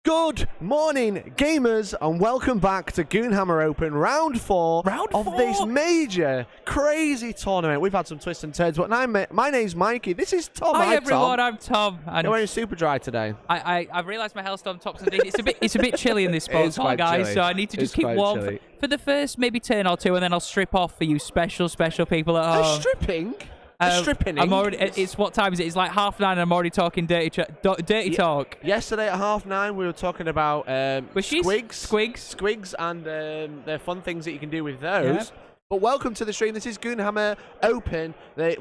Good morning, gamers, and welcome back to Goonhammer Open Round 4 of this major, crazy tournament. We've had some twists and turns, but my name's Mikey. This is Tom. Hi everyone, I'm Tom. And you're wearing super dry today. I've realised my Hellstorm top's it's a bit chilly in this sports hall, guys, so I need to just keep warm for the first maybe turn or two, and then I'll strip off for you special people at home. Stripping? Stripping. I'm already. It's what time is it? It's like 9:30, and I'm already talking dirty talk. Yesterday at 9:30, we were talking about squigs, and the fun things that you can do with those. Yeah. But welcome to the stream. This is Goonhammer Open,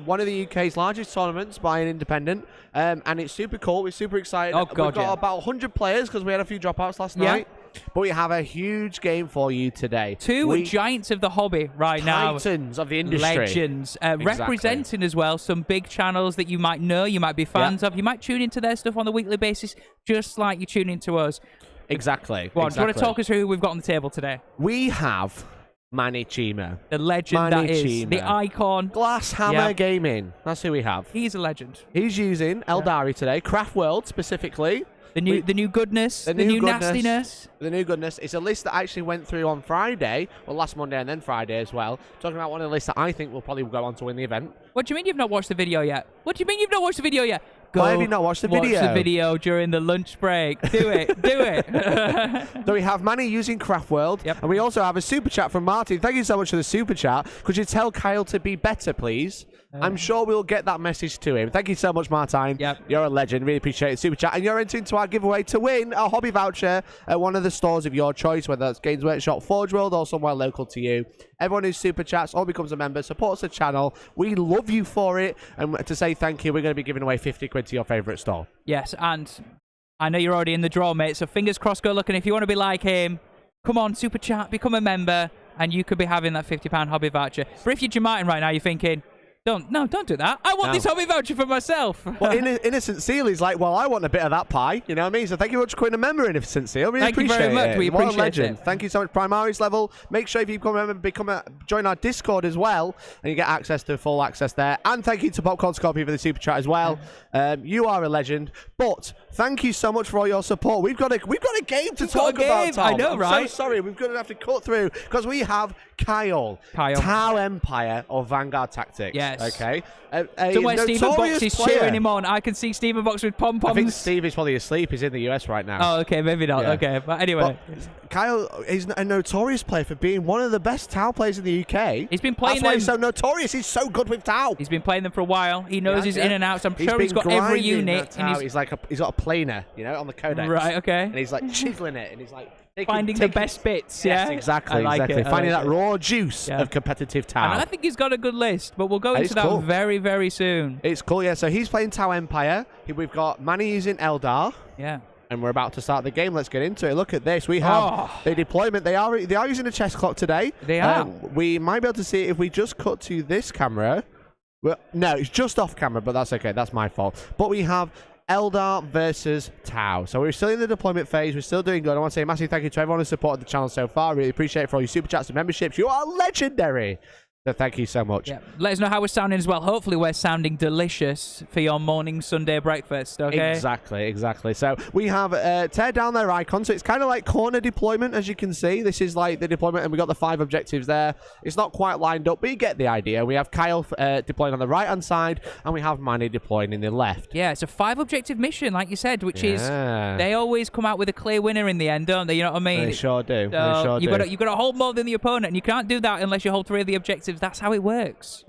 one of the UK's largest tournaments by an independent, and it's super cool. We're super excited. Oh God, We've got about 100 players because we had a few dropouts last night. But we have a huge game for you today. Two giants of the hobby right now. Titans of the industry. Legends. Representing as well some big channels that you might know, you might be fans of. You might tune into their stuff on a weekly basis, just like you tune into us. Exactly. Go on, do you want to talk us through who we've got on the table today? We have Manny Chima. The legend that is. The icon. Glasshammer Gaming. That's who we have. He's a legend. He's using Eldari today. Craftworlds specifically. The new goodness, the new nastiness. The new goodness. It's a list that actually went through on Friday, well, last Monday and then Friday as well. Talking about one of the lists that I think will probably go on to win the event. What do you mean you've not watched the video yet? What do you mean you've not watched the video yet? Why have you not watched the video? Watch the video during the lunch break. Do it. Do it. So we have Manny using Craftworld, and we also have a super chat from Martin. Thank you so much for the super chat. Could you tell Kyle to be better, please? I'm sure we'll get that message to him. Thank you so much, Martin. Yep. You're a legend. Really appreciate it. Super chat. And you're entering into our giveaway to win a hobby voucher at one of the stores of your choice, whether that's Games Workshop, Forge World, or somewhere local to you. Everyone who super chats or becomes a member supports the channel. We love you for it. And to say thank you, we're going to be giving away 50 quid to your favourite store. Yes, and I know you're already in the draw, mate, so fingers crossed, go looking. If you want to be like him, come on, super chat, become a member, and you could be having that £50 hobby voucher. But if you're Martin right now, you're thinking, don't do that. I want this hobby voucher for myself. Well, Innocent Seal is like, well, I want a bit of that pie. You know what I mean? So thank you much for becoming a member, Innocent Seal. Really Thank you very much. We appreciate what a legend. it. Thank you so much, Primaris level. Make sure if you join our Discord as well, and you get access to full access there. And thank you to Popcorn Scorpio for the super chat as well. You are a legend. But thank you so much for all your support. We've got a game to talk about, Tom. I know, right? I'm so sorry. We're going to have to cut through because we have Kyle. Tau Empire of Vanguard Tactics. Yes. Okay. Somewhere Stephen Box is cheering him on. I can see Stephen Box with pom-poms. I think Steve is probably asleep. He's in the US right now. Oh, okay. Maybe not. Yeah. Okay. But anyway. But Kyle is a notorious player for being one of the best Tau players in the UK. He's been playing That's why he's so notorious. He's so good with Tau. He's been playing them for a while. He knows his in and outs. I'm sure he's got every unit. He's got a planer, you know, on the codex. Right, okay. And he's like chiseling it, and he's like finding the best bits. Yes, exactly. Finding that raw juice of competitive Tau. And I think he's got a good list, but we'll go into that very, very soon. It's cool, yeah. So he's playing Tau Empire. We've got Manny using Eldar. Yeah. And we're about to start the game. Let's get into it. Look at this. We have the deployment. They are using a chess clock today. They are. We might be able to see it if we just cut to this camera. Well, no, it's just off camera, but that's okay. That's my fault. But we have Eldar versus Tau. So we're still in the deployment phase. We're still doing good. I want to say a massive thank you to everyone who supported the channel so far. I really appreciate it for all your super chats and memberships. You are legendary. So thank you so much. Yeah. Let us know how we're sounding as well. Hopefully we're sounding delicious for your morning Sunday breakfast, okay? Exactly. So we have tear down their icon. So it's kind of like corner deployment, as you can see. This is like the deployment, and we got the 5 objectives there. It's not quite lined up, but you get the idea. We have Kyle deploying on the right-hand side, and we have Manny deploying in the left. Yeah, it's a 5-objective mission, like you said, which is they always come out with a clear winner in the end, don't they? You know what I mean? They sure do. So you've got to hold more than the opponent, and you can't do that unless you hold 3 of the objectives. That's how it works.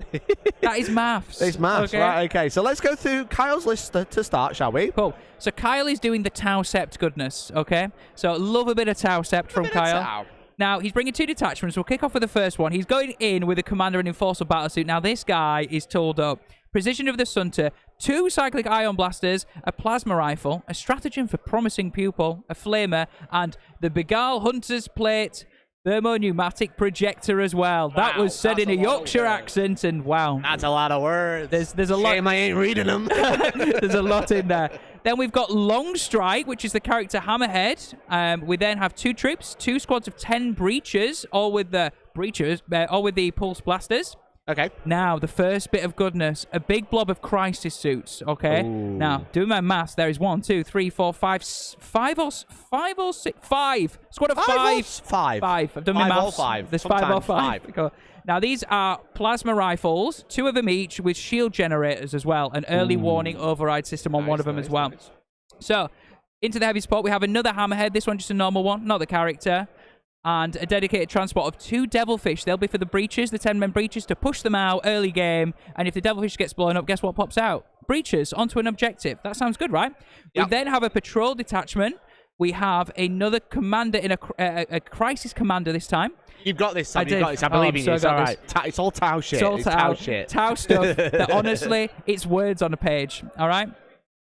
That is maths. It's maths, okay? Right? Okay, so let's go through Kyle's list to start, shall we? Cool. So Kyle is doing the Tau Sept goodness, okay? So love a bit of Tau Sept from Kyle. Now, he's bringing 2 detachments. We'll kick off with the first one. He's going in with a commander and enforcer battlesuit. Now, this guy is tooled up. Precision of the Sunter, 2 cyclic ion blasters, a plasma rifle, a stratagem for promising pupil, a flamer, and the Begal Hunter's Plate thermo-pneumatic projector as well. Wow, that was said in a Yorkshire accent, and wow. That's a lot of words. There's a lot. Shame I ain't reading them. There's a lot in there. Then we've got Long Strike, which is the character Hammerhead. We then have 2 troops, 2 squads of 10 breachers, all with the pulse blasters. Okay. Now, the first bit of goodness, a big blob of crisis suits, okay? Ooh. Now, doing my maths, there is 1, 2, 3, 4, 5, 5 or 6, 5. Squad of 5. 5. I've done my maths. 5 or 5. There's 5 or 5. Cool. Now, these are plasma rifles, 2 of them each, with shield generators as well. An early warning override system on one of them as well. Nice. So, into the heavy spot, we have another hammerhead. This one just a normal one, not the character. And a dedicated transport of 2 devilfish. They'll be for the breaches, the 10-men breaches, to push them out early game. And if the devilfish gets blown up, guess what pops out? Breaches onto an objective. That sounds good, right? Yep. We then have a patrol detachment. We have another commander in a crisis commander this time. You've got this, Sam. You've got this. I believe in you. It's all right. It's all Tau shit. It's all Tau shit. Tau stuff that, honestly, it's words on a page. All right?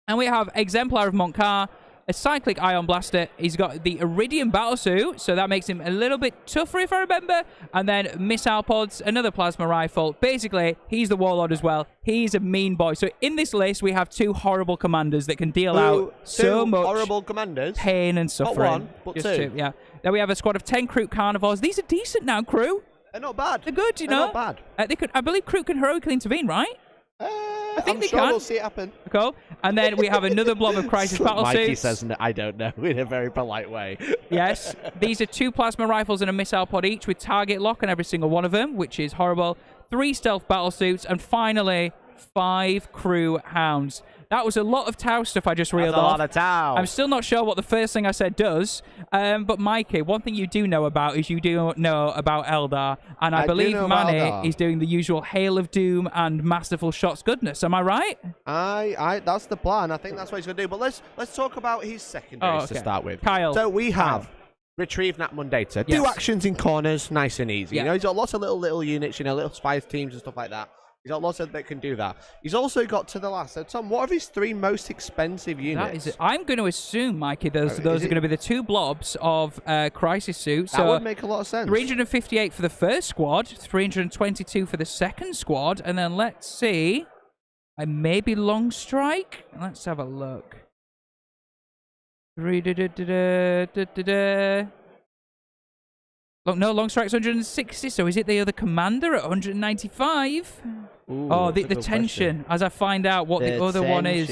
And we have Exemplar of Montcar, a cyclic ion blaster. He's got the Iridium battlesuit, so that makes him a little bit tougher, if I remember. And then missile pods, another plasma rifle. Basically, he's the warlord as well. He's a mean boy. So in this list, we have 2 horrible commanders that can deal out so much horrible commanders, pain and suffering. Not one, but Just 2. Yeah. Then we have a squad of 10 Kroot carnivores. These are decent now, crew. They're not bad. They're good, you know. They're not bad. They could. I believe Kroot can heroically intervene, right? I think I'm they sure can. We'll see it happen. Cool. And then we have another blob of crisis battle Mikey suits. says, I don't know, in a very polite way. Yes. These are 2 plasma rifles and a missile pod each with target lock on every single one of them, which is horrible. 3 stealth battle suits. And finally, 5 crew hounds. That was a lot of Tau stuff I just reeled off. That's a lot of Tau. I'm still not sure what the first thing I said does. But Mikey, one thing you do know about is you do know about Eldar. And I believe Manny is doing the usual Hail of Doom and Masterful Shots goodness. Am I right? That's the plan. I think that's what he's going to do. But let's talk about his secondaries to start with. Kyle. So we have Retrieve Nat Mundata. Yes. 2 actions in corners, nice and easy. You know, he's got lots of little units, you know, little spies teams and stuff like that. He's got lots of that can do that. He's also got to the last. So, Tom, what are his 3 most expensive units? That is it. I'm going to assume, Mikey, those are going to be the 2 blobs of crisis suit. That would make a lot of sense. 358 for the first squad, 322 for the second squad, and then let's see. Maybe Long Strike. Let's have a look. No, Long Strike's 160, so is it the other commander at 195? Ooh, the tension, as I find out what the other one is.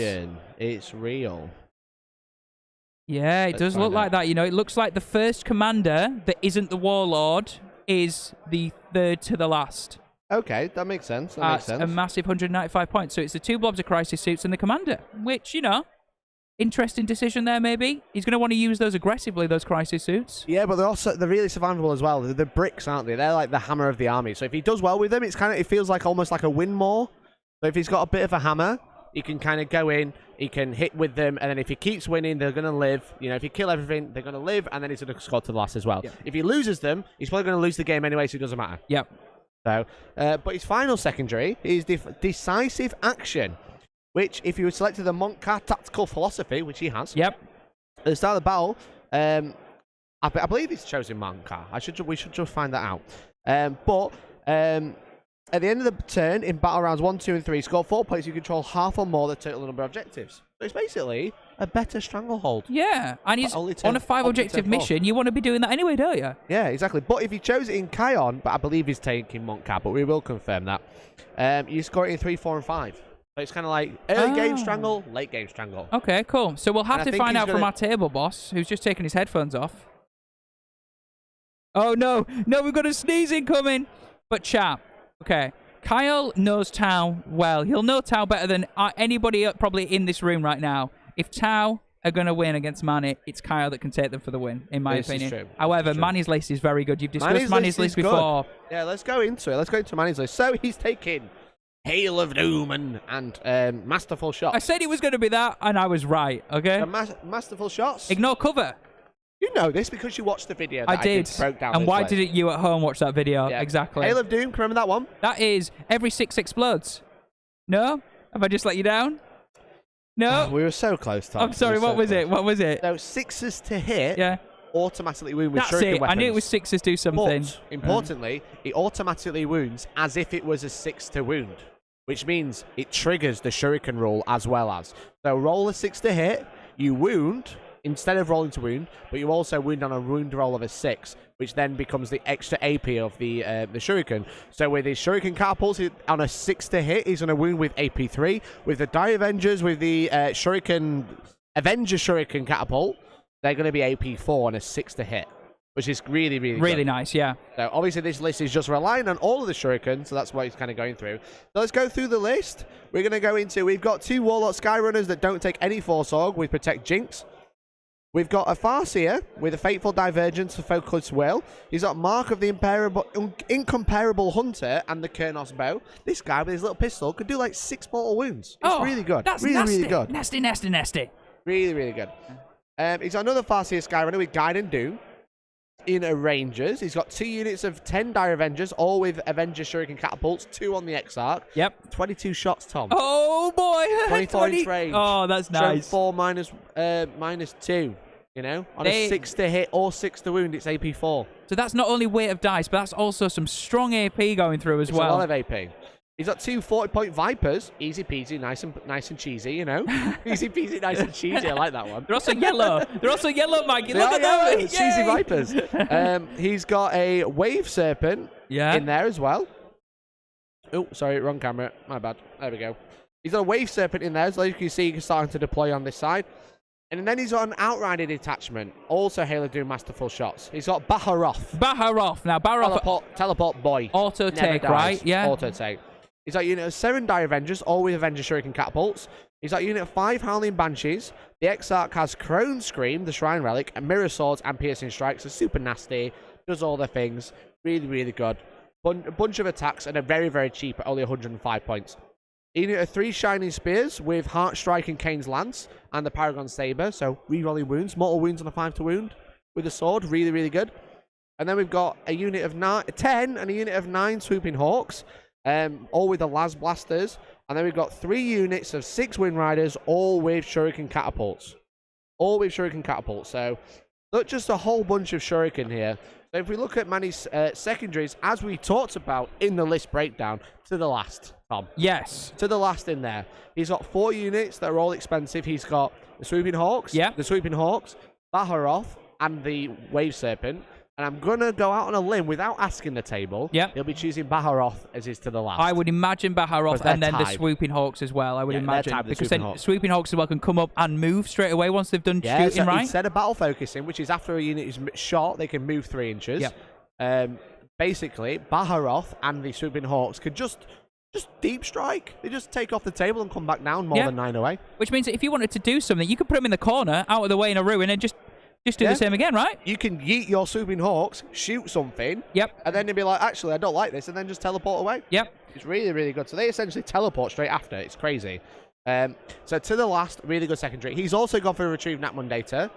It's real. Yeah, it does look like that. You know, it looks like the first commander that isn't the warlord is the third to the last. Okay, that makes sense. That makes sense. A massive 195 points. So it's the 2 blobs of crisis suits and the commander, which, you know, interesting decision there, maybe. He's going to want to use those aggressively, those crisis suits. Yeah, but they're really survivable as well. They're bricks, aren't they? They're like the hammer of the army. So if he does well with them, it feels like almost like a win more. So if he's got a bit of a hammer, he can kind of go in, he can hit with them, and then if he keeps winning, they're going to live. You know, if you kill everything, they're going to live, and then he's going to score to the last as well. Yep. If he loses them, he's probably going to lose the game anyway, so it doesn't matter. Yep. So, but his final secondary is decisive action, which, if you selected the Montcar tactical philosophy, which he has, at the start of the battle, I believe he's chosen Montcar. We should just find that out. But at the end of the turn, in battle rounds 1, 2, and 3, score 4 points. You control half or more the total number of objectives. So it's basically a better stranglehold. Yeah, and he's on a 5-objective mission. You want to be doing that anyway, don't you? Yeah, exactly. But if you chose it in Kion, but I believe he's taking Montcar, but we will confirm that, you score it in 3, 4, and 5. So it's kind of like early game strangle, late game strangle. Okay, cool. So we'll have to find out from our table boss, who's just taking his headphones off. Oh, no. No, we've got a sneeze incoming. But chat, okay. Kyle knows Tau well. He'll know Tau better than anybody probably in this room right now. If Tau are going to win against Manny, it's Kyle that can take them for the win, in my opinion. True. However, Manny's list is very good. You've discussed Manny's list before. Yeah, let's go into it. Let's go into Manny's list. So he's taking Hail of Doom and Masterful Shots. I said it was going to be that, and I was right, okay? Masterful Shots? Ignore cover. You know this because you watched the video that I did. Broke down. And why didn't you at home watch that video? Yeah. Exactly. Hail of Doom, remember that one? That is every 6 explodes. No? Have I just let you down? No? We were so close, Tom. I'm sorry, what was it? What was it? So 6s to hit. Yeah. Automatically wound with shuriken weapons. I knew it was 6s do something. But, importantly, it automatically wounds as if it was a 6 to wound, which means it triggers the shuriken rule as well as. So roll a 6 to hit, you wound instead of rolling to wound, but you also wound on a wound roll of a 6, which then becomes the extra AP of the shuriken. So with his shuriken catapults on a 6 to hit, he's going to wound with AP 3. With the Die Avengers, with the Avenger shuriken catapult, they're going to be AP 4 on a 6 to hit, which is really, really Really good. nice, yeah. So obviously this list is just relying on all of the shuriken, so that's what he's kind of going through. So let's go through the list. We're going to go into, we've got 2 Warlock Skyrunners that don't take any Force Org with Protect Jinx. We've got a Farseer with a Fateful Divergence for Focus Will. He's got Mark of the Incomparable Hunter and the Kernos Bow. This guy with his little pistol could do like 6 mortal wounds. It's really good. That's really, nasty. really good. Nasty, nasty, nasty. Really, really good. He's got another Farseer Skyrunner with Guide and Doom. In Rangers, he's got 2 units of 10 Dire Avengers, all with Avenger Shuriken catapults, 2 on the Exarch. Yep. 22 shots, Tom. Oh boy. 24 inch range. Oh, that's nice. 4 minus 2. You know, on a 6 to hit or 6 to wound, it's AP 4. So that's not only weight of dice, but that's also some strong AP going through as well. A lot of AP. He's got 2 40-point Vipers. Easy peasy, nice and cheesy, you know. Easy peasy, nice and cheesy. I like that one. They're also yellow. They're also yellow, Mikey. Look at them. Cheesy Vipers. He's got a Wave Serpent in there as well. Oh, sorry, wrong camera. My bad. There we go. He's got a Wave Serpent in there, as you can see, he's starting to deploy on this side. And then he's got an Outrider detachment. Also Halo Doom masterful shots. He's got Baharoth. Now, Baharoth. Teleport boy. Auto take, right? Yeah. Auto take. He's got a unit of 7 Dire Avengers, all with Avenger Shuriken catapults. He's got a unit of 5 Howling Banshees. The Exarch has Crone Scream, the Shrine Relic, and Mirror Swords and Piercing Strikes. So super nasty. Does all the things. Really, really good. A bunch of attacks and a very, very cheap at only 105 points. A unit of 3 Shining Spears with Heart Strike and Kane's Lance and the Paragon Saber. So rerolling wounds. Mortal wounds on a 5 to wound with a sword. Really, really good. And then we've got a unit of 10 and a unit of 9 Swooping Hawks. All with the Las Blasters. And then we've got 3 units of 6 Wind Riders, all with Shuriken Catapults. All with Shuriken Catapults. So, look, just a whole bunch of Shuriken here. So if we look at Manny's secondaries, as we talked about in the list breakdown, to the last, Tom. Yes. To the last in there. He's got 4 units that are all expensive. He's got the Swooping Hawks, the Swooping Hawks, Baharoth, and the Wave Serpent. And I'm going to go out on a limb without asking the table. Yep. He'll be choosing Baharoth as his to the last. I would imagine Baharoth and then the Swooping Hawks as well. I would imagine. Because then Swooping Hawks as well can come up and move straight away once they've done shooting, so right? Instead of battle focusing, which is after a unit is shot, they can move 3 inches. Yep. Basically, Baharoth and the Swooping Hawks could just deep strike. They just take off the table and come back down more than 9 away. Which means that if you wanted to do something, you could put them in the corner, out of the way in a ruin, and just do the same again, right? You can yeet your Swooping Hawks, shoot something, and then they'd be like, actually, I don't like this, and then just teleport away. Yep. It's really, really good. So they essentially teleport straight after. It's crazy. So to the last, really good secondary. He's also gone for Retrieve Natmun Data,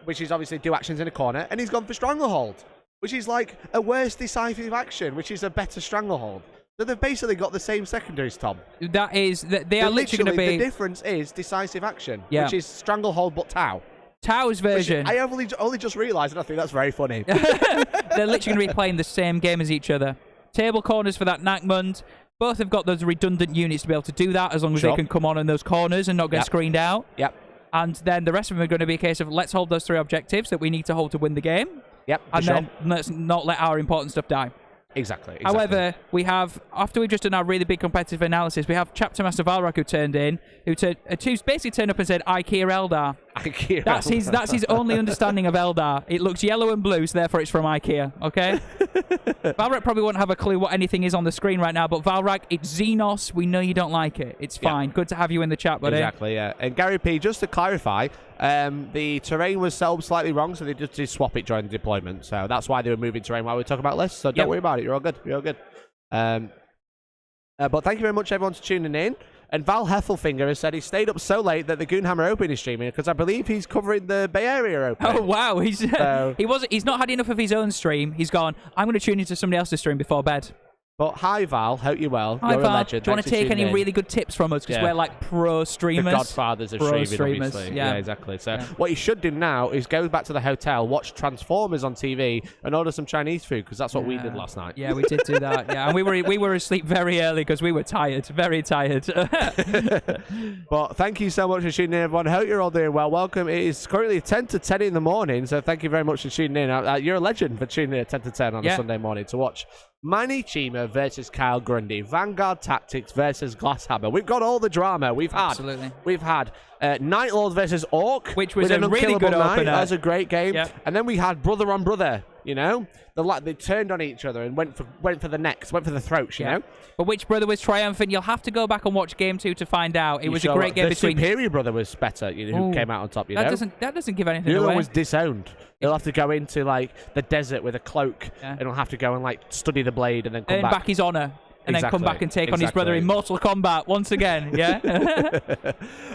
which is obviously do actions in a corner, and he's gone for Stranglehold, which is like a worse decisive action, which is a better Stranglehold. So they've basically got the same secondaries, Tom. That is, they are literally going to be... The difference is decisive action, which is Stranglehold but Tau. Tau's version. I only just realised, and I think that's very funny. They're literally going to be playing the same game as each other. Table corners for that Nakmund. Both have got those redundant units to be able to do that, as long as they can come on in those corners and not get screened out. Yep. And then the rest of them are going to be a case of, let's hold those 3 objectives that we need to hold to win the game. Yep. And then let's not let our important stuff die. Exactly. However, we have, after we've just done our really big competitive analysis, we have Chapter Master Valrak who turned in, who's basically turned up and said, IKEA Eldar. IKEA That's his only understanding of Eldar. It looks yellow and blue, so therefore it's from IKEA, okay? Valrak probably won't have a clue what anything is on the screen right now, but Valrak, it's Xenos. We know you don't like it. It's fine. Good to have you in the chat, buddy. Exactly, yeah. And Gary P, just to clarify, the terrain was set up slightly wrong, so they just did swap it during the deployment. So that's why they were moving terrain while we talk about lists. So don't worry about it. You're all good. You're all good. But thank you very much, everyone, for tuning in. And Val Heffelfinger has said he stayed up so late that the Goonhammer Open is streaming, because I believe he's covering the Bay Area Open. Oh wow, he's not had enough of his own stream. He's gone, I'm going to tune into somebody else's stream before bed. But hi, Val. Hope you're well. Hi, you're Val. a legend. Do you want to take any really good tips from us? Because we're like pro streamers. The godfathers of streaming, obviously. Yeah, exactly. So what you should do now is go back to the hotel, watch Transformers on TV, and order some Chinese food, because that's what we did last night. Yeah, we did do that. Yeah, and we were asleep very early because we were tired, very tired. But thank you so much for tuning in, everyone. Hope you're all doing well. Welcome. It is currently 10 to 10 in the morning, so thank you very much for tuning in. You're a legend for tuning in at 10 to 10 on a Sunday morning to watch Manny Chima versus Kyle Grundy, Vanguard Tactics versus Glasshammer. We've got all the drama. We've had Night Lord versus Orc, which was a really good opener. That was a great game. And then we had brother on brother. You know, they turned on each other and went for the necks, went for the throats. You know, but which brother was triumphant? You'll have to go back and watch Game 2 to find out. It was a great game between. The superior brother was better. You know, who came out on top. That doesn't give anything away. The other one was disowned. He'll have to go into like the desert with a cloak, and he'll have to go and like study the blade and then come back his honor. And then come back and take on his brother in Mortal Kombat once again, yeah?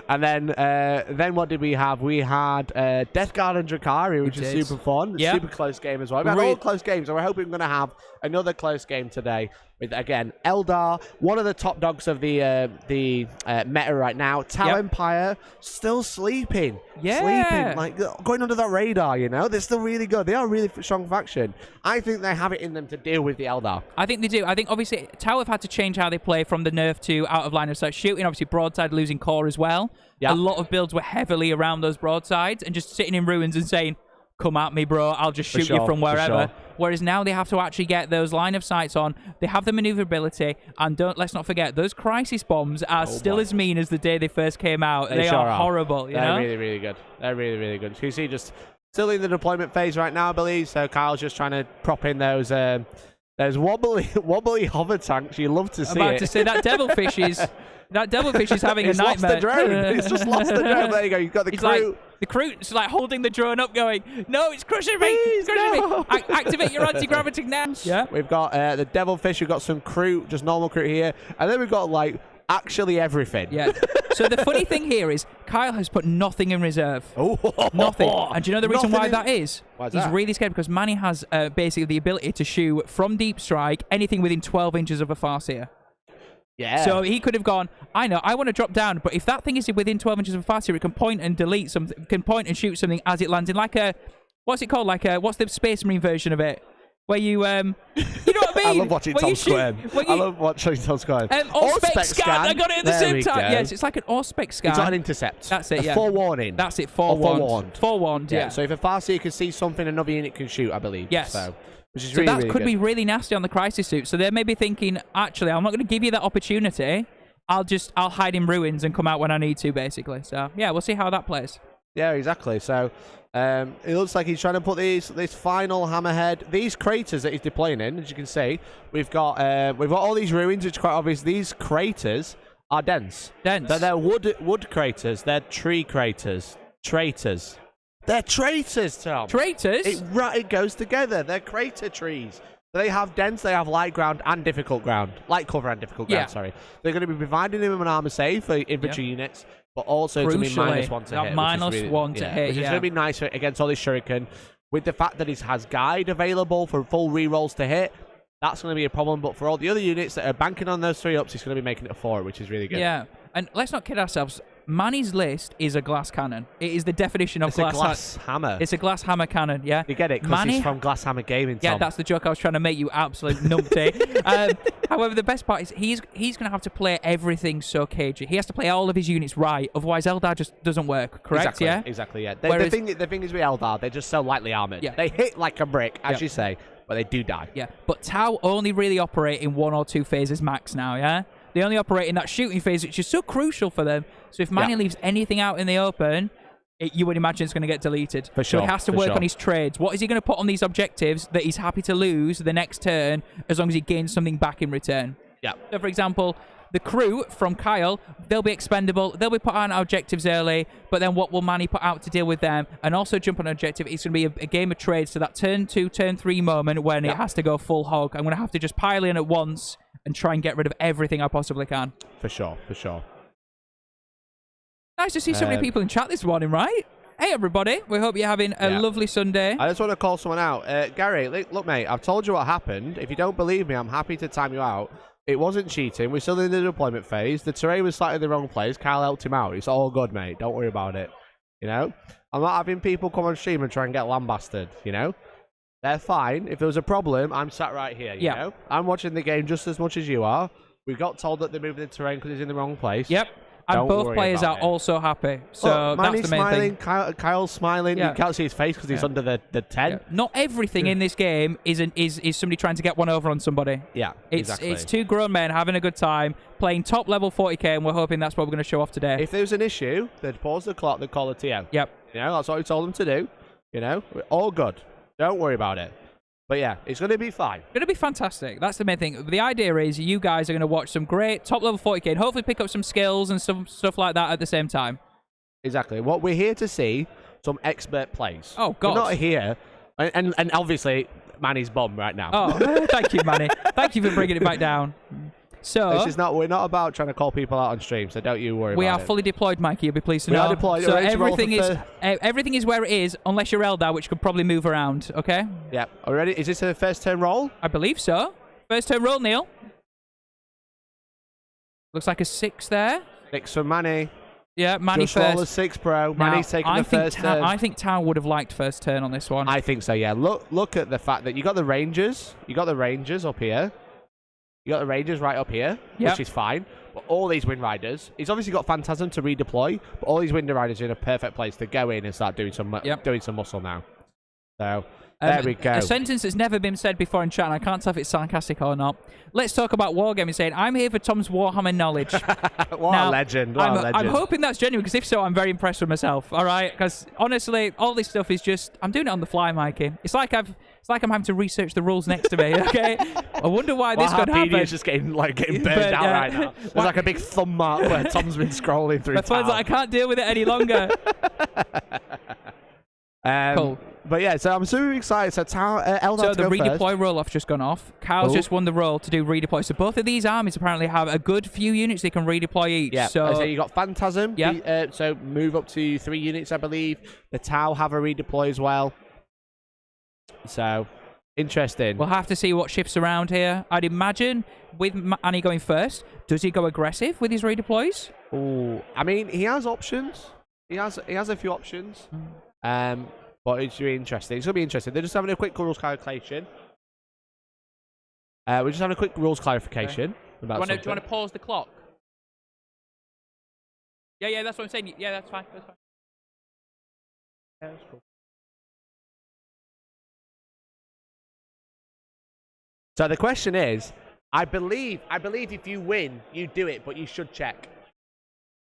And then what did we have? We had Death Guard and Drakari, which is super fun. Super close game as well. We had all close games, so we're hoping we're going to have another close game today with, again, Eldar, one of the top dogs of the meta right now. Tau Empire, still sleeping. Sleeping, like going under that radar, you know? They're still really good. They are a really strong faction. I think they have it in them to deal with the Eldar. I think they do. I think, obviously, Tau have had to change how they play from the nerf to out of line of sight shooting. Obviously, broadside losing core as well. A lot of builds were heavily around those broadsides and just sitting in ruins and saying, come at me, bro. I'll just shoot you from wherever. Whereas now they have to actually get those line of sights on. They have the maneuverability, and let's not forget, those crisis bombs are still as mean as the day they first came out. They are horrible. They're really, really good. They're really, really good. You see, just still in the deployment phase right now, I believe. So Kyle's just trying to prop in those wobbly hover tanks. You love to see it. I'm about to say that devilfish is. That devilfish is having a nightmare. It's lost the drone. It's just lost the drone. There you go. You've got the crew. The crew's like holding the drone up going, no, it's crushing me. It's crushing me. Activate your anti-gravity now. Yeah. We've got the devilfish. We've got some crew, just normal crew here. And then we've got like actually everything. Yeah. So the funny thing here is Kyle has put nothing in reserve. Nothing. And do you know the reason why that is? He's really scared because Manny has basically the ability to shoot from deep strike anything within 12 inches of a Farseer. Yeah. So he could have gone, I know, I want to drop down, but if that thing is within 12 inches of a Farseer, it can point and delete something, can point and shoot something as it lands in like a, what's it called? Like a, what's the Space Marine version of it? Where you know what I mean? I love watching Tom Square. I love watching Tom Square. Auspex scan. I got it at the same time. Yes, it's like an Auspex scan. It's like an intercept. That's it, yeah. Forewarning. That's it, forewarned. Forewarned, yeah. So if a Farseer can see something another unit can shoot, I believe. Yes. So that really could be really nasty on the crisis suit. So they may be thinking, actually, I'm not going to give you that opportunity. I'll hide in ruins and come out when I need to, basically. So yeah, we'll see how that plays. Yeah, exactly. So it looks like he's trying to put this final hammerhead, these craters that he's deploying in. As you can see, we've got all these ruins. It's quite obvious. These craters are dense. So they're wood craters. They're tree craters. Traitors. They're traitors, Tom. Traitors? It goes together. They're crater trees. They have dense, they have light ground and difficult ground. Light cover and difficult ground, sorry. They're going to be providing him an armor save for infantry units, but also to be -1 to hit. -1 to hit, Which is going to be nice against all this shuriken. With the fact that he has guide available for full rerolls to hit, that's going to be a problem. But for all the other units that are banking on those 3-ups, he's going to be making it a 4, which is really good. Yeah, and let's not kid ourselves. Manny's list is a glass cannon. It is the definition of it's a glass hammer. It's a glass hammer cannon, yeah. You get it, because he's from Glasshammer Gaming, Tom. Yeah, that's the joke I was trying to make, you absolute numpty. However, the best part is he's going to have to play everything so cagey. He has to play all of his units right, otherwise Eldar just doesn't work, correct? Exactly, yeah. The thing is with Eldar, they're just so lightly armored. Yeah. They hit like a brick, as you say, but they do die. Yeah, but Tau only really operate in 1 or 2 phases max now, yeah? They only operate in that shooting phase, which is so crucial for them. So if Manny leaves anything out in the open, you would imagine it's going to get deleted. For sure. So he has to work on his trades. What is he going to put on these objectives that he's happy to lose the next turn as long as he gains something back in return? Yeah. So, for example, the crew from Kyle, they'll be expendable. They'll be put on objectives early, but then what will Manny put out to deal with them? And also jump on an objective. It's going to be a game of trades. So that turn 2, turn 3 moment when it has to go full hog. I'm going to have to just pile in at once and try and get rid of everything I possibly can. For sure. Nice to see so many people in chat this morning, right? hey everybody, we hope you're having a lovely Sunday. I just want to call someone out. Gary, look, mate, I've told you what happened. If you don't believe me, I'm happy to time you out. It wasn't cheating. We're still in the deployment phase. The terrain was slightly in the wrong place. Kyle helped him out. It's all good, mate. Don't worry about it. You know? I'm not having people come on stream and try and get lambasted, you know? They're fine. If there was a problem, I'm sat right here, you know? I'm watching the game just as much as you are. We got told that they're moving the terrain because it's in the wrong place. Yep. And both players are also happy. So that's the main smiling, thing. Kyle's smiling. You can't see his face because he's under the tent. Not everything in this game is somebody trying to get one over on somebody. Yeah, exactly. It's two grown men having a good time, playing top level 40k, and we're hoping that's what we're going to show off today. If there's an issue, they'd pause the clock, they'd call a TO. Yep. You know, that's what we told them to do. You know, we're all good. Don't worry about it. But yeah, it's going to be fine. Going to be fantastic. That's the main thing. The idea is you guys are going to watch some great top-level 40k and hopefully pick up some skills and some stuff like that at the same time. Exactly. What we're here to see, some expert plays. Oh, God. We're not here, and obviously, Manny's bum right now. Oh, thank you, Manny. Thank you for bringing it back down. So this is not. We're not about trying to call people out on stream, so don't you worry. We about are fully deployed, Mikey. You'll be pleased to know. We are deployed. So everything is where it is, unless you're Eldar, which could probably move around. Okay. Yeah. Already. Is this a first turn roll? I believe so. First turn roll, Neil. Looks like a 6 there. 6 for Manny. Yeah, Manny just first. roll a 6, bro. Now, Manny's taking the first turn. I think Tau would have liked first turn on this one. I think so. Yeah. Look at the fact that you got the Rangers. You got the Rangers up here. You got the Rangers right up here, which is fine. But all these Wind Riders, he's obviously got Phantasm to redeploy, but all these Wind Riders are in a perfect place to go in and start doing some muscle now. So there we go. A sentence that's never been said before in chat, and I can't tell if it's sarcastic or not. Let's talk about Wargaming saying, I'm here for Tom's Warhammer knowledge. What a legend. I'm hoping that's genuine, because if so, I'm very impressed with myself, all right? Because honestly, all this stuff is just, I'm doing it on the fly, Mikey. It's like I'm having to research the rules next to me, okay? I wonder why this could happen. Is just getting burned out right now. There's like a big thumb mark where Tom's been scrolling through. My phone's like, I can't deal with it any longer. Cool. But yeah, so I'm super excited. So Eldar so the redeploy first. roll-off just gone off. Kyle's just won the roll to do redeploy. So both of these armies apparently have a good few units they can redeploy each. Yeah, so you got Phantasm. Yeah. So move up to 3 units, I believe. The Tau have a redeploy as well. So interesting. We'll have to see what shifts around here. I'd imagine with Annie going first, does he go aggressive with his redeploys? Oh, I mean, he has options. He has a few options. But it's really interesting. It's going to be interesting. They're just having a quick rules clarification. We're just having a quick rules clarification. About do you want to pause the clock? Yeah, that's what I'm saying. Yeah, that's fine. That's fine. Yeah, that's cool. So the question is, I believe if you win, you do it, but you should check.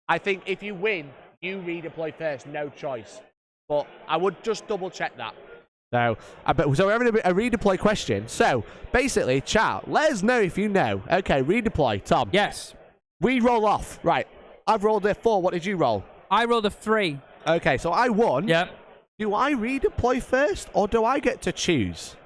I think if you win, you redeploy first, no choice. But I would just double check that. So we're having a redeploy question. So basically, chat, let us know if you know. Okay, redeploy, Tom. Yes. We roll off. Right. I've rolled a 4. What did you roll? I rolled a 3. Okay, so I won. Yep. Do I redeploy first, or do I get to choose?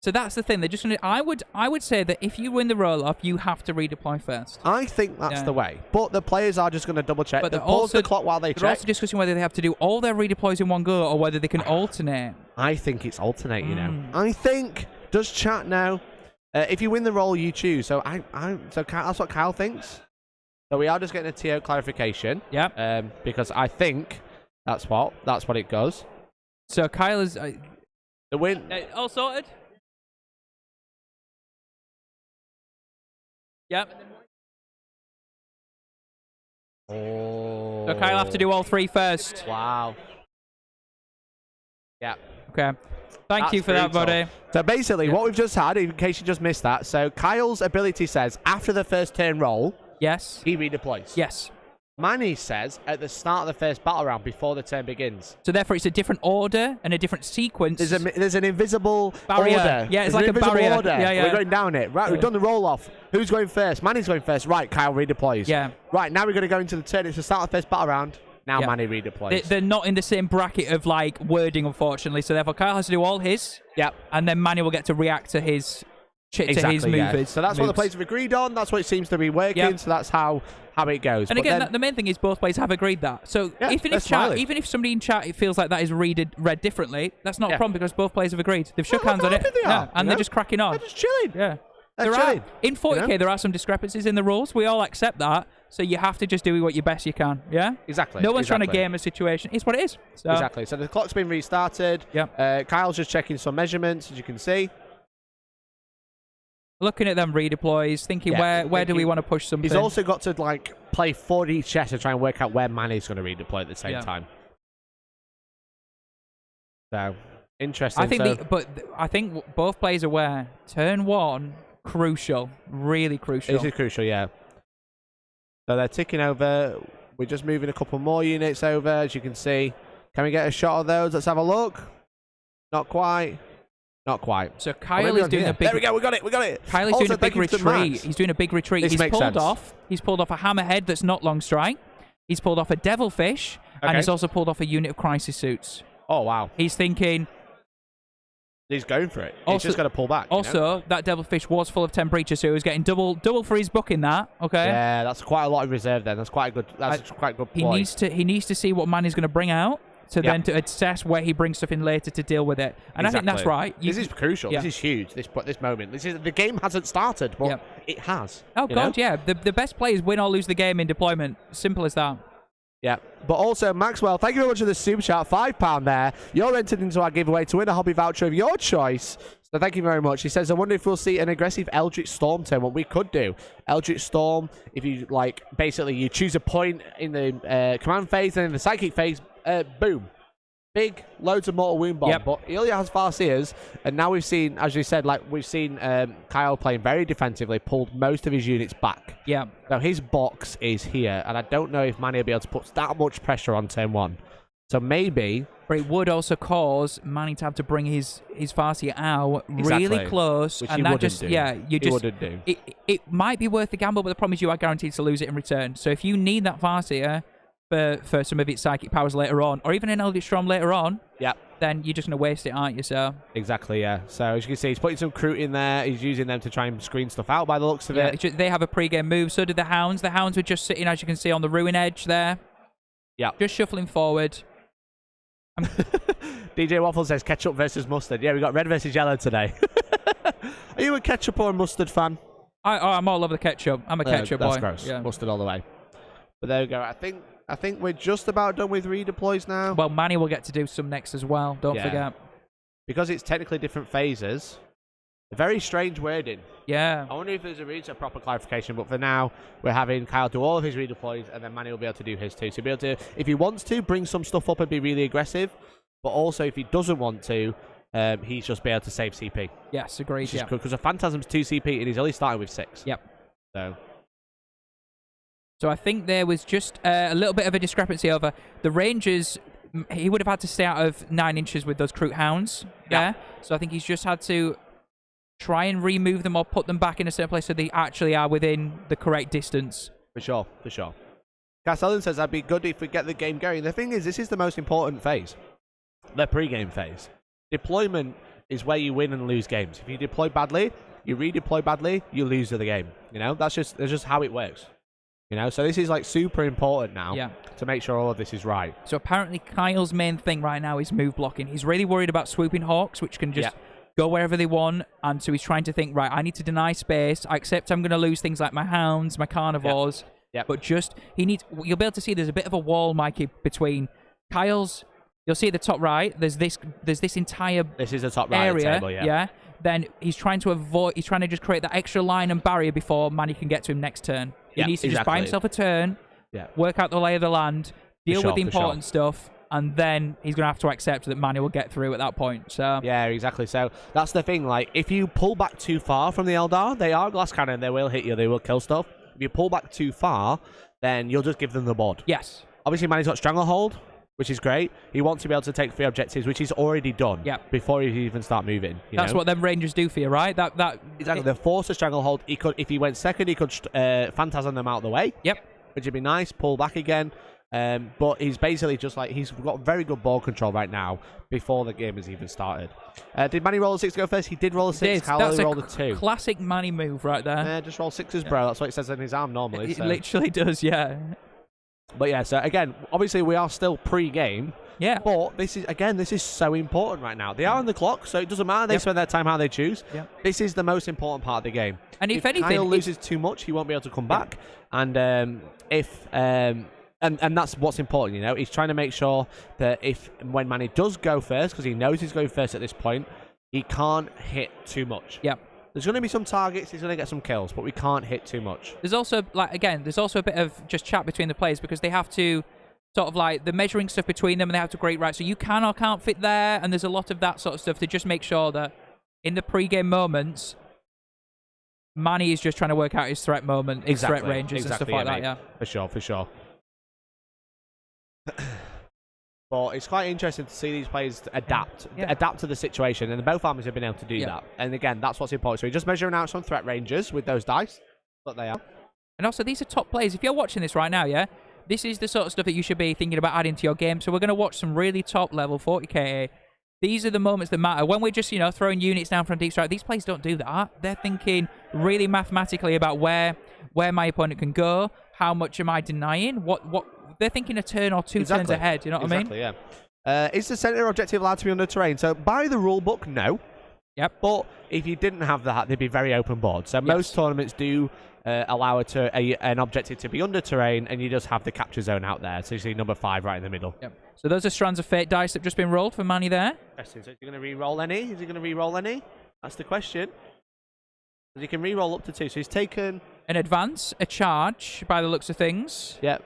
So that's the thing. They're just going to. I would say that if you win the roll-off, you have to redeploy first. I think that's the way. But the players are just going to double check. But they pause the clock while they check. They're also discussing whether they have to do all their redeploys in one go or whether they can alternate. I think it's alternate. You know. I think. Does chat know? If you win the roll, you choose. So that's what Kyle thinks. So we are just getting a TO clarification. Yep. Because I think that's what it goes. So Kyle is the win. All sorted. Yep. Oh. So Kyle have to do all 3 first. Wow. Yeah. Okay. Thank you for that, buddy. So basically, what we've just had, in case you just missed that, so Kyle's ability says after the first turn roll, yes, he redeploys. Yes. Manny says at the start of the first battle round before the turn begins. So therefore, it's a different order and a different sequence. There's an invisible barrier. Order. Yeah, it's like a barrier. Order. Yeah. We're going down it. Right, we've done the roll off. Who's going first? Manny's going first. Right, Kyle redeploys. Yeah. Right, now we're going to go into the turn. It's the start of the first battle round. Now Manny redeploys. They're not in the same bracket of wording, unfortunately. So therefore, Kyle has to do all his. Yep. And then Manny will get to react to his his movers. So that's what the players have agreed on. That's what it seems to be working. So that's how it goes. And again, the main thing is both players have agreed that. So even if somebody in chat it feels like that is read differently, that's not a problem because both players have agreed. They've shook hands on it, and they're just cracking on. They're just chilling. Yeah. In 40k, there are some discrepancies in the rules. We all accept that. So you have to just do what your best you can. Yeah? Exactly. No one's trying to game a situation. It's what it is. So. Exactly. So the clock's been restarted. Yep. Kyle's just checking some measurements, as you can see. Looking at them redeploys, thinking where do we want to push something. He's also got to play 4D chess to try and work out where Manny's going to redeploy at the same time. So interesting. I think both players are aware. Turn 1, crucial, really crucial. This is crucial, yeah. So they're ticking over. We're just moving a couple more units over, as you can see. Can we get a shot of those? Let's have a look. Not quite. Not quite. So Kyle is doing a big... There we go, we got it. Kyle is doing a big retreat. He's doing a big retreat. He's pulled off a hammerhead that's not long strike. He's pulled off a devilfish, and he's also pulled off a unit of crisis suits. Oh, wow. He's thinking... He's going for it. He's just got to pull back. Also, that devilfish was full of 10 breaches, so he was getting double for his book in that. Okay. Yeah, that's quite a lot of reserve then. That's quite a good. That's quite a good point. He needs to see what man is going to bring out then to assess where he brings stuff in later to deal with it. And I think that's right. This is crucial. This is huge. This moment. The game hasn't started, but it has. Oh god, yeah. The best players win or lose the game in deployment. Simple as that. Yeah, but also Maxwell, thank you very much for the super chat, £5 there. You're entered into our giveaway to win a hobby voucher of your choice. So thank you very much. He says, I wonder if we'll see an aggressive Eldritch Storm turn. What we could do, Eldritch Storm, if you basically you choose a point in the command phase and in the psychic phase, boom. Big, loads of mortal wound bomb, but he only has Farseers, and now we've seen, as you said, Kyle playing very defensively, pulled most of his units back. Yeah. Now his box is here, and I don't know if Manny will be able to put that much pressure on turn 1. So maybe... But it would also cause Manny to have to bring his Farseer out really close, which and that just wouldn't do. It might be worth the gamble, but the problem is you are guaranteed to lose it in return. So if you need that Farseer for some of its psychic powers later on, or even an Eldritch Storm later on, then you're just going to waste it, aren't you? So exactly, yeah. So as you can see, he's putting some Crute in there. He's using them to try and screen stuff out by the looks of it. They have a pre-game move. So did the Hounds. The Hounds were just sitting, as you can see, on the ruin edge there. Yeah. Just shuffling forward. DJ Waffle says ketchup versus mustard. Yeah, we got red versus yellow today. Are you a ketchup or a mustard fan? I'm all over the ketchup. I'm a ketchup boy. That's gross. Yeah. Mustard all the way. But there we go. I think we're just about done with redeploys now. Well, Manny will get to do some next as well. Don't forget. Because it's technically different phases. Very strange wording. Yeah. I wonder if there's a proper clarification, but for now, we're having Kyle do all of his redeploys, and then Manny will be able to do his too. So he'll be able to, if he wants to, bring some stuff up and be really aggressive, but also if he doesn't want to, he's just be able to save CP. Yes, agreed. Which is good, because the Phantasm's 2 CP, and he's only starting with 6. Yep. So I think there was just a little bit of a discrepancy over the Rangers. He would have had to stay out of 9 inches with those Crute Hounds. Yeah. So I think he's just had to try and remove them or put them back in a certain place so they actually are within the correct distance. For sure. Cass Ellen says, that'd be good if we get the game going. The thing is, this is the most important phase. The pre-game phase. Deployment is where you win and lose games. If you deploy badly, you redeploy badly, you lose the game. That's just how it works. So this is super important now to make sure all of this is right. So apparently Kyle's main thing right now is move blocking. He's really worried about swooping hawks, which can just go wherever they want. And so he's trying to think, right, I need to deny space. I accept I'm going to lose things like my hounds, my carnivores. But you'll be able to see there's a bit of a wall, Mikey, between Kyle's. You'll see at the top right, there's this entire This is the top right area, table, Then he's trying to just create that extra line and barrier before Manny can get to him next turn. He needs to just buy himself a turn, work out the lay of the land, deal with the important stuff, and then he's going to have to accept that Manny will get through at that point. So yeah, exactly. So that's the thing. If you pull back too far from the Eldar, they are glass cannon. They will hit you. They will kill stuff. If you pull back too far, then you'll just give them the board. Yes. Obviously, Manny's got Stranglehold, which is great. He wants to be able to take 3 objectives, which he's already done before he even start moving. That's what them Rangers do for you, right? Exactly. The force of Stranglehold, if he went second, he could phantasm them out of the way. Yep. Which would be nice. Pull back again. But he's basically just like, he's got very good ball control right now before the game has even started. Did Manny roll a 6 to go first? He did roll a 6. Kyle only rolled a 2. Classic Manny move right there. Yeah, just roll 6s, bro. That's what it says on his arm normally. It literally does, yeah. But yeah, so again, obviously we are still pre-game. Yeah. But this is so important right now. They are on the clock, so it doesn't matter. They spend their time how they choose. Yep. This is the most important part of the game. And if anything, Kyle loses too much, he won't be able to come back. And And that's what's important, you know. He's trying to make sure that when Manny does go first, because he knows he's going first at this point, he can't hit too much. Yep. There's going to be some targets, he's going to get some kills, but we can't hit too much. There's also, there's also a bit of just chat between the players because they have to sort of like the measuring stuff between them and they have to agree, right, so you can or can't fit there, and there's a lot of that sort of stuff to just make sure that in the pre-game moments, Manny is just trying to work out his threat moment, his threat ranges and stuff like that, yeah. For sure. But it's quite interesting to see these players adapt to the situation, and both armies have been able to do that. And again, that's what's important. So we're just measuring out some threat ranges with those dice, but they are. And also, these are top players. If you're watching this right now, yeah, this is the sort of stuff that you should be thinking about adding to your game. So we're going to watch some really top level 40k. These are the moments that matter. When we're just, you know, throwing units down from deep strike, these players don't do that. They're thinking really mathematically about where my opponent can go, how much am I denying, what they're thinking a turn or two turns ahead, you know what I mean? Yeah. Is the center objective allowed to be under terrain? So by the rule book, no. Yep. But if you didn't have that, they'd be very open board. So most tournaments do allow an objective to be under terrain, and you just have the capture zone out there. So you see number 5 right in the middle. Yep. So those are Strands of Fate dice that have just been rolled for Manny there. So is he going to re-roll any? That's the question. Because he can re-roll up to 2. So he's taken an advance, a charge, by the looks of things. Yep.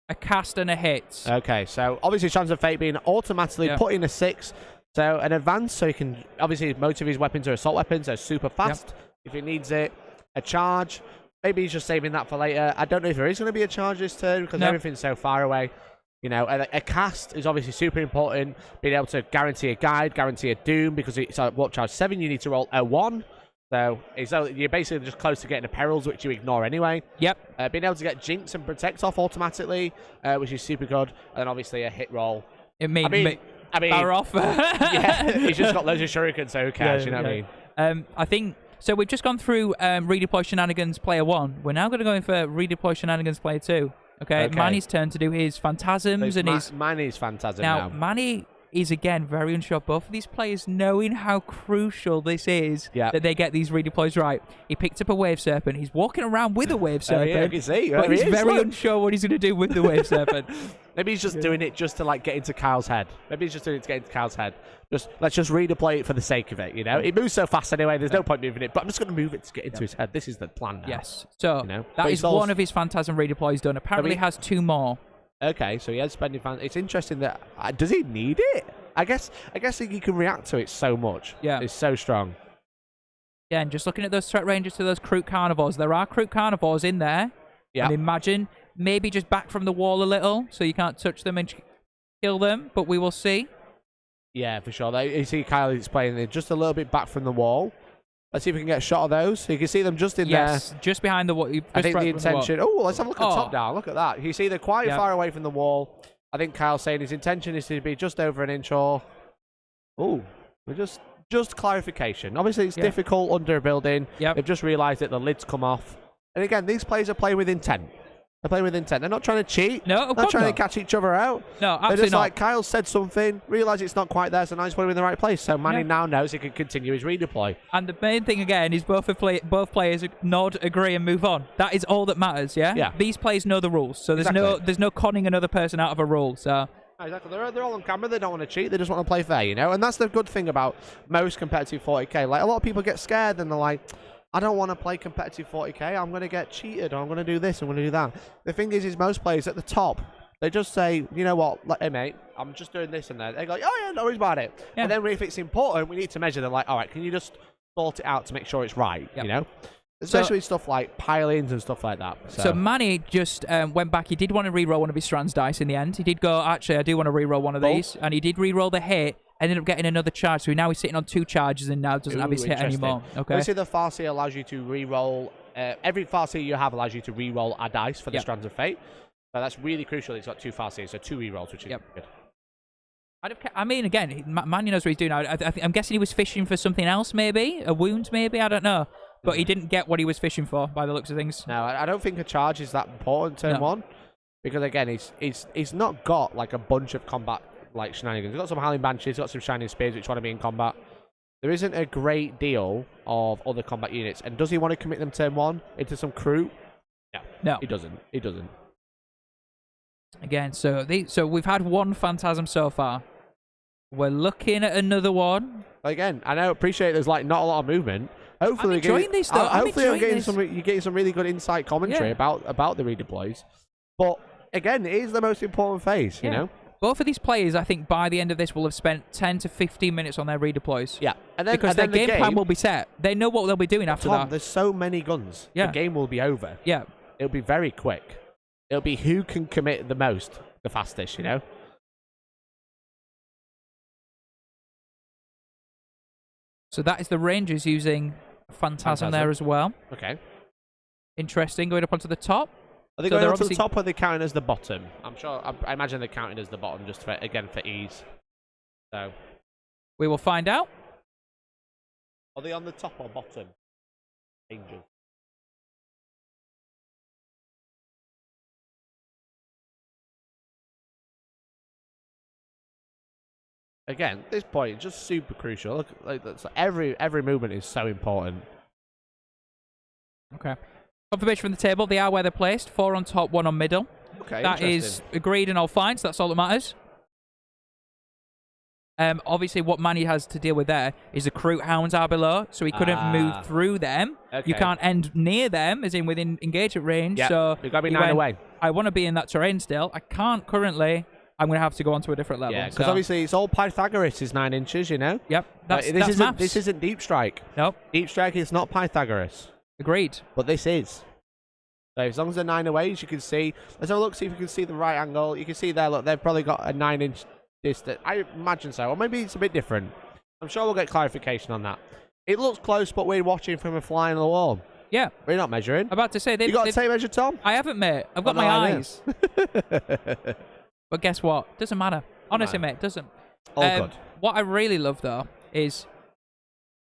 A cast and a hit. Okay, so obviously Strands of Fate being automatically put in a 6. So an advance, so he can, obviously most of his weapons are assault weapons, so super fast if he needs it. A charge, maybe he's just saving that for later. I don't know if there is going to be a charge this turn because everything's so far away. You know, a cast is obviously super important. Being able to guarantee a guide, guarantee a doom, because it's what charge 7, you need to roll a 1. So you're basically just close to getting a perils, which you ignore anyway. Yep. Being able to get jinx and protect off automatically, which is super good. And then obviously a hit roll. I mean, power off. Yeah, he's just got loads of shurikens, so who cares? You know what I mean? I think so. We've just gone through redeploy shenanigans player 1. We're now going to go in for redeploy shenanigans player 2. Okay. Manny's turn to do his phantasms and his Manny's phantasm now. Manny is again very unsure. Both of these players knowing how crucial this is that they get these redeploys right. He picked up a wave serpent. He's walking around with a wave serpent. I can see. But he's very unsure what he's going to do with the wave serpent. Maybe he's just doing it just to like get into Kyle's head. Let's just redeploy it for the sake of it. You know, it moves so fast anyway. There's no point moving it. But I'm just going to move it to get into his head. This is the plan now. Yes. So that is one of his phantasm redeploys done. Apparently, has 2 more. Okay, so he has spending fan. It's interesting that does he need it? I guess he can react to it so much. Yeah, it's so strong. Yeah, and just looking at those threat ranges to those Kroot carnivores, there are Kroot carnivores in there. Yeah, and imagine maybe just back from the wall a little, so you can't touch them and kill them. But we will see. Yeah, for sure. You see Kyle is playing there just a little bit back from the wall. Let's see if we can get a shot of those. So you can see them just in there. Yes, just behind the wall. I think the intention... Oh, let's have a look at top down. Look at that. You see they're quite far away from the wall. I think Kyle's saying his intention is to be just over an inch or... Oh, we're just clarification. Obviously, it's difficult under a building. They've just realised that the lid's come off. And again, these players are playing with intent. They're playing with intent. They're not trying to cheat. No, they're not trying to catch each other out. No, absolutely They're just not. like, Kyle said something, realised it's not quite there, so now he's putting him in the right place. So Manny now knows he can continue his redeploy. And the main thing, again, is both players nod, agree, and move on. That is all that matters, yeah? These players know the rules, so there's no conning another person out of a rule, so... Exactly. They're all on camera. They don't want to cheat. They just want to play fair, you know? And that's the good thing about most competitive 40k. Like, a lot of people get scared and they're like... I don't want to play competitive 40k. I'm going to get cheated. Or I'm going to do this. I'm going to do that. The thing is most players at the top, they just say, you know what, like, hey, mate, I'm just doing this and that. They go, oh, yeah, no worries about it. Yeah. And then if it's important, we need to measure. They're like, all right, can you just sort it out to make sure it's right, you know? Especially stuff like pilings and stuff like that. So Manny just went back. He did want to re-roll one of his Strands dice in the end. He did go, actually, I do want to re-roll one of these. And he did re-roll the hit. Ended up getting another charge, so now he's sitting on 2 charges and now doesn't have his hit anymore. Okay. Obviously, the Farseer allows you to re-roll. Every Farseer you have allows you to re-roll a dice for the Strands of Fate. So that's really crucial. He's got 2 fast saves, so 2 rerolls, which is good. I mean, again, Manny knows what he's doing. I'm guessing he was fishing for something else, maybe? A wound, maybe? I don't know. But he didn't get what he was fishing for, by the looks of things. No, I don't think a charge is that important turn 1. Because, again, he's not got, like, a bunch of combat, like, shenanigans. He's got some Howling Banshees, he's got some Shining Spears, which want to be in combat. There isn't a great deal of other combat units. And does he want to commit them turn 1 into some crew? No. He doesn't. He doesn't. Again, so we've had 1 Phantasm so far. We're looking at another one. Again, I know, appreciate there's like not a lot of movement. Hopefully, I'm enjoying this though. Hopefully, you're getting some really good insight commentary about the redeploys. But again, it is the most important phase, you know. Both of these players, I think, by the end of this, will have spent 10 to 15 minutes on their redeploys. Yeah, because their game plan will be set. They know what they'll be doing after that. There's so many guns. Yeah, the game will be over. Yeah, it'll be very quick. It'll be who can commit the most, the fastest, you know. So that is the Rangers using Phantasm there as well. Okay. Interesting. Going up onto the top. Are they going up to the top or are they counting as the bottom? I'm sure. I imagine they're counting as the bottom just for ease. So. We will find out. Are they on the top or bottom? Angels. Again, at this point, it's just super crucial. Look, like, every movement is so important. Okay. Confirmation from the table. They are where they're placed. 4 on top, 1 on middle. Okay, that is agreed and all fine, so that's all that matters. Obviously, what Manny has to deal with there is the Kroot Hounds are below, so he couldn't move through them. Okay. You can't end near them, as in within engagement range. Yep. So you've got to be 9 away. I want to be in that terrain still. I can't currently. I'm going to have to go on to a different level. Yeah, because obviously it's all Pythagoras is 9 inches, you know? Yep. This isn't Deep Strike. Nope. Deep Strike is not Pythagoras. Agreed. But this is. So as long as they're 9 away, as you can see. Let's have a look, see if you can see the right angle. You can see there, look, they've probably got a 9-inch distance. I imagine so. Or maybe it's a bit different. I'm sure we'll get clarification on that. It looks close, but we're watching from a fly on the wall. Yeah. We're not measuring. I'm about to say... You got a tape measure, Tom? I haven't, mate. I've got my eyes. But guess what? Doesn't matter. Honestly, mate, doesn't. All good. What I really love, though, is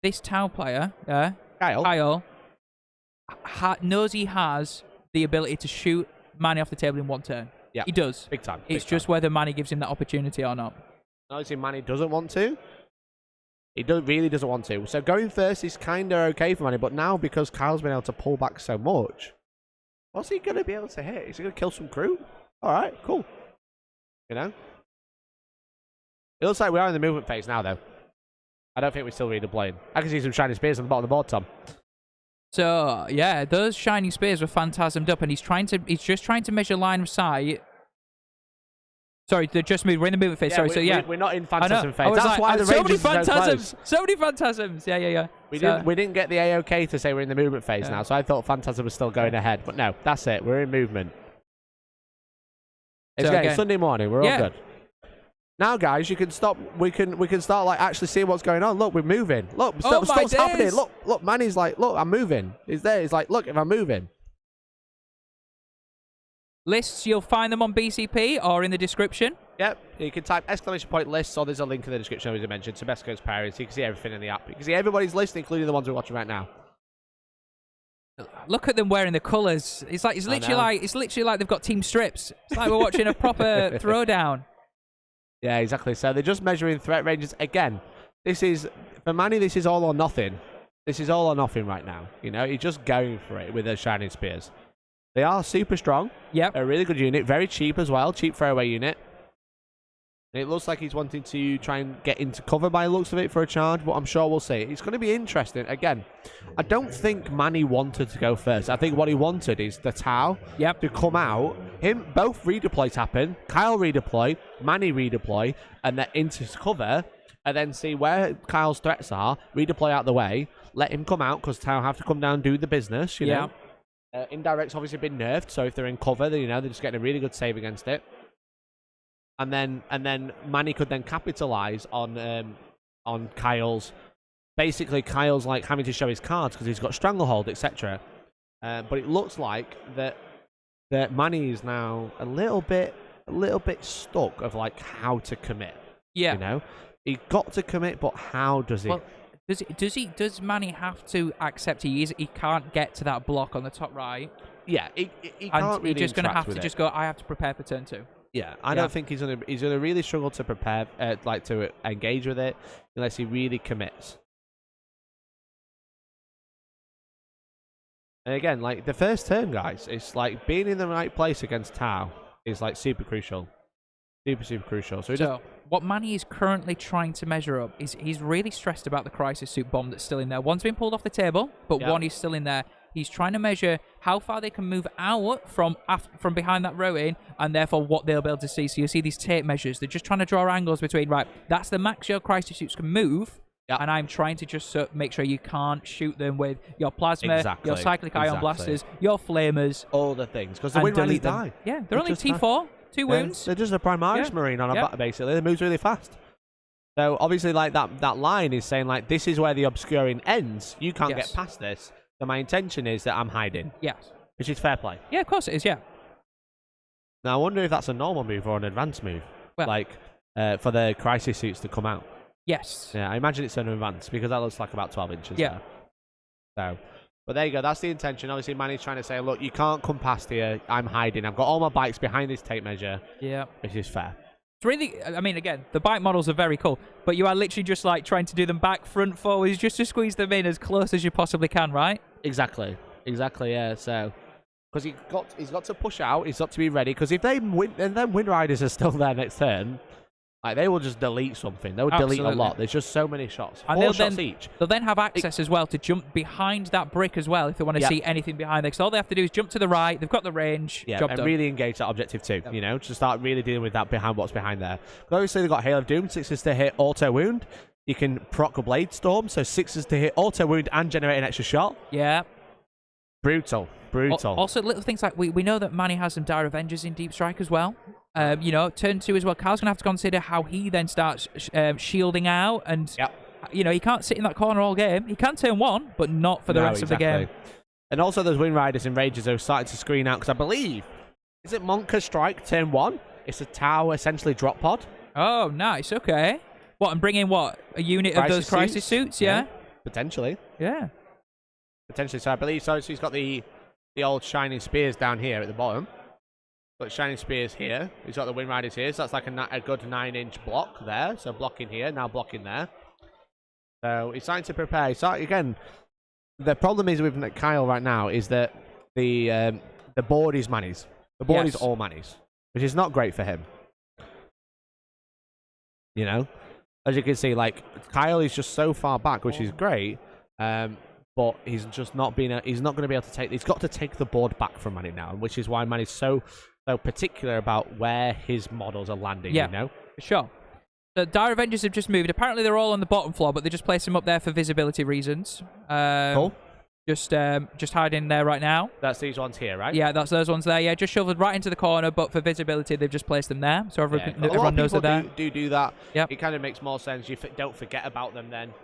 this Tau player, Kyle, knows he has the ability to shoot Manny off the table in 1 turn. Yeah, he does. Big time. It's just whether Manny gives him that opportunity or not. Noticing Manny doesn't want to. He really doesn't want to. So going first is kind of okay for Manny, but now because Kyle's been able to pull back so much, what's he going to be able to hit? Is he going to kill some crew? All right, cool. You know? It looks like we are in the movement phase now, though. I don't think we're still redeploying. I can see some Shining Spears on the bottom of the board, Tom. So, yeah, those Shining Spears were phantasmed up, and he's just trying to measure line of sight. Sorry, they just moved. We're in the movement phase. We're not in Phantasm phase. That's like, why the Rangers are so close. So many Phantasms. Yeah. We didn't get the AOK to say we're in the movement phase now, so I thought Phantasm was still going ahead. But no, that's it. We're in movement. It's Sunday morning. We're all good. Now, guys, you can stop. We can start like actually seeing what's going on. Look, we're moving. Look, stuff's happening. Look, Manny's like, look, I'm moving. He's there. He's like, look, if I'm moving. Lists, you'll find them on BCP or in the description. Yep, you can type !lists, or there's a link in the description as I mentioned to Best Coast Parents. You can see everything in the app. You can see everybody's list, including the ones we're watching right now. Look at them wearing the colours. It's literally like they've got team strips. It's like we're watching a proper throwdown. Yeah, exactly. So they're just measuring threat ranges again. For Manny, this is all or nothing. This is all or nothing right now. You know, he's just going for it with those Shining Spears. They are super strong. Yep. A really good unit. Very cheap as well. Cheap throwaway unit. And it looks like he's wanting to try and get into cover by the looks of it for a charge, but I'm sure we'll see. It's going to be interesting. Again, I don't think Manny wanted to go first. I think what he wanted is the Tau to come out. Both redeploys happen. Kyle redeploy, Manny redeploy, and then into cover, and then see where Kyle's threats are, redeploy out the way, let him come out, because Tau have to come down and do the business, you know. Indirect's obviously been nerfed, so if they're in cover, then, you know, they're just getting a really good save against it. And then Manny could then capitalize on Kyle's. Basically, Kyle's like having to show his cards because he's got Stranglehold, etc. But it looks like that that Manny is now a little bit stuck of like how to commit. Yeah. You know, he got to commit, but how does he? Well, does Manny have to accept he can't get to that block on the top right? Yeah, he can't really. He's just going to have to with just go. I have to prepare for turn 2. Yeah, I don't think he's gonna really struggle to prepare, like to engage with it, unless he really commits. And again, like the first turn, guys, it's like being in the right place against Tau is like super crucial, super crucial. So what Manny is currently trying to measure up is he's really stressed about the crisis suit bomb that's still in there. One's been pulled off the table, but one is still in there. He's trying to measure how far they can move out from behind that row in, and therefore what they'll be able to see. So you see these tape measures. They're just trying to draw angles between, right, that's the max your crisis suits can move, and I'm trying to just make sure you can't shoot them with your plasma, your cyclic ion blasters, your flamers. All the things, because the Wind Riders die. Yeah, they're only T4, 2 wounds. They're just a Primaris Marine on a batter, basically. They moves really fast. So obviously, like that line is saying, like, this is where the obscuring ends. You can't get past this. So my intention is that I'm hiding. Yes. Which is fair play. Yeah, of course it is, yeah. Now, I wonder if that's a normal move or an advanced move. Well, like, for the crisis suits to come out. Yes. Yeah, I imagine it's an advance, because that looks like about 12 inches there. So, but there you go. That's the intention. Obviously, Manny's trying to say, look, you can't come past here. I'm hiding. I've got all my bikes behind this tape measure. Yeah. Which is fair. It's really, I mean, again, the bike models are very cool, but you are literally just like trying to do them back, front, forwards, just to squeeze them in as close as you possibly can, right? Exactly, yeah. So, because he's got to push out, he's got to be ready. Because if they win, and then Wind Riders are still there next turn, like they will just delete something. They will delete a lot. There's just so many shots. And 4 shots each. They'll then have access as well to jump behind that brick as well if they want to see anything behind there. Because all they have to do is jump to the right. They've got the range. Yeah, job and done. really engage that objective too. You know, to start really dealing with that behind what's behind there. But obviously they've got Hail of Doom, 6s to hit auto wound. You can proc a Blade Storm, so 6s to hit auto wound and generate an extra shot. Yeah. Brutal. Also, little things like we know that Manny has some Dire Avengers in Deep Strike as well. You know, turn 2 as well. Kyle's going to have to consider how he then starts shielding out. And, you know, he can't sit in that corner all game. He can turn 1, but not for the rest of the game. And also those Wind Riders and Rangers are starting to screen out, because I believe, is it Monka Strike turn 1? It's a Tau essentially drop pod. Oh, nice. Okay. What, and bring in what? A unit of those crisis suits? Yeah? Potentially. Yeah. Potentially. So I believe so. So he's got the old Shining Spears down here at the bottom. Got Shining Spears here. He's got the Wind Riders here. So that's like a good 9-inch block there. So blocking here, now blocking there. So he's starting to prepare. Again, the problem is with Kyle right now is that the board is Manny's. The board is all Manny's, which is not great for him. You know? As you can see, like, Kyle is just so far back, which is great. But he's just not he's not going to be able to take. He's got to take the board back from Manny now, which is why Manny's so particular about where his models are landing. Yeah, you know, sure. The Dire Avengers have just moved. Apparently, they're all on the bottom floor, but they just placed them up there for visibility reasons. Cool. Just hiding there right now. That's these ones here, right? Yeah, that's those ones there. Yeah, just shoveled right into the corner, but for visibility, they've just placed them there, so everyone knows they're there. Do that. Yeah, it kind of makes more sense. You don't forget about them then.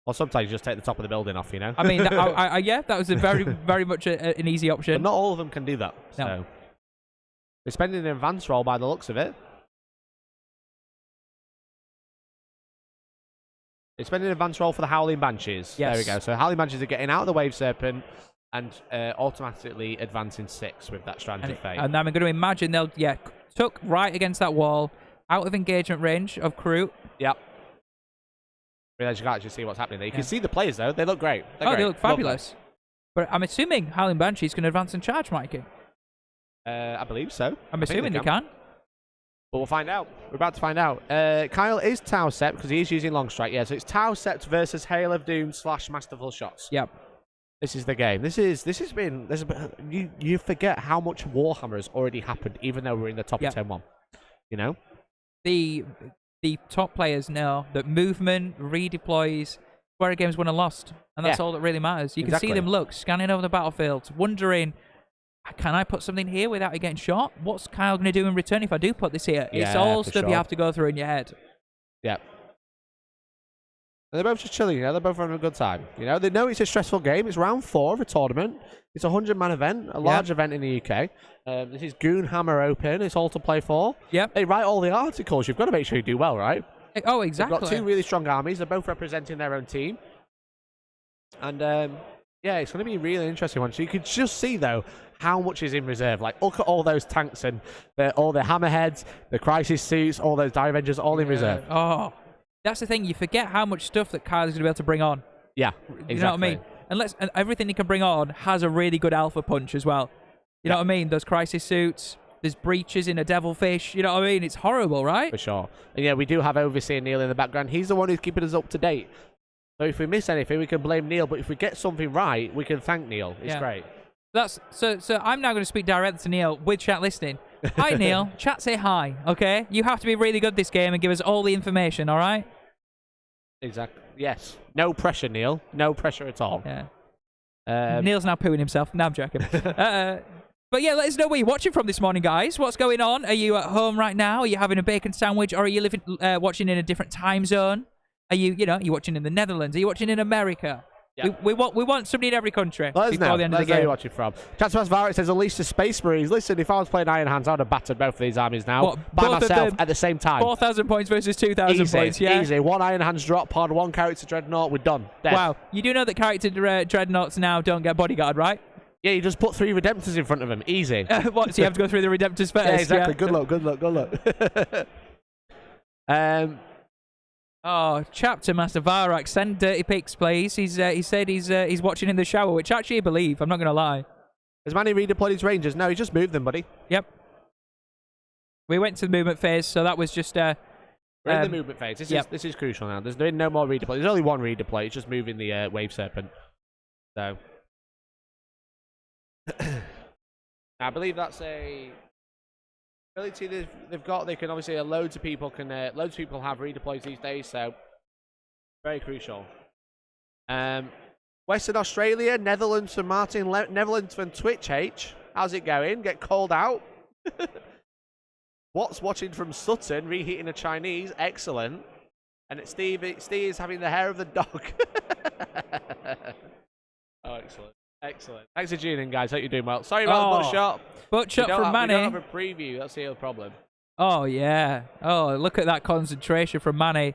Or sometimes you just take the top of the building off, you know? I mean, yeah, that was a very much an easy option. But not all of them can do that. So no. They're spending an advance roll by the looks of it. They're spending an advance roll for the Howling Banshees. Yes. There we go. So Howling Banshees are getting out of the Wave Serpent and automatically advancing 6 with that Strands of Fate. And I'm going to imagine they'll, tuck right against that wall, out of engagement range of crew. Yep. Realize you can't actually see what's happening there. You can see the players, though. They look great. They look fabulous. But I'm assuming Howling Banshees can advance and charge, Mikey. I believe so. I'm assuming they can. But we'll find out. We're about to find out. Kyle is Tau Sept because he is using Long Strike. Yeah, so it's Tau Sept versus Hail of Doom / Masterful Shots. Yep. This is the game. This has been. You forget how much Warhammer has already happened, even though we're in the top of 10-1. You know. The top players know that movement redeploys where a game's won and lost, and that's all that really matters. You can see them scanning over the battlefield, wondering, can I put something here without it getting shot? What's Kyle going to do in return if I do put this here? It's all stuff you have to go through in your head. Yeah. And they're both just chilling, you know, they're both having a good time. You know, they know it's a stressful game. It's round 4 of a tournament. It's a 100-man event, a large event in the UK. This is Goonhammer Open. It's all to play for. Yep. They write all the articles. You've got to make sure you do well, right? Oh, exactly. They've got 2 really strong armies. They're both representing their own team. And, yeah, it's going to be a really interesting one. So you could just see, though, how much is in reserve. Like, look at all those tanks and all the hammerheads, the crisis suits, all those die avengers, all in reserve. Oh, that's the thing. You forget how much stuff that Kyle's going to be able to bring on. Yeah, exactly. You know what I mean? And everything he can bring on has a really good alpha punch as well. You know what I mean? Those crisis suits, there's breaches in a devilfish. You know what I mean? It's horrible, right? For sure. And yeah, we do have Overseer Neil in the background. He's the one who's keeping us up to date. So if we miss anything, we can blame Neil. But if we get something right, we can thank Neil. It's great. So I'm now going to speak directly to Neil with chat listening. Hi, Neil. Chat say hi, okay? You have to be really good this game and give us all the information, all right? Exactly. Yes. No pressure, Neil. No pressure at all. Yeah. Neil's now pooing himself. No, I'm joking. But yeah, let us know where you're watching from this morning, guys. What's going on? Are you at home right now? Are you having a bacon sandwich? Or are you watching in a different time zone? Are you watching in the Netherlands? Are you watching in America? Yeah. We want somebody in every country before the end of the game. Let us know where you're watching from. Chatsmas Varric says, Unleash the Space Marines. Listen, if I was playing Iron Hands, I would have battered both of these armies now by myself at the same time. 4,000 points versus 2,000 points, yeah? Easy. 1 Iron Hands drop pod, 1 character Dreadnought, we're done. Dead. Wow. You do know that character Dreadnoughts now don't get bodyguard, right? Yeah, you just put 3 Redemptors in front of them. Easy. What? So you have to go through the Redemptors first? Yeah, exactly. Yeah? Good luck. Oh, Chapter Master Varak, send dirty pics, please. He said he's watching in the shower, which actually I believe. I'm not going to lie. Has Manny redeployed his Rangers? No, he just moved them, buddy. Yep. We went to the movement phase, so that was just... We're in the movement phase. This is crucial now. There's been no more redeploy. There's only 1 redeploy. It's just moving the Wave Serpent. So... I believe that's a... ability they've got. They can obviously loads of people have redeploys these days, so very crucial. Western Australia, Netherlands from Martin, Netherlands from Twitch H. How's it going? Get called out. What's watching from Sutton? Reheating a Chinese. Excellent. And it's Steve is having the hair of the dog. Oh, excellent. Excellent. Thanks for tuning in, guys. Hope you're doing well. Sorry about the butt shot. Butt shot from Manny. We don't have a preview. That's the other problem. Oh, yeah. Oh, look at that concentration from Manny.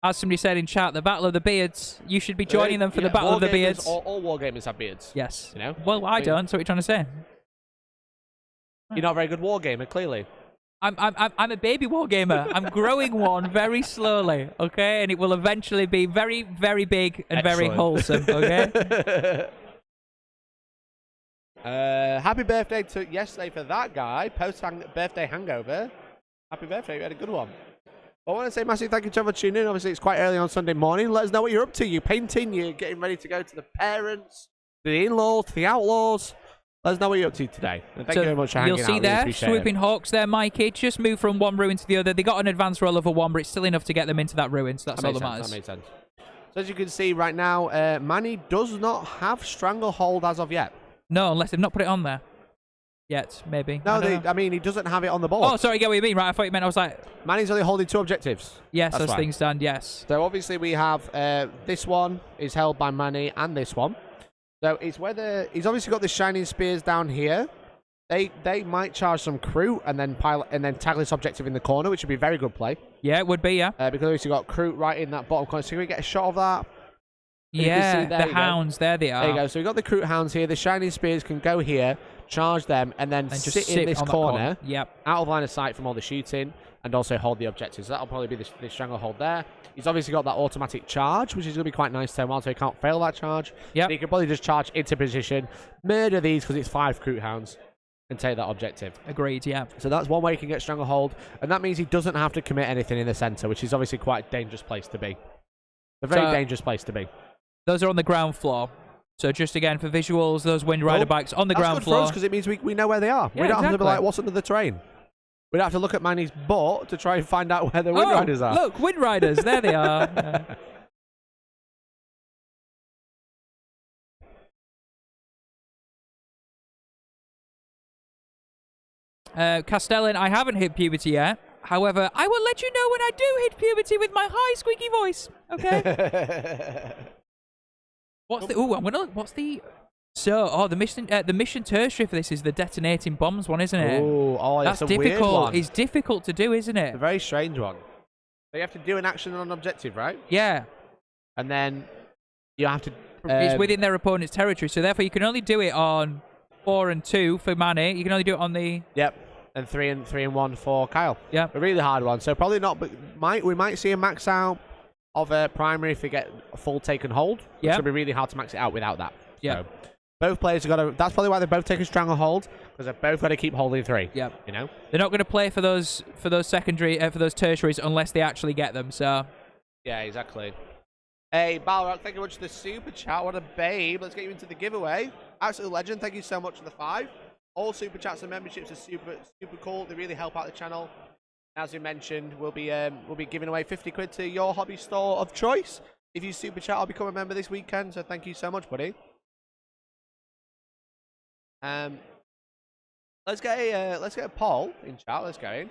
As somebody said in chat, the Battle of the Beards. You should be joining them for the Battle of the Beards. All Wargamers have beards. Yes. You know? Well, I don't. So what are you trying to say? You're not a very good Wargamer, clearly. I'm a baby Wargamer. I'm growing one very slowly, okay? And it will eventually be very, very big and very wholesome, okay? Happy birthday to yesterday for that guy. Birthday hangover. Happy birthday. We had a good one. I want to say massive thank you to everyone tuning in. Obviously, it's quite early on Sunday morning. Let us know what you're up to. You're painting. You're getting ready to go to the parents, to the in-laws, to the outlaws. Let us know what you're up to today. And thank you very much for hanging out. You'll see there, Swooping Hawks there, Mikey. Just move from one ruin to the other. They got an advanced roll of a 1, but it's still enough to get them into that ruin. So that's all that matters. That made sense. So as you can see right now, Manny does not have Stranglehold as of yet. No, unless they've not put it on there yet, maybe. No, I mean, he doesn't have it on the board. Oh, sorry, I get what you mean. Right, I thought you meant I was like... Manny's only holding 2 objectives. Yes, as things stand, yes. So obviously we have this one is held by Manny and this one. So it's whether... He's obviously got the Shining Spears down here. They might charge some crew and then tag this objective in the corner, which would be a very good play. Yeah, it would be, yeah. Because obviously you've got crew right in that bottom corner. So can we get a shot of that? Yeah, the hounds, there they are. There you go. So we've got the crew hounds here. The Shining Spears can go here, charge them, and then sit in this corner, out of line of sight from all the shooting, and also hold the objectives. So that'll probably be the stranglehold there. He's obviously got that automatic charge, which is going to be quite nice turn 1, so he can't fail that charge. Yeah. He can probably just charge into position, murder these because it's 5 crew hounds, and take that objective. Agreed, yeah. So that's one way he can get stranglehold, and that means he doesn't have to commit anything in the centre, which is obviously quite a dangerous place to be. A very dangerous place to be. Those are on the ground floor. So just again for visuals, those Wind Rider bikes on the ground floor. That's good for us because it means we know where they are. Yeah, we don't have to be like, what's under the terrain? We don't have to look at Manny's butt to try and find out where the Wind Riders are. Look, Wind Riders, there they are. Castellan, I haven't hit puberty yet. However, I will let you know when I do hit puberty with my high squeaky voice. Okay. What's the? Ooh, what's the? So, the mission tertiary for this is the detonating bombs one, isn't it? Oh, that's a difficult. Weird one. It's difficult to do, isn't it? A very strange one. So you have to do an action on an objective, right? Yeah. And then you have to. It's within their opponent's territory, so therefore you can only do it on 4 and 2 for Manny. You can only do it on the. Yep. And 3 and 1 for Kyle. Yeah. A really hard one. So probably not, but we might see a max out of a primary if they get a full take and hold. Yeah. It's gonna be really hard to max it out without that. Yeah. So both players have got to. That's probably why they both take a stranglehold, because they've both got to keep holding 3. Yeah. You know. They're not going to play for those secondary for those tertiaries unless they actually get them. So. Yeah, exactly. Hey, Balrock, thank you much for the super chat. What a babe. Let's get you into the giveaway. Absolute legend. Thank you so much for the 5. All super chats and memberships are super cool. They really help out the channel. As we mentioned, we'll be giving away 50 quid to your hobby store of choice. If you super chat, I'll become a member this weekend. So thank you so much, buddy. Let's get a poll in chat. Let's go in.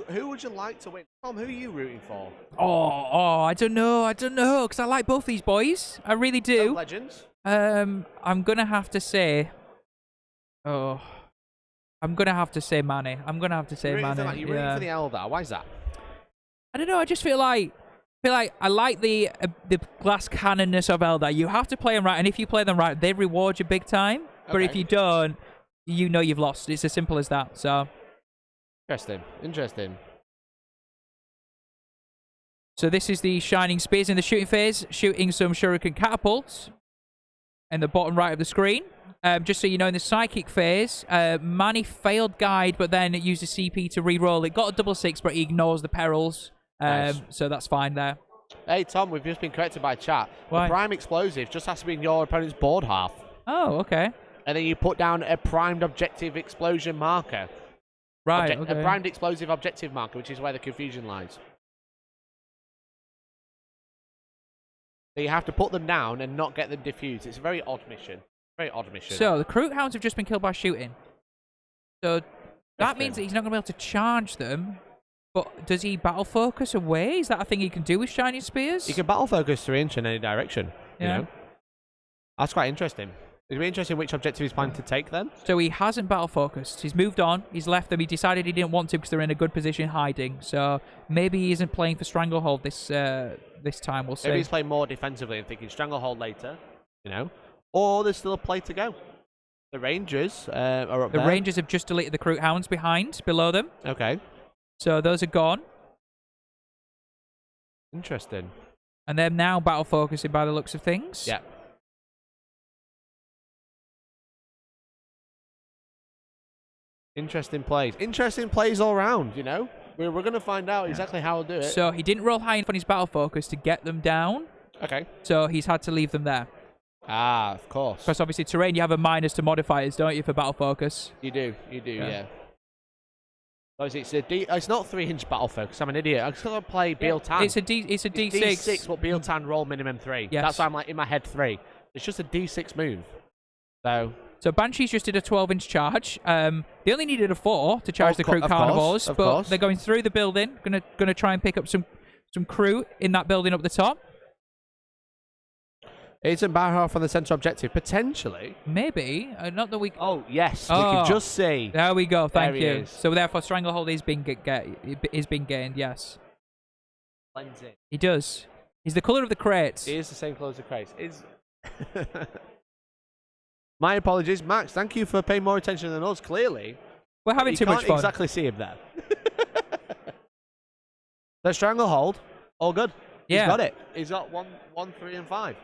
Who would you like to win? Tom, who are you rooting for? I don't know, because I like both these boys. I really do. Both legends. I'm gonna have to say. I'm gonna have to say Manny. You're rooting for the Eldar. Why is that? I don't know. I just feel like I like the glass cannonness of Eldar. You have to play them right, and if you play them right, they reward you big time. Okay. But if you don't, you know you've lost. It's as simple as that. So. Interesting. So this is the Shining Spears in the shooting phase, shooting some shuriken catapults in the bottom right of the screen. Just so you know, in the psychic phase, Manny failed guide, but then it used a CP to re-roll. It got a 6/6, but he ignores the perils. Nice. So that's fine there. Hey, Tom, we've just been corrected by chat. Why? The prime explosive just has to be in your opponent's board half. Oh, okay. And then you put down a primed objective explosion marker. Right, okay. A primed explosive objective marker, which is where the confusion lies. So you have to put them down and not get them diffused. It's a very odd mission. So the Kroot Hounds have just been killed by shooting. So that means that he's not going to be able to charge them. But does he battle focus away? Is that a thing he can do with Shining Spears? He can battle focus 3 inch in any direction. Yeah. You know? That's quite interesting. It'd be interesting which objective he's planning to take then. So he hasn't battle focused. He's moved on. He's left them. He decided he didn't want to because they're in a good position hiding. So maybe he isn't playing for Stranglehold this time. We'll see. Maybe he's playing more defensively and thinking Stranglehold later. You know. Or there's still a play to go. The Rangers are up there. The Rangers have just deleted the Kroot Hounds below them. Okay. So those are gone. Interesting. And they're now battle focusing by the looks of things. Yeah. Interesting plays all round, you know. We're going to find out exactly how he'll do it. So he didn't roll high enough on his battle focus to get them down. Okay. So he's had to leave them there. Ah, of course. Because obviously terrain, you have a minus to modifiers, don't you, for battle focus? You do, yeah. Obviously, it's not 3 inch battle focus. I'm an idiot. I'm just going to play Beal-Tan. It's a D6. D6, but Beal-Tan roll minimum 3. Yes. That's why I'm like in my head 3. It's just a D6 move. So Banshees just did a 12-inch charge. They only needed a 4 to charge the Kroot Carnivores, but they're going through the building. Gonna try and pick up some Kroot in that building up the top. Isn't Barhoff on the central objective? Potentially. Maybe. Not that we... Oh, yes. We can just see. There we go. Thank you. Is. So therefore, Stranglehold is being gained, yes. Blends in. He does. He's the colour of the crates. He is the same colour as the crates. My apologies. Max, thank you for paying more attention than us, clearly. We're having too much fun. You can't exactly see him there. The Stranglehold. All good. Yeah. He's got it. He's got 1, 3, and 5.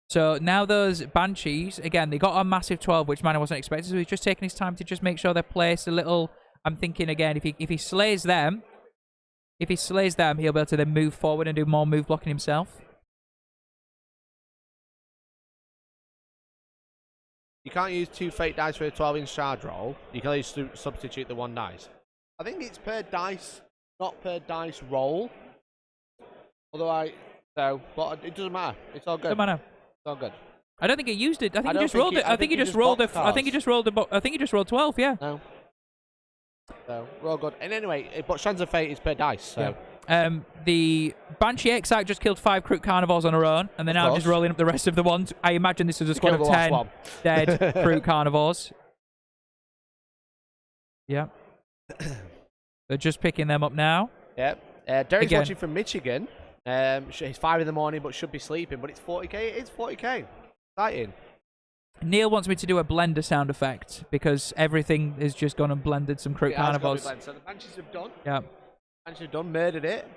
So now those Banshees, again, they got a massive 12, which Manny wasn't expecting, so he's just taking his time to just make sure they're placed a little... I'm thinking, again, if he slays them, he'll be able to then move forward and do more move blocking himself. You can't use 2 fate dice for a 12-inch charge roll. You can only substitute the 1 dice. I think it's per dice, not per dice roll. But it doesn't matter. It's all good. Doesn't matter. All good. I don't think he used it. I think he just rolled it. I think he just rolled 12, yeah. No. So we're all good. And anyway, but Strands of Fate is per dice. So. Yeah. The Banshee Exarch just killed 5 Kroot Carnivores on her own, and they're now just rolling up the rest of the ones. I imagine this is a squad of 10 dead Kroot Carnivores. Yeah. They're just picking them up now. Yep. Derek's watching from Michigan. It's 5 in the morning, but should be sleeping. But it's 40k. It's 40k. Exciting. Neil wants me to do a blender sound effect because everything has just gone and blended some Kroot Carnivores. So the Banshees have done. Yeah. Banshees have done. Murdered it.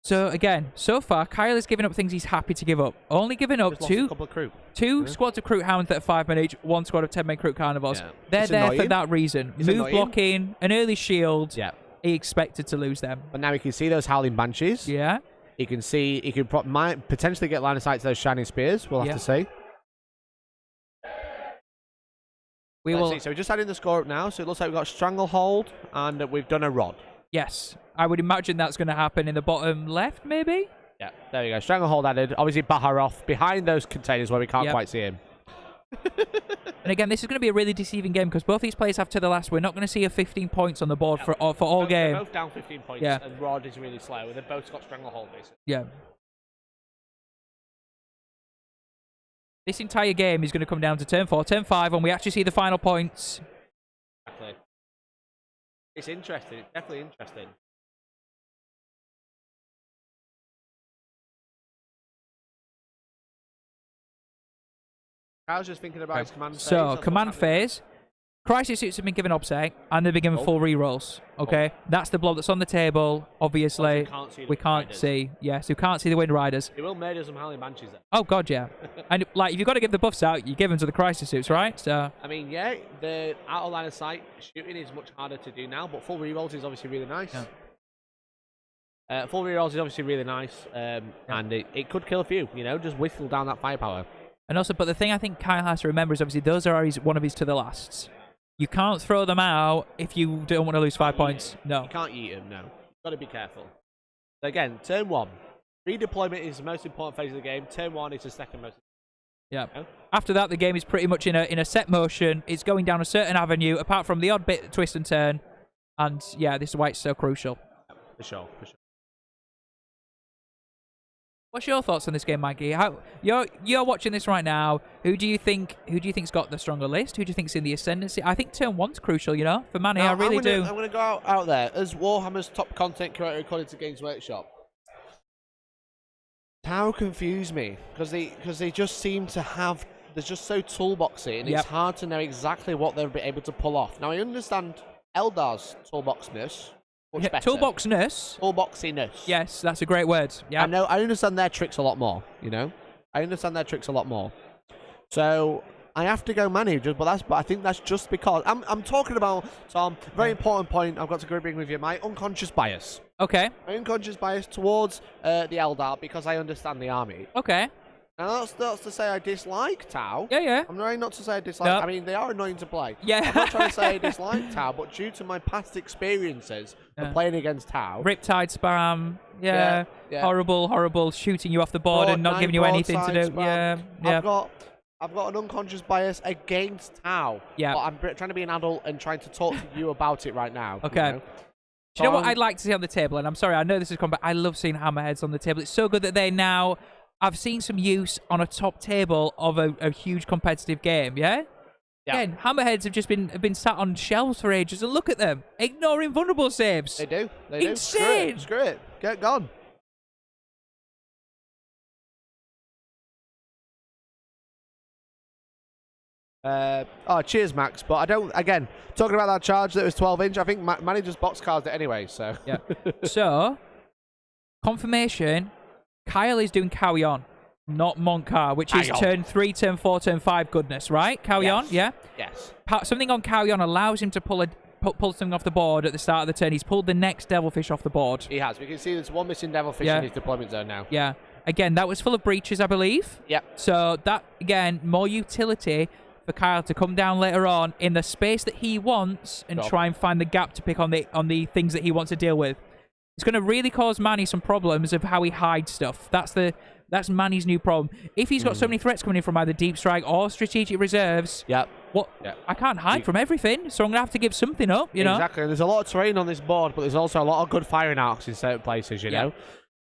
So again, so far, Kyle has given up things he's happy to give up. Only giving up two squads of Kroot Hounds that are 5 men each, 1 squad of 10 men Kroot Carnivores. Yeah. They're there for that reason. Move blocking, an early shield. Yeah. He expected to lose them. But now we can see those Howling Banshees. Yeah. He can see, might potentially get line of sight to those Shining Spears. We'll have to see. Let's see. So we're just adding the score up now. So it looks like we've got Stranglehold and we've done a Rod. Yes. I would imagine that's going to happen in the bottom left, maybe? Yeah, there you go. Stranglehold added. Obviously, Baharov behind those containers where we can't quite see him. And again, this is going to be a really deceiving game because both these players have to the last. We're not going to see a 15 points on the board for all game. They're both down 15 points, and Rod is really slow. They've both got Stranglehold, basically. Yeah. This entire game is going to come down to turn 4, turn 5, and we actually see the final points. Exactly. It's interesting. It's definitely interesting. I was just thinking about his command phase. So, command phase. Crisis suits have been given obsec, and they've been given full rerolls. Okay? That's the blob that's on the table, obviously. We can't see. Yes, we can't see the Wind Riders. He will murder some Howling Banshees, though. Oh, God, yeah. And, like, if you've got to give the buffs out, you give them to the crisis suits, right? So. I mean, yeah, the out of line of sight shooting is much harder to do now, but full rerolls is obviously really nice. Yeah. Full rerolls is obviously really nice, and it could kill a few, you know, just whittle down that firepower. And also, but the thing I think Kyle has to remember is obviously those are one of his to the lasts. You can't throw them out if you don't want to lose 5 points. No. You can't eat them, no. You've got to be careful. So again, turn 1. Redeployment is the most important phase of the game. Turn 1 is the second most important. Yeah. You know? After that, the game is pretty much in a set motion. It's going down a certain avenue, apart from the odd bit twist and turn. And yeah, this is why it's so crucial. For sure, for sure. What's your thoughts on this game, Mikey? How you're watching this right now? Who do you think's got the stronger list? Who do you think's in the ascendancy? I think turn 1's crucial, you know, for Manny. I really do. I'm gonna go out there as Warhammer's top content creator according to Games Workshop. How confuse me because they just seem to have. They're just so toolboxy, and it's hard to know exactly what they'll be able to pull off. Now I understand Eldar's toolboxness. Toolboxness. Toolboxiness. Yes, that's a great word. Yeah. I understand their tricks a lot more, you know? I understand their tricks a lot more. So I have to go Manu, but I think that's just because I'm talking about, Tom, very important point I've got to bring with you, my unconscious bias. Okay. My unconscious bias towards the Eldar because I understand the army. Okay. Now that's to say I dislike Tau. Yeah, yeah. I'm trying not to say I dislike. Nope. I mean, they are annoying to play. Yeah. I'm not trying to say I dislike Tau, but due to my past experiences of playing against Tau. Riptide spam. Yeah. Horrible shooting you off the board and not giving you anything to do. Spam. I've got an unconscious bias against Tau. Yeah. But I'm trying to be an adult and trying to talk to you about it right now. Okay. You know? Do you know what I'd like to see on the table? And I'm sorry, I know this is coming back. I love seeing hammerheads on the table. It's so good that they now. I've seen some use on a top table of a huge competitive game, yeah? Again, hammerheads have just been sat on shelves for ages, and look at them, ignoring vulnerable saves. They do. Insane. Screw it. Get gone. Cheers, Max. But I don't. Again, talking about that charge that was 12-inch. I think Manny just box cards it anyway. So yeah. So confirmation. Kyle is doing Carry On, not Monkar, which is turn 3, turn 4, turn 5 goodness, right? Carry On, yeah? Yes. Something on Carry On allows him to pull something off the board at the start of the turn. He's pulled the next Devilfish off the board. He has. We can see there's one missing Devilfish in his deployment zone now. Yeah. Again, that was full of breaches, I believe. Yep. So that, again, more utility for Kyle to come down later on in the space that he wants and try and find the gap to pick on the things that he wants to deal with. It's going to really cause Manny some problems of how he hides stuff. That's the That's Manny's new problem. If he's got so many threats coming in from either deep strike or strategic reserves, I can't hide from everything, so I'm going to have to give something up, you know? Exactly. There's a lot of terrain on this board, but there's also a lot of good firing arcs in certain places, you know?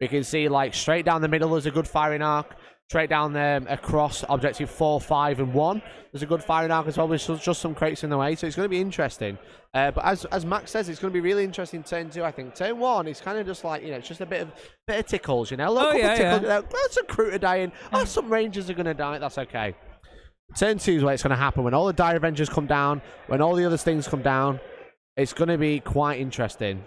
We can see, like, straight down the middle, there's a good firing arc. Straight down there across objective 4, 5, and 1. There's a good firing arc as well, with just some crates in the way, so it's going to be interesting. But as Max says, it's going to be really interesting turn 2, I think. Turn 1 is kind of just like, you know, it's just a bit of tickles, you know? Look, tickles, you know, some crew are dying. Oh, some rangers are going to die. That's okay. Turn 2 is where it's going to happen. When all the Dire Avengers come down, when all the other things come down, it's going to be quite interesting.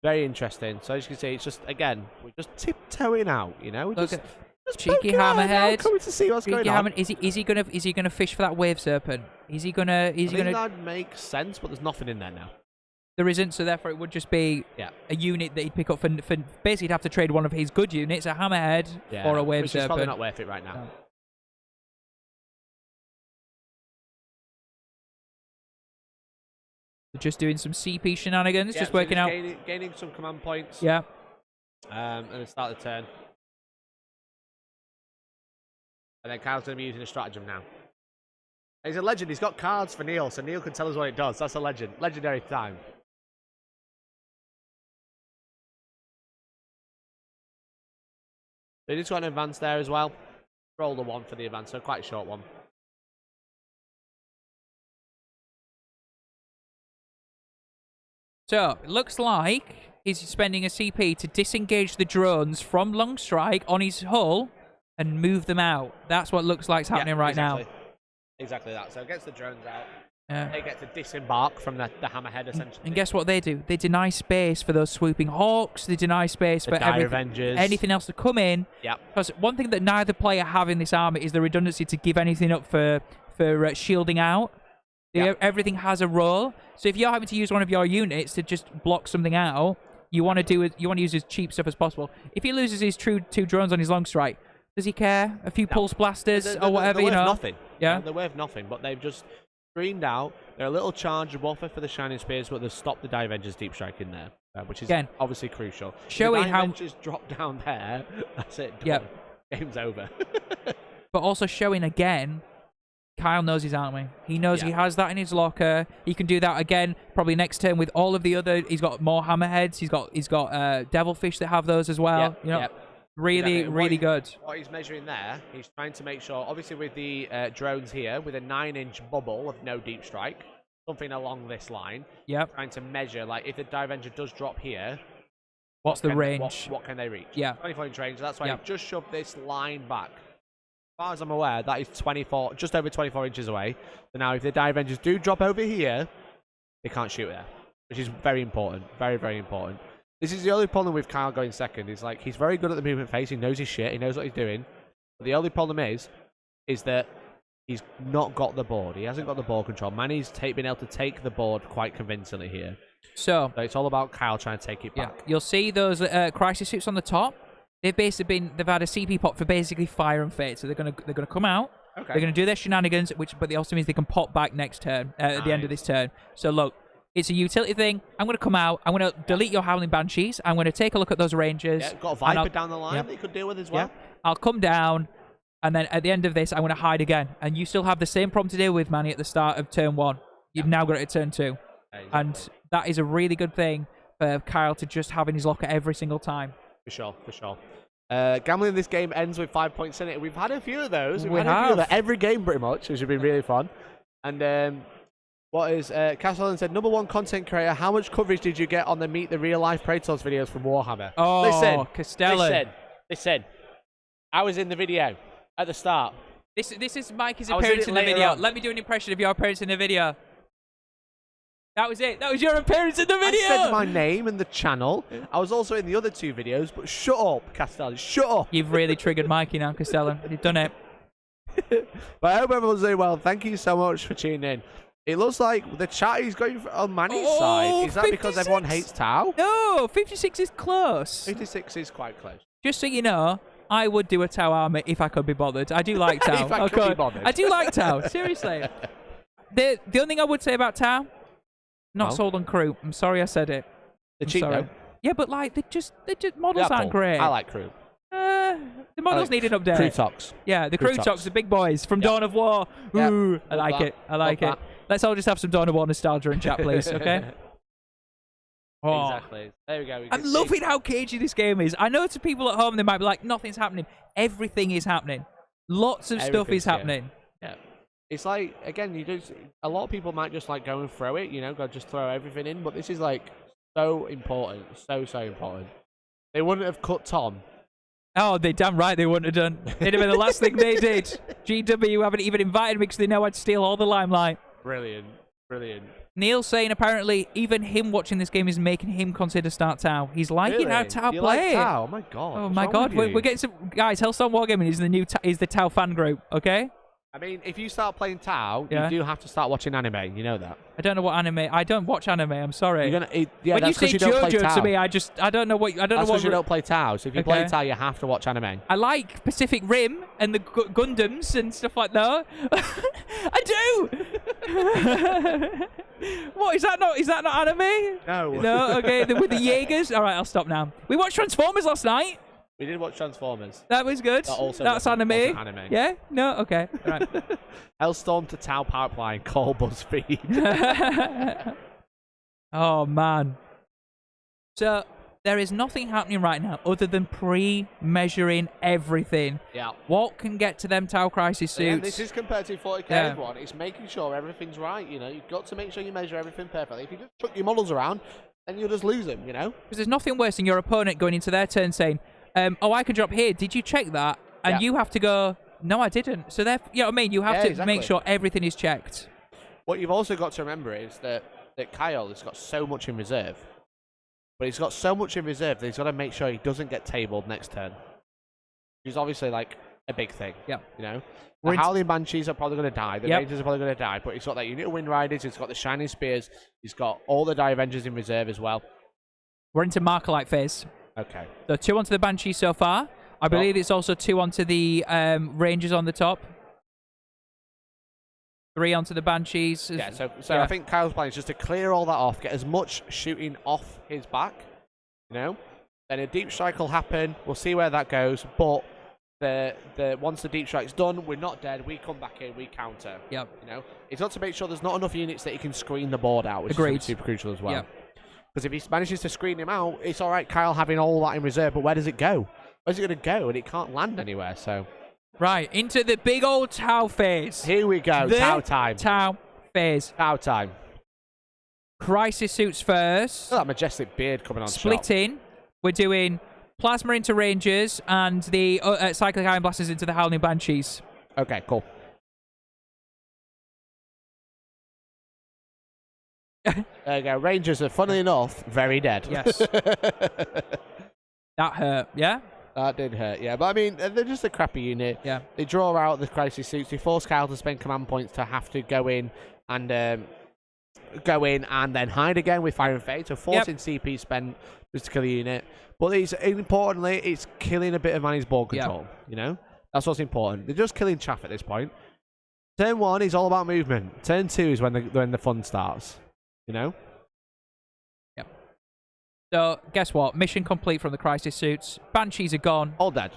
Very interesting. So as you can see, it's just, again, we're just tiptoeing out, you know? We're just cheeky hammerhead. Coming to see what's going on. Is he gonna fish for that wave serpent? Is he gonna? That makes sense, but there's nothing in there now. There isn't, so therefore it would just be a unit that he'd pick up for basically he'd have to trade one of his good units, a hammerhead or a wave serpent. Which is probably not worth it right now. No. Just doing some CP shenanigans, just working out. Gaining some command points. Yeah. And then start the turn. And then Kyle's going to be using a stratagem now. He's a legend. He's got cards for Neil, so Neil can tell us what it does. That's a legend. Legendary time. They just got an advance there as well. Roll the 1 for the advance, so quite a short one. So, it looks like he's spending a CP to disengage the drones from long strike on his hull and move them out. That's what looks like is happening right now. Exactly that. So, it gets the drones out. They get to disembark from the hammerhead, essentially. And guess what they do? They deny space for those swooping hawks. They deny space for anything else to come in. Yep. Because one thing that neither player have in this army is the redundancy to give anything up for shielding out. Everything has a role. So if you're having to use one of your units to just block something out, you want to use as cheap stuff as possible. If he loses his two drones on his long strike, does he care? A few pulse blasters or whatever, you know? Nothing. Yeah, they're worth nothing. But they've just screened out. They're a little charge buffer for the Shining Spears, but they've stopped the Dire Avengers deep strike in there, which is obviously crucial. Showing the how Avengers drop down there. That's it. Done. Game's over. But also showing again. Kyle knows his army. He knows he has that in his locker. He can do that again, probably next turn with all of the other. He's got more hammerheads. He's got devilfish that have those as well. You know, really good. What he's measuring there, he's trying to make sure. Obviously, with the drones here, with a 9-inch bubble of no deep strike, something along this line. Yep. Trying to measure, like, if the Dire Avenger does drop here, what's the range? What can they reach? Yeah. 24-inch range. So that's why I've just shoved this line back. As far as I'm aware, that is just over 24 inches away. So now, if the Dire Avengers do drop over here, they can't shoot there, which is very important. Very, very important. This is the only problem with Kyle going second. Is like he's very good at the movement phase. He knows his shit. He knows what he's doing. But the only problem is that he's not got the board. He hasn't got the board control. Manny's been able to take the board quite convincingly here. So it's all about Kyle trying to take it back. You'll see those crisis suits on the top. They've had a CP pot for basically fire and fate. So they're gonna come out. Okay. They're gonna do their shenanigans, but they also means they can pop back next turn at the end of this turn. So look, it's a utility thing. I'm gonna come out. I'm gonna delete your Howling Banshees. I'm gonna take a look at those Rangers. Yeah, got a Viper down the line that you could deal with as well. I'll come down, and then at the end of this, I'm gonna hide again. And you still have the same problem to deal with, Manny, at the start of turn 1. You've now got it at turn 2, and that is a really good thing for Kyle to just have in his locker every single time. For sure. Gambling in this game ends with 5 points in it. We've had a few of those. We've had a few of that every game pretty much, which has been really fun. And what is Castellan said, #1 content creator, how much coverage did you get on the Meet the Real Life Praetors videos from Warhammer? Oh, Castellan. Listen. I was in the video at the start. This is Mikey's appearance in the video. Let me do an impression of your appearance in the video. That was it. That was your appearance in the video. I said my name and the channel. I was also in the other 2 videos, but shut up, Castellan. Shut up. You've really triggered Mikey now, Castellan. You've done it. But I hope everyone's doing well. Thank you so much for tuning in. It looks like the chat is going on Manny's side. Is that 56? Because everyone hates Tau? No, 56 is close. 56 is quite close. Just so you know, I would do a Tau army if I could be bothered. I do like Tau. If I could be bothered. I do like Tau. Seriously. The only thing I would say about Tau, not sold on crew. I'm sorry I said it. They're cheap though. Yeah, but like they just models aren't great. I like crew. The models need an update. Crew Tox. Yeah, the Crew Tox, the big boys from Dawn of War. Ooh, I like it. I like it. Let's all just have some Dawn of War nostalgia in chat, please, okay? Exactly. There we go. I'm loving how cagey this game is. I know to people at home, they might be like, nothing's happening. Everything is happening. Lots of stuff is happening. Yeah. It's like, again, a lot of people might just like go and throw it, go just throw everything in, but this is like so important. So important. They wouldn't have cut Tom. Oh, they damn right they wouldn't have done. It'd have been the last thing they did. GW haven't even invited me because they know I'd steal all the limelight. Brilliant. Neil saying apparently even him watching this game is making him consider start Tau. He's liking how Tau play. Like Tau? Oh my god. Oh my god. We're getting some guys. Hellstormwargaming is the Tau fan group. Okay. I mean, if you start playing Tau, you do have to start watching anime. You know that. I don't know what anime. I don't watch anime. I'm sorry. When you say JoJo to me, I don't know what. That's because you don't play Tau. So if you play Tau, you have to watch anime. I like Pacific Rim and the Gundams and stuff like that. I do. What is that? Not anime? No. No. Okay. With the Jaegers. All right. I'll stop now. We watched Transformers last night. We did watch Transformers. That was good. That's anime. Yeah? No? Okay. All right. Hellstorm to Tau pipeline. Call BuzzFeed. Oh, man. So, there is nothing happening right now other than pre-measuring everything. Yeah. What can get to them Tau Crisis suits? And this is compared to 40k, everyone. It's making sure everything's right, You've got to make sure you measure everything perfectly. If you just chuck your models around, then you'll just lose them, Because there's nothing worse than your opponent going into their turn saying, oh, I can drop here. Did you check that? And you have to go, no, I didn't. So, you know what I mean? You have to make sure everything is checked. What you've also got to remember is that Kyle has got so much in reserve. But he's got so much in reserve that he's got to make sure he doesn't get tabled next turn. Which is obviously, like, a big thing. Yeah. The Howling Banshees are probably going to die. The Rangers are probably going to die. But he's got that unit of Wind Riders. He's got the Shining Spears. He's got all the Die Avengers in reserve as well. We're into Markerlight phase. Okay. So 2 onto the Banshee so far. I believe it's also 2 onto the Rangers on the top. 3 onto the Banshees. Yeah, so I think Kyle's plan is just to clear all that off, get as much shooting off his back, Then a deep strike will happen. We'll see where that goes. But once the deep strike's done, we're not dead. We come back in, we counter. Yep. It's got to make sure there's not enough units that he can screen the board out, which is super crucial as well. Yep. Because if he manages to screen him out, it's all right, Kyle having all that in reserve, but where does it go? Where's it going to go? And it can't land anywhere, so... Right, into the big old Tau phase. Here we go, Tau time. Tau phase. Tau time. Crisis suits first. Look at that majestic beard coming on Splitting. We're doing Plasma into Rangers and the Cyclic Iron Blasters into the Howling Banshees. Okay, cool. There you go. Rangers are, funnily enough, very dead. Yes. That hurt, yeah? That did hurt, yeah. But I mean, they're just a crappy unit. Yeah. They draw out the crisis suits. They force Kyle to spend command points to have to go in and then hide again with Fire and Fade. So forcing CP spent just to kill the unit. But importantly, it's killing a bit of managed board control. That's what's important. They're just killing chaff at this point. Turn 1 is all about movement. Turn 2 is when the fun starts. Yep. So, guess what? Mission complete from the Crisis suits. Banshees are gone. All dead.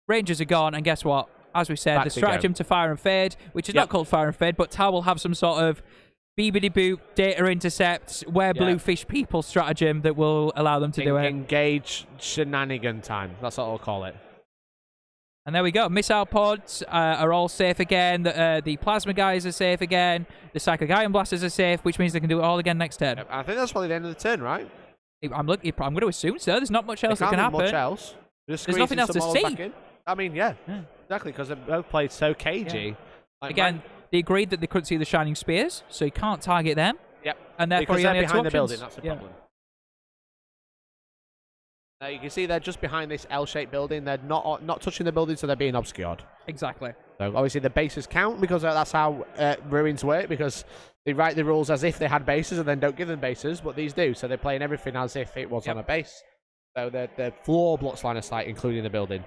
Rangers are gone. And guess what? As we said, the stratagem to Fire and Fade, which is not called Fire and Fade, but Tau will have some sort of beebity-boop, data intercept, bluefish people stratagem that will allow them to do it. Engage shenanigan time. That's what I'll call it. And there we go. Missile pods are all safe again. The plasma guys are safe again. The Cyclic Iron Blasters are safe, which means they can do it all again next turn. I think that's probably the end of the turn, right? I'm going to assume so. There's not much else that can happen. Much else. There's nothing else to see. I mean, yeah. Exactly, because they both played so cagey. Yeah. Again, they agreed that they couldn't see the Shining Spears, so you can't target them. Yep. And therefore, because you they're only have 2 behind the options. building. That's the problem. Now you can see they're just behind this L-shaped building. They're not touching the building, so they're being obscured. Exactly. So obviously the bases count because that's how ruins work. Because they write the rules as if they had bases and then don't give them bases, but these do. So they're playing everything as if it was on a base. So the floor blocks line of sight, including the building.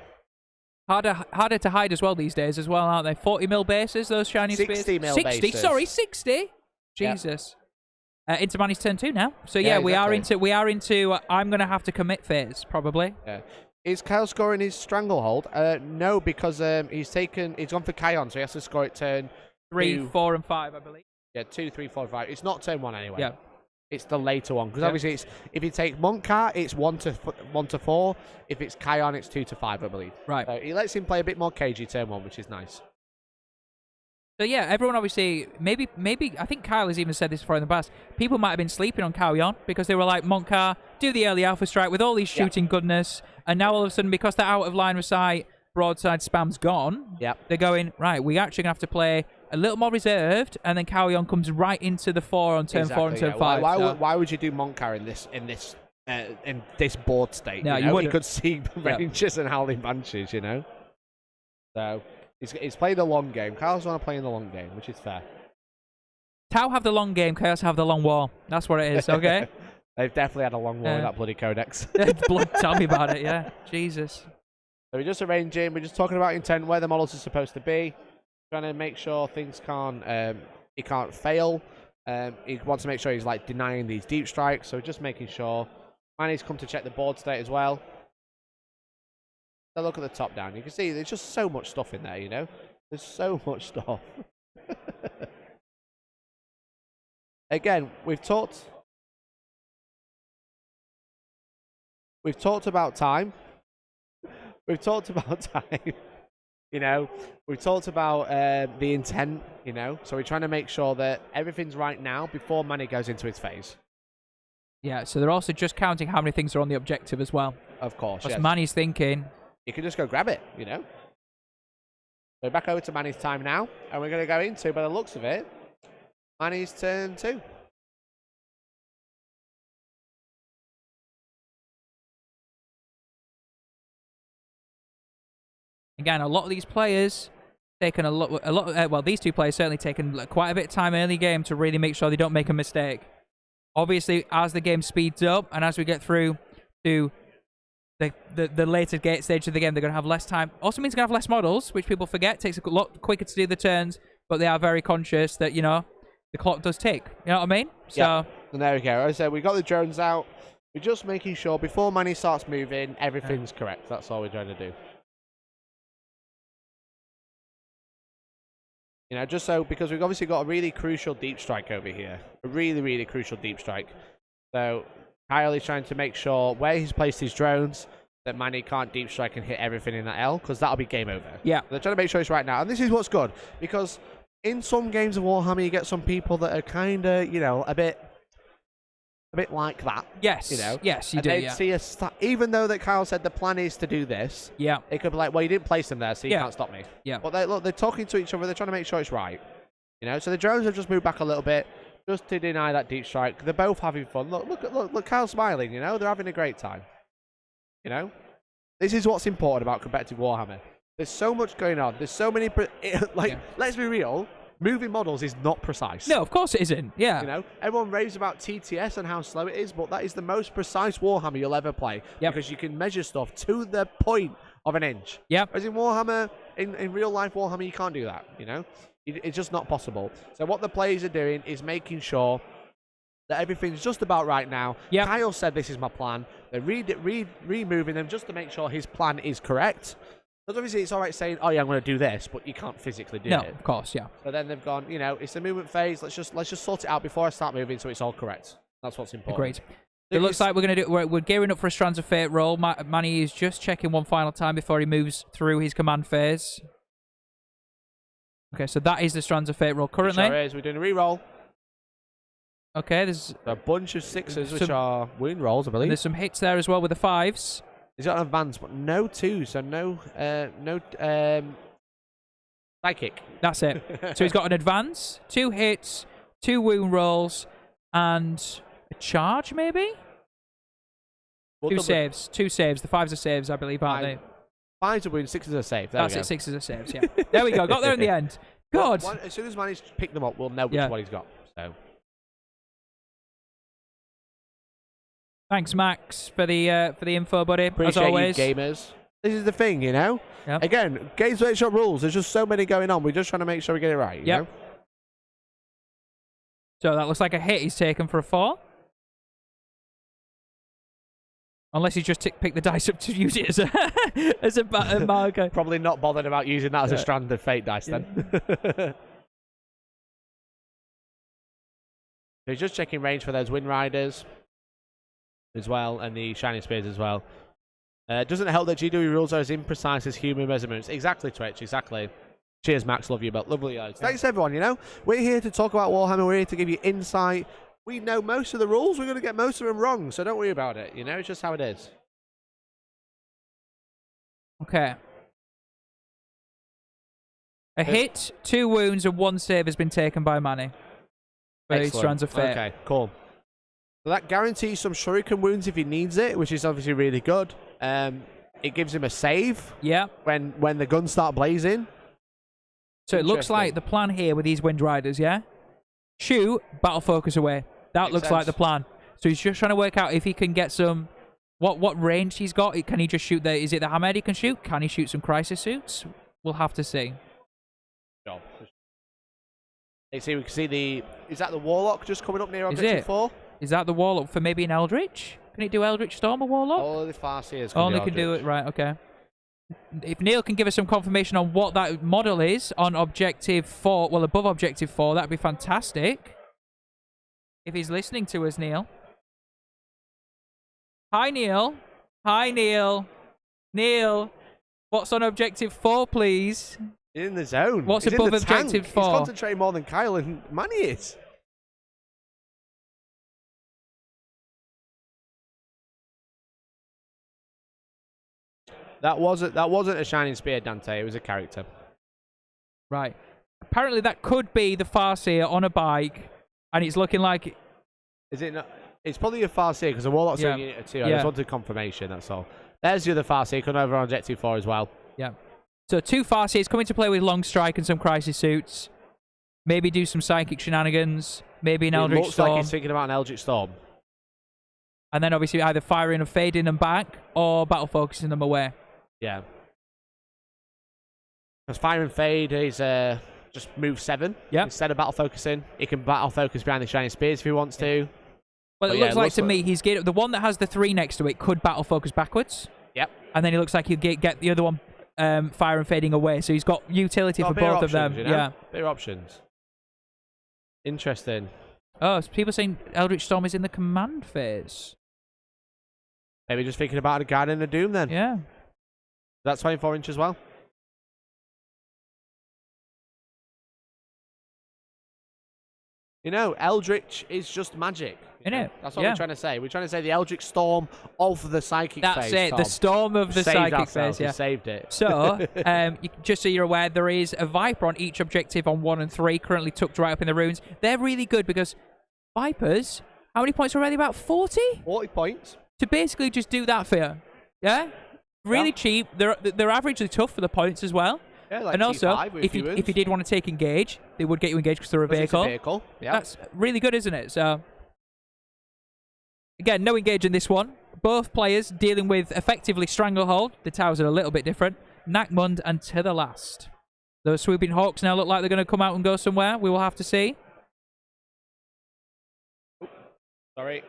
Harder to hide as well these days, as well, aren't they? 40 mil bases, those shiny spears. 60 mil 60, bases. sorry, 60. Jesus. Into Manny's turn 2 now. So yeah, exactly. we are into I'm gonna have to commit phase probably. Yeah. Is Kyle scoring his stranglehold? No, because he's gone for Kion, so he has to score it turn 3, 4, and 5, I believe. Yeah, 2, 3, 4, 5. It's not turn 1 anyway. Yeah. It's the later one, because obviously if you take Monkar, it's 1 to 4. If it's Kion, it's 2 to 5, I believe. Right. So he lets him play a bit more cagey turn 1, which is nice. So yeah, everyone obviously, maybe I think Kyle has even said this before in the past. People might have been sleeping on Kion because they were like, Monkar, do the early alpha strike with all these shooting goodness, and now all of a sudden, because that out of line of sight broadside spam's gone, they're going, right, we actually gonna have to play a little more reserved, and then Kion comes right into the 4 on turn 4 and turn 5. Why would you do Monkar in this board state? No, you could see Rangers and Howling Banshees, you know. So he's playing the long game. Kyle's want to play in the long game, which is fair. Tau have the long game, Chaos have the long war. That's what it is, okay? They've definitely had a long war with that bloody codex. Tell me about it, yeah. Jesus. So we're just arranging, we're just talking about intent, where the models are supposed to be, trying to make sure things he can't fail. He wants to make sure he's like denying these deep strikes, so just making sure. Manny's come to check the board state as well. So look at the top down. You can see there's just so much stuff in there, you know? There's so much stuff. Again, we've talked about time. We've talked about time. You know, we've talked about the intent, you know, so we're trying to make sure that everything's right now before Manny goes into his phase. Yeah, so they're also just counting how many things are on the objective as well. Of course, yes. Manny's thinking... You can just go grab it, you know. So back over to Manny's time now, and we're going to go into, by the looks of it, Manny's turn 2. Again, a lot of these players taken these two players certainly taken quite a bit of time early game to really make sure they don't make a mistake. Obviously, as the game speeds up and as we get through to the later gate stage of the game, they're going to have less time. Also means they're going to have less models, which people forget. It takes a lot quicker to do the turns, but they are very conscious that, you know, the clock does tick. You know what I mean? So, yeah. And there we go. As I said, we got the drones out. We're just making sure before Manny starts moving, everything's correct. That's all we're trying to do. You know, just so, because we've obviously got a really crucial deep strike over here. A really, really crucial deep strike. So, Kyle is trying to make sure where he's placed his drones, that Manny can't deep strike and hit everything in that L, because that'll be game over. Yeah. They're trying to make sure it's right now. And this is what's good, because in some games of Warhammer, you get some people that are kind of, you know, a bit like that. Yes. You know? Yes, you and do, they'd see even though that Kyle said the plan is to do this, it could be like, well, you didn't place them there, so you can't stop me. Yeah. But they're talking to each other. They're trying to make sure it's right. You know, so the drones have just moved back a little bit, just to deny that deep strike. They're both having fun. Look, Kyle's smiling, you know? They're having a great time. You know? This is what's important about competitive Warhammer. There's so much going on. There's so many... let's be real. Moving models is not precise. No, of course it isn't. Yeah. You know, everyone raves about TTS and how slow it is, but that is the most precise Warhammer you'll ever play. Because you can measure stuff to the point of an inch. Whereas in Warhammer, in real life Warhammer, you can't do that, you know? It's just not possible. So what the players are doing is making sure that everything's just about right now. Kyle said this is my plan. They're removing them just to make sure his plan is correct. Because obviously it's all right saying, oh yeah, I'm going to do this, but you can't physically do it. No, of course, yeah. So then they've gone, you know, it's the movement phase. Let's just sort it out before I start moving, so it's all correct. That's what's important. Great. It looks like we're gearing up for a Strands of Fate roll. Manny is just checking one final time before he moves through his command phase. Okay, so that is the Strands of Fate roll currently. Sure is. We're doing a re-roll. Okay, there's a bunch of 6s, which are wound rolls, I believe. There's some hits there as well with the 5s. He's got an advance, but no 2s, so no psychic. That's it. So he's got an advance, 2 hits, 2 wound rolls, and a charge, maybe? Two saves. The 5s are saves, I believe, aren't they? 5s are wounds, 6s are saves. That's it, 6s are saves, yeah. There we go, got there in the end. Good. As soon as Manny's picked them up, we'll know which one he's got. So. Thanks, Max, for the info, buddy. Appreciate as always, you gamers. This is the thing, you know. Again, Games Workshop rules. There's just so many going on. We're just trying to make sure we get it right. You know? So that looks like a hit. He's taken for a 4. Unless he just picked the dice up to use it as a marker. Probably not bothered about using that as a strand of fate dice then. He's just checking range for those Wind Riders as well, and the Shining Spears as well. Doesn't help that GW rules are as imprecise as human measurements. Exactly, Twitch, exactly. Cheers, Max. Love you, but lovely guys. Thanks, everyone. You know, we're here to talk about Warhammer. We're here to give you insight. We know most of the rules. We're going to get most of them wrong, so don't worry about it. You know, it's just how it is. Okay. A hit, 2 wounds, and 1 save has been taken by Manny. Very Strands of Fate. Okay, cool. So that guarantees some shuriken wounds if he needs it, which is obviously really good. It gives him a save. Yeah. When the guns start blazing. So it looks like the plan here with these Wind Riders, yeah? Shoot, battle focus away. That looks like the plan. So he's just trying to work out if he can get some... What range he's got. Can he just shoot the... Is it the Hammer he can shoot? Can he shoot some Crisis Suits? We'll have to see. Sure. You see, we can see the... Is that the Warlock just coming up near Objective 4? Is that the Warlock for maybe an Eldritch? Can it do Eldritch Storm or Warlock? Only the Farseers can do it, right, okay. If Neil can give us some confirmation on what that model is on Objective 4, well, above Objective 4, that'd be fantastic. If he's listening to us, Neil. Hi, Neil. Hi, Neil. Neil, what's on Objective 4, please? He's in the zone. What's above Objective 4? He's concentrating more than Kyle and Manny is. That wasn't a Shining Spear, Dante. It was a character. Right. Apparently, that could be the Farseer on a bike, and it's looking like... Is it not? It's probably a Farseer, because the Warlock's in Unit 2. I just wanted confirmation, that's all. There's the other Farseer coming over on Objective 4 as well. Yeah. So 2 Farseers coming to play with Long Strike and some Crisis Suits. Maybe do some Psychic shenanigans. Maybe an Eldritch Storm. Looks like he's thinking about an Eldritch Storm. And then obviously either firing and fading them back, or battle focusing them away. Yeah. Because Fire and Fade is just move 7. Yeah. Instead of battle focusing, he can battle focus behind the Shining Spears if he wants to. Well, it looks like to me he's the one that has the 3 next to it could battle focus backwards. Yep. And then it looks like he'll get the other one fire and fading away. So he's got utility for both of them. You know? Yeah. Better options. Interesting. Oh, so people saying Eldritch Storm is in the command phase. Maybe just thinking about a Guardian of Doom then. Yeah. That's 24 inch as well. You know, Eldritch is just magic. Innit? That's what we're trying to say. We're trying to say the Eldritch Storm of the Psychic phase. That's it, Tom. The Storm of the Psychic phase. Yeah. We saved it. So, just so you're aware, there is a Viper on each objective on 1 and 3, currently tucked right up in the ruins. They're really good because Vipers, how many points already? About 40? 40 points. To basically just do that for you. Yeah? Really cheap. They're averagely tough for the points as well. Yeah, like and also, if you did want to take Engage, they would get you Engaged because they're a vehicle. It's a vehicle. Yeah. That's really good, isn't it? So, again, no Engage in this one. Both players dealing with effectively Stranglehold. The towers are a little bit different. Nakmund and To the Last. Those Swooping Hawks now look like they're going to come out and go somewhere. We will have to see. Sorry.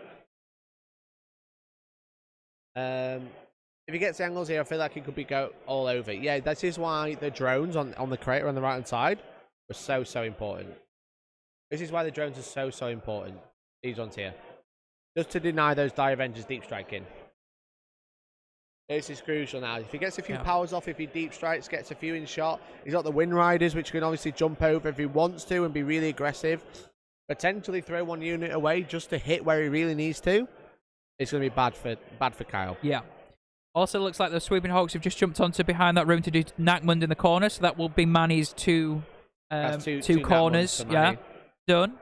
If he gets angles here, I feel like he could be go all over. Yeah, this is why the drones on the crater on the right hand side are so important. This is why the drones are so important. These ones here, just to deny those Die Avengers deep striking. This is crucial now. If he gets a few powers off, if he deep strikes, gets a few in shot, he's got the Wind Riders, which can obviously jump over if he wants to and be really aggressive. Potentially throw one unit away just to hit where he really needs to. It's going to be bad for Kyle. Yeah. Also looks like the Swooping Hawks have just jumped onto behind that room to do Nakmund in the corner, so that will be Manny's two corners. Yeah, done.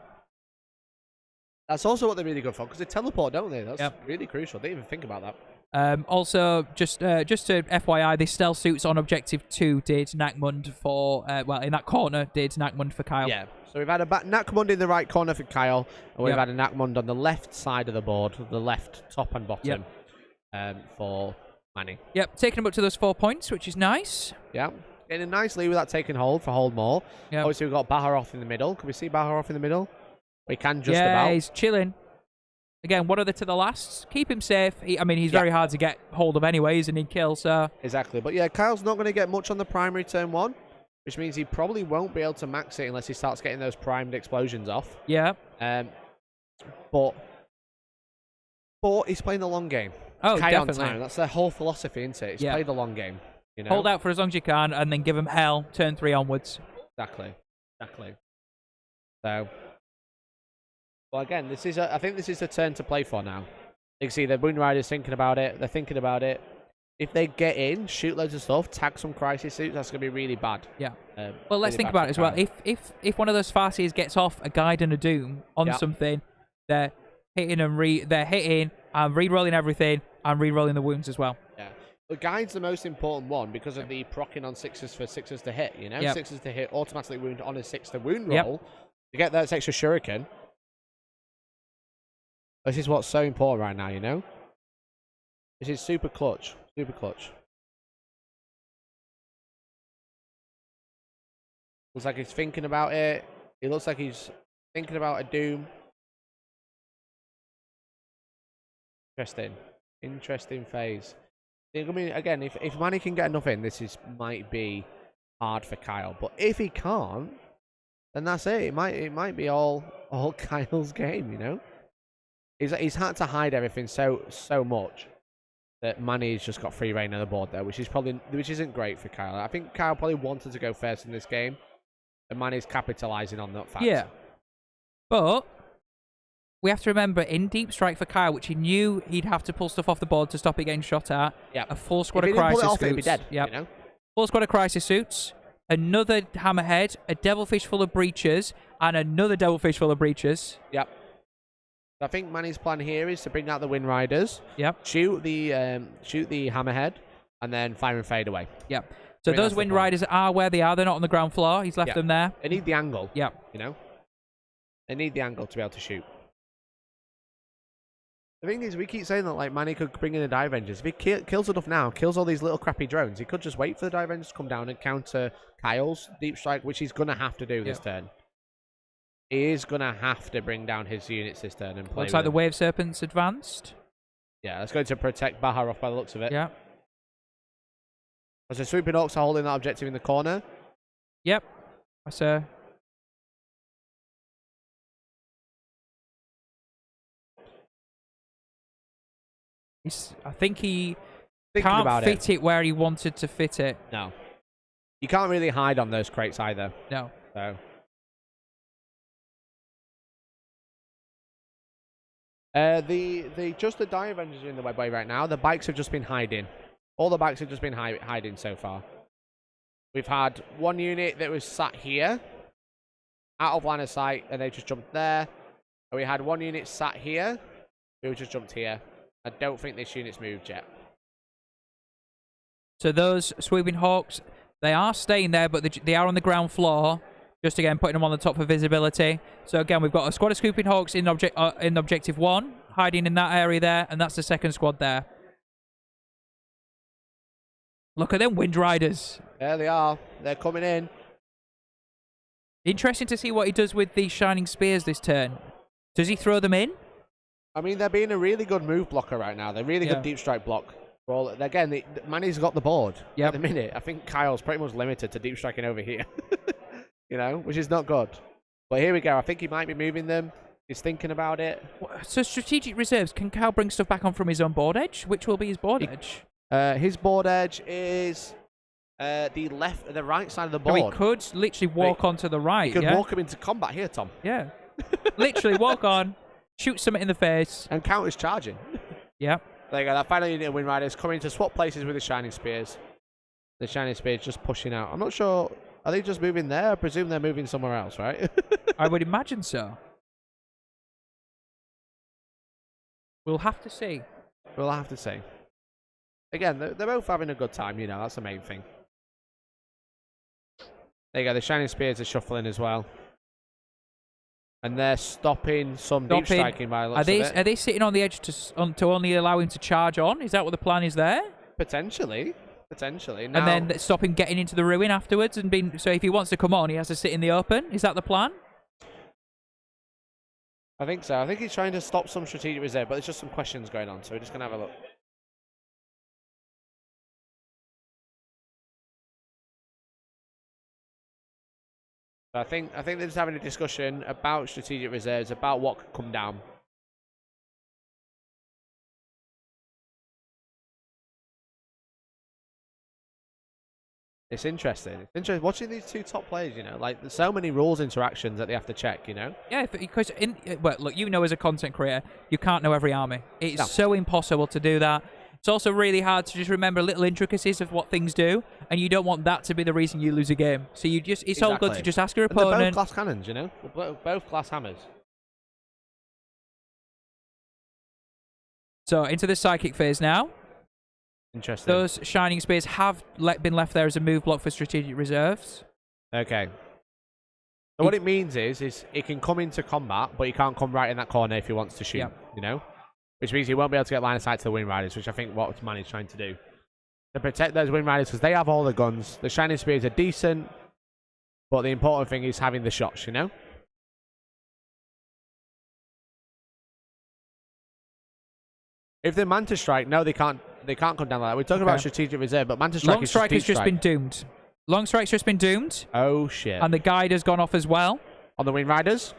That's also what they're really good for, because they teleport, don't they? That's really crucial. They didn't even think about that. Also, just to FYI, the stealth suits on Objective 2 did Nakmund for, in that corner, did Nakmund for Kyle. Yeah, so we've had a Nakmund in the right corner for Kyle, and we've had a Nakmund on the left side of the board, the left top and bottom, for Manny. Yep, taking him up to those 4 points, which is nice. Yeah, getting a nice lead without taking hold for hold more. Obviously, we've got Baharoth in the middle. Can we see Baharoth in the middle? We can just yeah, about. he's chilling. Again, one of the to the lasts. Keep him safe. I mean, he's very hard to get hold of anyway, isn't he, kill, so... Exactly. But yeah, Kyle's not going to get much on the primary turn 1, which means he probably won't be able to max it unless he starts getting those primed explosions off. Yeah. But he's playing the long game. Oh, Kyle definitely. on time. That's their whole philosophy, isn't it? He's played the long game. You know? Hold out for as long as you can, and then give him hell, turn 3 onwards. Exactly. So... Well, again, I think this is the turn to play for now. You can see the Wind Riders thinking about it. They're thinking about it. If they get in, shoot loads of stuff, tag some crisis suits, that's going to be really bad. Yeah. Well, let's think about it as well. If one of those Farseers gets off a Guide and a Doom on something, they're hitting and re-rolling everything and re-rolling the wounds as well. Yeah. The Guide's the most important one because of the proccing on 6s for 6s to hit, you know? 6s to hit, automatically wound on a 6 to wound roll. To get that extra shuriken. This is what's so important right now, you know? This is super clutch. Super clutch. Looks like he's thinking about it. It looks like he's thinking about a Doom. Interesting phase. I mean, again, if Manny can get enough in, might be hard for Kyle. But if he can't, then that's it. It might be all Kyle's game, you know? He's had to hide everything so much that Manny's just got free reign of the board there, which isn't great for Kyle. I think Kyle probably wanted to go first in this game, and Manny's capitalizing on that fact. Yeah, but we have to remember in Deep Strike for Kyle, which he knew he'd have to pull stuff off the board to stop it getting shot at. A full squad of crisis suits. It'd be dead. You know? Full squad of crisis suits. Another hammerhead, a devilfish full of breaches, and another devilfish full of breaches. Yep. I think Manny's plan here is to bring out the Wind Riders. Yep. Shoot the hammerhead, and then fire and fade away. Yep. So those Wind Riders are where they are. They're not on the ground floor. He's left them there. They need the angle. Yep. You know? They need the angle to be able to shoot. The thing is, we keep saying that like Manny could bring in the Dive Engines. If he kills enough now, kills all these little crappy drones, he could just wait for the Dive Engines to come down and counter Kyle's Deep Strike, which he's going to have to do this turn. He is going to have to bring down his units this turn and play. Looks like the Wave Serpent's advanced. Yeah, that's going to protect Bahar off by the looks of it. Yeah. As the Swooping Orcs are holding that objective in the corner. Yep. That's I think he can't fit it where he wanted to fit it. No. You can't really hide on those crates either. No. So. The Dive Engines are in the way right now. The bikes have just been hiding. All the bikes have just been hiding so far. We've had one unit that was sat here, out of line of sight, and they just jumped there. And we had one unit sat here, who just jumped here. I don't think this unit's moved yet. So those Swooping Hawks, they are staying there, but they are on the ground floor. Just again, putting them on the top for visibility. So again, we've got a squad of Swooping Hawks in Objective 1, hiding in that area there, and that's the second squad there. Look at them Wind Riders. There they are. They're coming in. Interesting to see what he does with these Shining Spears this turn. Does he throw them in? I mean, they're being a really good move blocker right now. They're really good deep strike block. Well, again, Manny's got the board at the minute. I think Kyle's pretty much limited to deep striking over here. You know, which is not good. But here we go. I think he might be moving them. He's thinking about it. So strategic reserves. Can Kyle bring stuff back on from his own board edge? Which will be his board edge? His board edge is the right side of the board. So he could literally walk onto the right. He could walk him into combat here, Tom. Yeah. Literally walk on, shoot something in the face. And count as charging. Yeah. There you go. That final unit of Wind Riders coming to swap places with the Shining Spears. The Shining Spears just pushing out. I'm not sure. Are they just moving there? I presume they're moving somewhere else, right? I would imagine so. We'll have to see. We'll have to see. Again, they're both having a good time, you know. That's the main thing. There you go. The Shining Spears are shuffling as well. And they're stopping some deep striking by the looks of it. Are they sitting on the edge to only allow him to charge on? Is that what the plan is there? Potentially. Potentially. Now, and then stop him getting into the ruin afterwards. So if he wants to come on, he has to sit in the open. Is that the plan? I think so. I think he's trying to stop some strategic reserve, but there's just some questions going on, so we're just going to have a look. I think they're just having a discussion about strategic reserves, about what could come down. It's interesting. It's interesting watching these two top players, you know, like there's so many rules interactions that they have to check, you know? Yeah, because, well, look, you know as a content creator, you can't know every army. It's so impossible to do that. It's also really hard to just remember little intricacies of what things do, and you don't want that to be the reason you lose a game. So you just, it's all good to just ask your opponent. And they're both glass cannons, you know? They're both glass hammers. So into the psychic phase now. Interesting. Those shining spears have been left there as a move block for strategic reserves. Okay. So what it means is it can come into combat, but he can't come right in that corner if he wants to shoot, you know? Which means he won't be able to get line of sight to the Wind Riders, which I think what Man is trying to do. To protect those Wind Riders, because they have all the guns. The shining spears are decent, but the important thing is having the shots, you know? If the Manta Strike, no, they can't come down like that. We're talking about strategic reserve, but Manta Strike Long Strike has just been doomed. Long Strike's just been doomed. Oh, shit. And the guide has gone off as well. On the Wind Riders?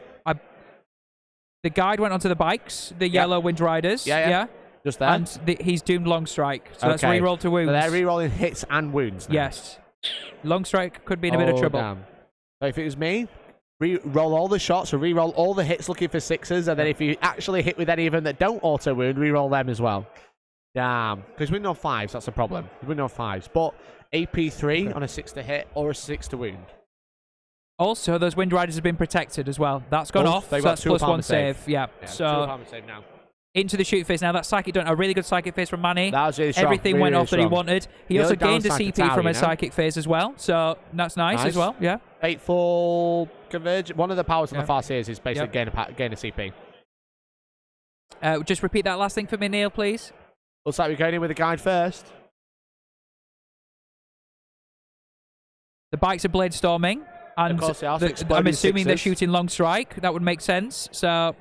The guide went onto the bikes, the yellow Wind Riders. Yeah. Just there. And he's doomed Long Strike. So that's reroll to wounds. So they're rerolling hits and wounds now. Yes. Long Strike could be in a bit of trouble. Damn. So if it was me, re-roll all the shots or re-roll all the hits looking for sixes, and then if you actually hit with any of them that don't auto wound, re-roll them as well. Damn. Because we know fives, that's a problem. We know fives. But AP3 on a 6 to hit or a 6 to wound. Also, those Wind Riders have been protected as well. That's gone off. So that's +1 save. Yeah. So save now. Into the shoot phase now. That psychic done a really good psychic phase from Manny. That was really strong. Everything really, went really off strong. that he wanted. He also gained a CP from a psychic phase as well. So that's nice as well. Yeah. Fateful Converge. One of the powers on the Farseers is basically gain a CP. Just repeat that last thing for me, Neil, please. Looks like we're going in with the guide first. The bikes are blade storming. And of course, I'm assuming they're shooting Long Strike. That would make sense. So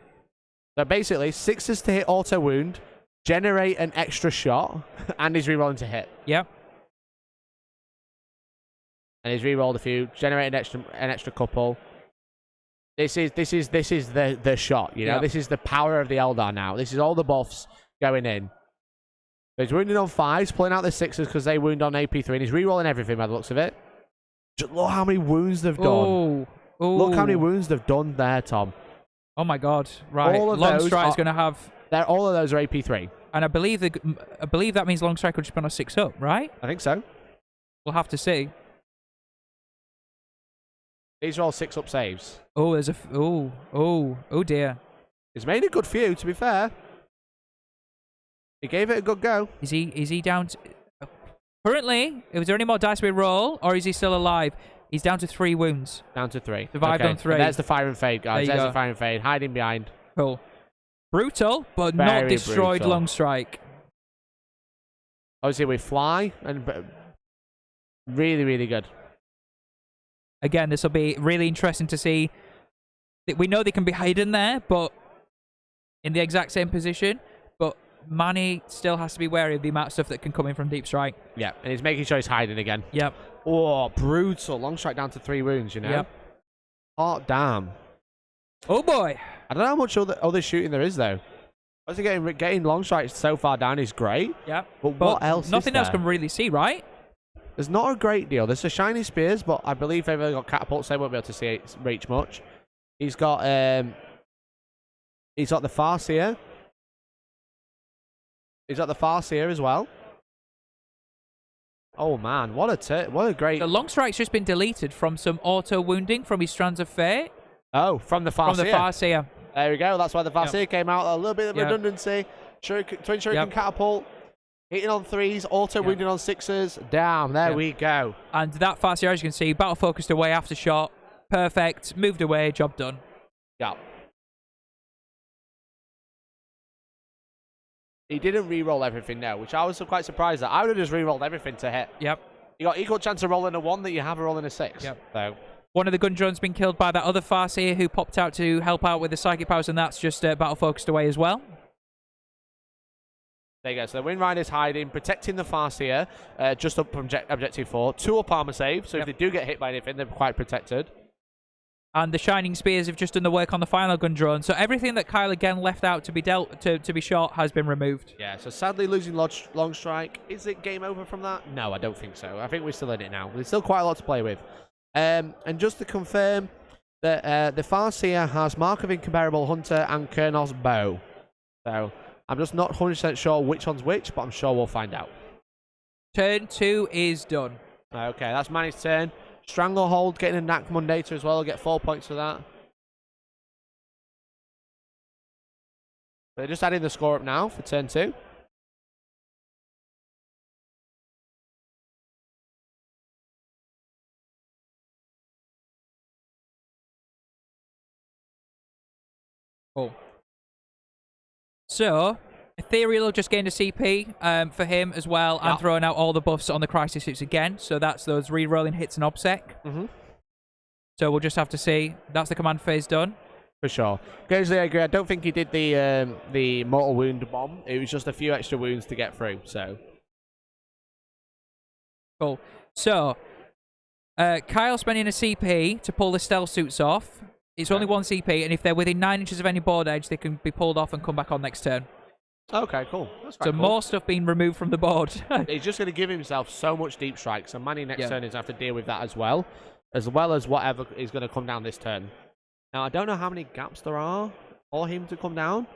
basically, 6s to hit auto wound, generate an extra shot, and he's rerolling to hit. Yep. And he's rerolled a few, generated an extra couple. This is the shot, you know. Yep. This is the power of the Eldar now. This is all the buffs going in. So he's wounding on 5s, pulling out the 6s because they wound on AP3, and he's rerolling everything by the looks of it. Just look how many wounds they've done. Look how many wounds they've done there, Tom. Oh my God! Right, Long Strike is going to have. All of those are AP3, and I believe that means Long Strike will just be on a 6 up, right? I think so. We'll have to see. These are all 6 up saves. Oh, there's a oh dear. He's made a good few, to be fair. He gave it a good go. Is he down? Currently, is there any more dice we roll, or is he still alive? He's down to 3 wounds. Down to 3. Survived on 3. And there's the fire and fade, guys. There's the fire and fade. Hiding behind. Cool. Brutal, but Very not destroyed brutal. Long Strike. Obviously, we fly, and really, really good. Again, this will be really interesting to see. We know they can be hidden there, but in the exact same position. But Manny still has to be wary of the amount of stuff that can come in from Deep Strike. Yeah, and he's making sure he's hiding again. Yep. Oh, brutal. Long Strike down to 3 wounds, you know? Yep. Hot damn. Oh, boy. I don't know how much other shooting there is, though. Obviously, getting Long Strike so far down is great. Yep. But what else Nothing is there? else can really see, right? There's not a great deal. There's the shiny spears, but I believe they've only got catapults, so they won't be able to reach much. He's got the Farseer. He's got the Farseer as well. Oh man, what a great. The Long Strike's just been deleted from some auto wounding from his Strands of Fate. Oh, from the Farseer. From the Farseer. There we go. That's why the Farseer came out. A little bit of redundancy. Twin Shuriken catapult. Hitting on 3s, auto wounding on 6s. Damn, there we go. And that Farseer, as you can see, battle focused away after shot. Perfect. Moved away. Job done. Yeah. He didn't re-roll everything, no, which I was quite surprised at. I would have just re-rolled everything to hit. Yep. You got equal chance of rolling a 1 that you have a rolling a 6. Yep. So One of the gun drones been killed by that other Farseer who popped out to help out with the psychic powers, and that's just battle focused away as well. There you go. So the Wind Rider's hiding, protecting the Farseer, just up from objective 4. 2 up armor save, so if they do get hit by anything, they're quite protected. And the Shining Spears have just done the work on the final gun drone. So everything that Kyle again left out to be to be shot has been removed. Yeah, so sadly losing long strike. Is it game over from that? No, I don't think so. I think we're still in it now. There's still quite a lot to play with. And just to confirm that the Farseer has Mark of Incomparable Hunter and Kernos Bow. So I'm just not 100% sure which one's which, but I'm sure we'll find out. Turn 2 is done. Okay, that's Manny's turn. Stranglehold getting a Knack Mundator as well. We'll get 4 points for that. They're just adding the score up now for turn 2. Cool. So, Ethereal just gained a CP for him as well, and throwing out all the buffs on the Crisis Suits again. So that's those re-rolling hits and OBSEC. So we'll just have to see. That's the command phase done. For sure. Occasionally I agree. I don't think he did the mortal wound bomb. It was just a few extra wounds to get through. So cool. So Kyle spending a CP to pull the stealth suits off. It's only 1 CP, and if they're within 9 inches of any board edge, they can be pulled off and come back on next turn. Okay, cool. That's so cool. More stuff being removed from the board. He's just going to give himself so much deep strike. So Manny next turn is going to have to deal with that as well as whatever is going to come down this turn. Now, I don't know how many gaps there are for him to come down,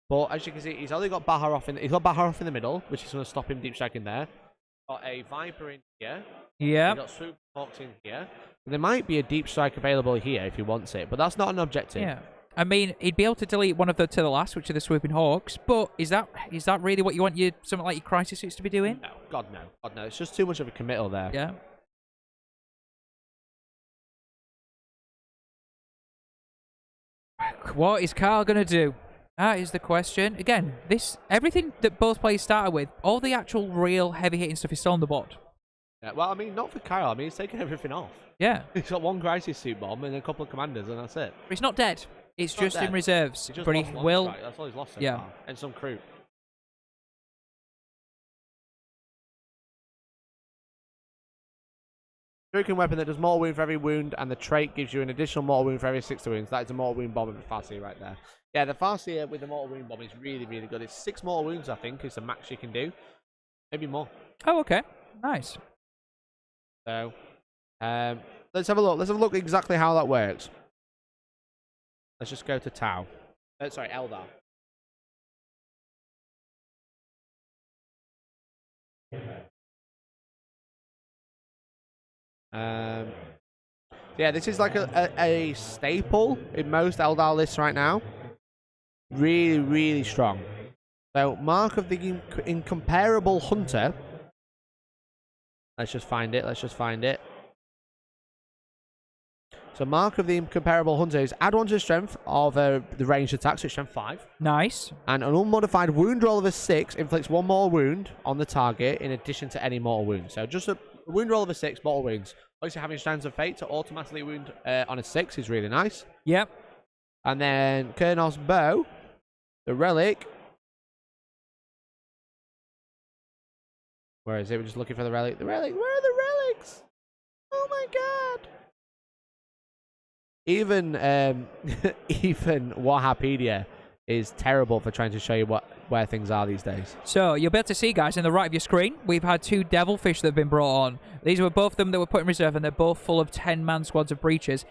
but as you can see, he's only got Bahar off in the middle, which is going to stop him deep striking there. Got a Viper in here. Yeah. Got Swoop Hawks in here. There might be a deep strike available here if he wants it, but that's not an objective. Yeah. I mean, he'd be able to delete one of the to the last, which are the Swooping Hawks, but is that really what you want something like your Crisis Suits to be doing? No, God no. It's just too much of a committal there. Yeah. What is Carl going to do? That is the question. Again, everything that both players started with, all the actual real heavy hitting stuff is still on the board. Yeah, well, I mean, not for Kyle. I mean, he's taking everything off. Yeah. He's got 1 Crisis Suit bomb and a couple of commanders, and that's it. But he's not dead. It's just in reserves. He but he will. Strike. That's all he's lost so far. And some crew. Shuriken weapon that does more wound for every wound, and the trait gives you an additional mortal wound for every 6 wounds. That is a mortal wound bomb of the Farseer right there. Yeah, the Farseer with the mortal wound bomb is really, really good. It's 6 mortal wounds, I think, is the max you can do. Maybe more. Oh, okay. Nice. So, let's have a look. Let's have a look exactly how that works. Let's just go to Tau. Sorry, Eldar. Yeah, this is like a staple in most Eldar lists right now. Really, really strong. So, Mark of the Incomparable Hunter. Let's just find it. So, Mark of the Incomparable Hunter is add 1 to the strength of the ranged attacks, which is strength 5. Nice. And an unmodified wound roll of a 6 inflicts 1 more wound on the target in addition to any mortal wound. So, just a wound roll of a 6, mortal wounds. Obviously, having Strands of Fate to automatically wound on a 6 is really nice. Yep. And then Kernos Bow, the relic. Where is it? We're just looking for the relic. The relic. Where are the relics? Oh my god. Even Wahapedia is terrible for trying to show you where things are these days. So you'll be able to see, guys, in the right of your screen, we've had 2 Devilfish that have been brought on. These were both of them that were put in reserve, and they're both full of 10-man squads of breaches.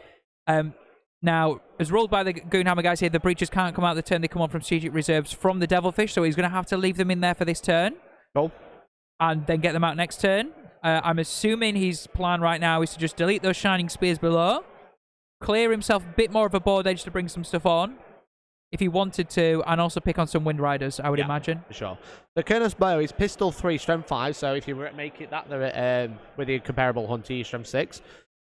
Now, as ruled by the Goonhammer guys here, the breaches can't come out the turn. They come on from strategic reserves from the Devilfish, so he's going to have to leave them in there for this turn. Cool. And then get them out next turn. I'm assuming his plan right now is to just delete those Shining Spears below, clear himself a bit more of a board edge to bring some stuff on, if he wanted to, and also pick on some Wind Riders, I would imagine. For sure. The Kernos Bow is Pistol 3, Strength 5, so if you make it that with the Comparable Hunter, you Strength 6.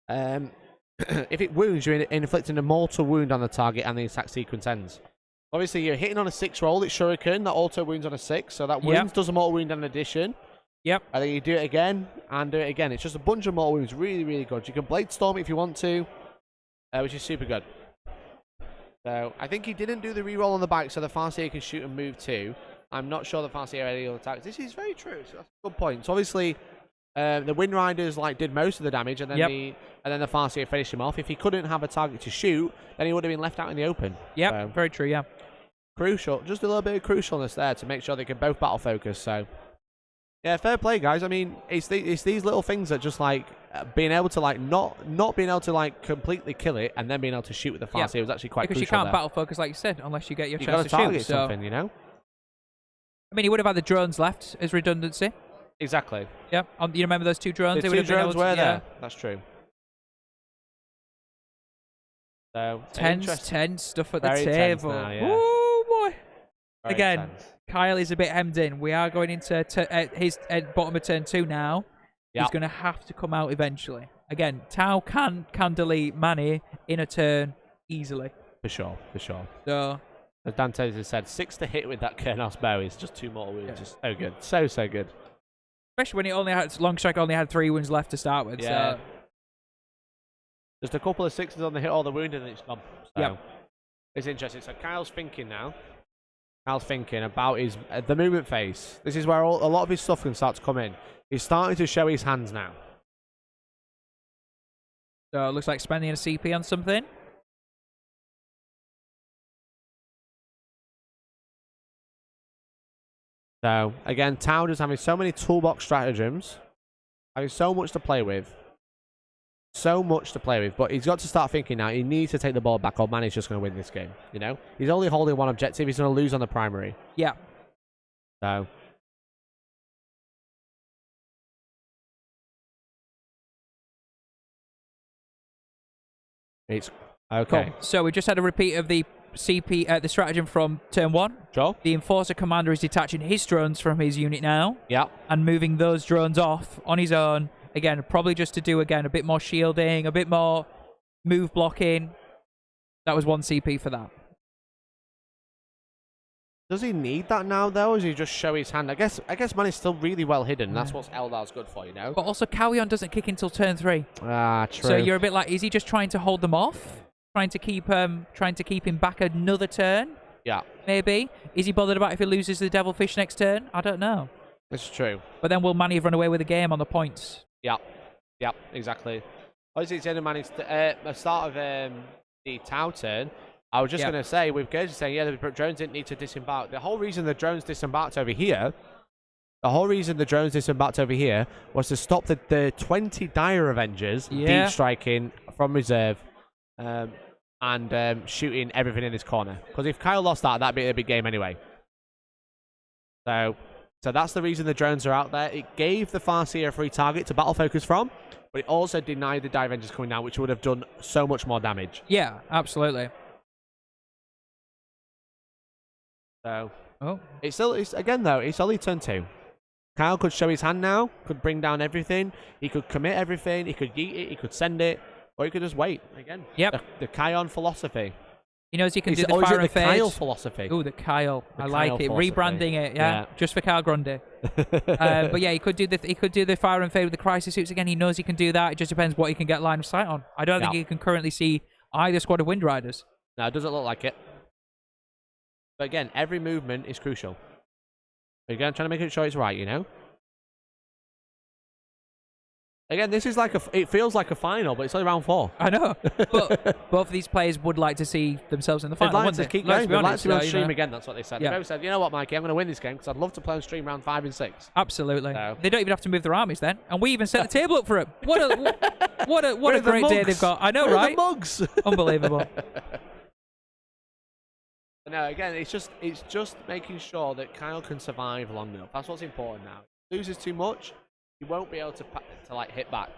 If it wounds, you're inflicting a mortal wound on the target and the attack sequence ends. Obviously, you're hitting on a 6 roll, it's Shuriken, that auto wounds on a 6, so that wounds does a mortal wound in addition. Yep. And then you do it again and do it again. It's just a bunch of mortal wounds. Really, really good. You can Blade Storm if you want to, which is super good. So I think he didn't do the reroll on the back, so the Farseer can shoot and move too. I'm not sure the Farseer had any other attacks. This is very true. So that's a good point. So obviously, the Wind Riders did most of the damage, and then the Farseer finished him off. If he couldn't have a target to shoot, then he would have been left out in the open. Yep, so, very true. Yeah. Crucial. Just a little bit of crucialness there to make sure they can both battle focus. So yeah, fair play, guys. I mean, it's these little things that just being able to not being able to completely kill it and then being able to shoot with the Farseer was actually quite because crucial. Because you can't battle focus like you said unless you get your You've chance got to target shoot. something, you know. I mean, he would have had the drones left as redundancy. Exactly. Yeah. You remember those 2 drones? The 2 drones were there. That's true. So tense stuff at the Very table. Now, yeah. Oh boy! Very Again, tense. Kyle is a bit hemmed in. We are going into his bottom of turn 2 now. Yep. He's going to have to come out eventually. Again, Tau can delete Manny in a turn easily. For sure. So, as Dante has said, 6 to hit with that Kernos bow is just 2 mortal wounds. Yeah. Just so good. So good. especially when he only had Longstrike only had 3 wounds left to start with. Yeah. So. Just a couple of 6s on the hit all the wounded and it's gone. So Yep. It's interesting. So Kyle's thinking now. Kyle's thinking about his the movement phase. This is where a lot of his stuff can start to come in. He's starting to show his hands now. So it looks like spending a CP on something. So again, Tau just having so many toolbox stratagems, having so much to play with. But he's got to start thinking now. He needs to take the ball back, or man, he's just going to win this game. You know, he's only holding one objective. He's going to lose on the primary. Yeah. So. It's okay. Cool. So we just had a repeat of the CP, the stratagem from turn 1. Sure. The Enforcer Commander is detaching his drones from his unit now. Yeah. And moving those drones off on his own. Again, probably just to do, again, a bit more shielding, a bit more move blocking. That was 1 CP for that. Does he need that now, though, or does he just show his hand? I guess man is still really well hidden. That's what Eldar's good for, you know? But also, Callion doesn't kick until turn 3. Ah, true. So you're a bit like, is he just trying to hold them off? Trying to keep him back another turn? Yeah. Maybe. Is he bothered about if he loses the Devilfish next turn? I don't know. It's true. But then will Manny run away with the game on the points? Yeah, exactly. Obviously, it's only managed at the start of the Tau turn. I was just going to say, with Gage saying, yeah, the drones didn't need to disembark. The whole reason the drones disembarked over here, was to stop the 20 Dire Avengers deep striking from reserve and shooting everything in this corner. Because if Kyle lost that, that'd be a big game anyway. So that's the reason the drones are out there. It gave the Farseer a free target to battle focus from, but it also denied the Dire Avengers coming down, which would have done so much more damage. Yeah, absolutely. So, it's only turn 2. Kyle could show his hand now, could bring down everything, he could commit everything, he could yeet it, he could send it, or he could just wait again. Yep. The Kion philosophy. He knows he can do the fire and fade. The Kyle philosophy. Ooh, the Kyle. I like it. Philosophy. Rebranding it, yeah. Just for Kyle Grundy. But yeah, he could do the fire and fade with the crisis suits again. He knows he can do that. It just depends what he can get line of sight on. I don't think he can currently see either squad of Wind Riders. No, it doesn't look like it. But again, every movement is crucial. Again, trying to make sure it's right, you know? Again, this is it feels like a final, but it's only round 4. I know. But both of these players would like to see themselves in the final. They'd like to keep going. They'd like to be on stream you know. again, that's what they said. Yeah. They both said, you know what, Mikey, I'm going to win this game because I'd love to play on stream round 5 and 6. Absolutely. So. They don't even have to move their armies then. And we even set the table up for it. What a great day they've got. I know, Where right? are the mugs? Unbelievable. No, again, it's just making sure that Kyle can survive long enough. That's what's important now. If he loses too much, he won't be able to hit back.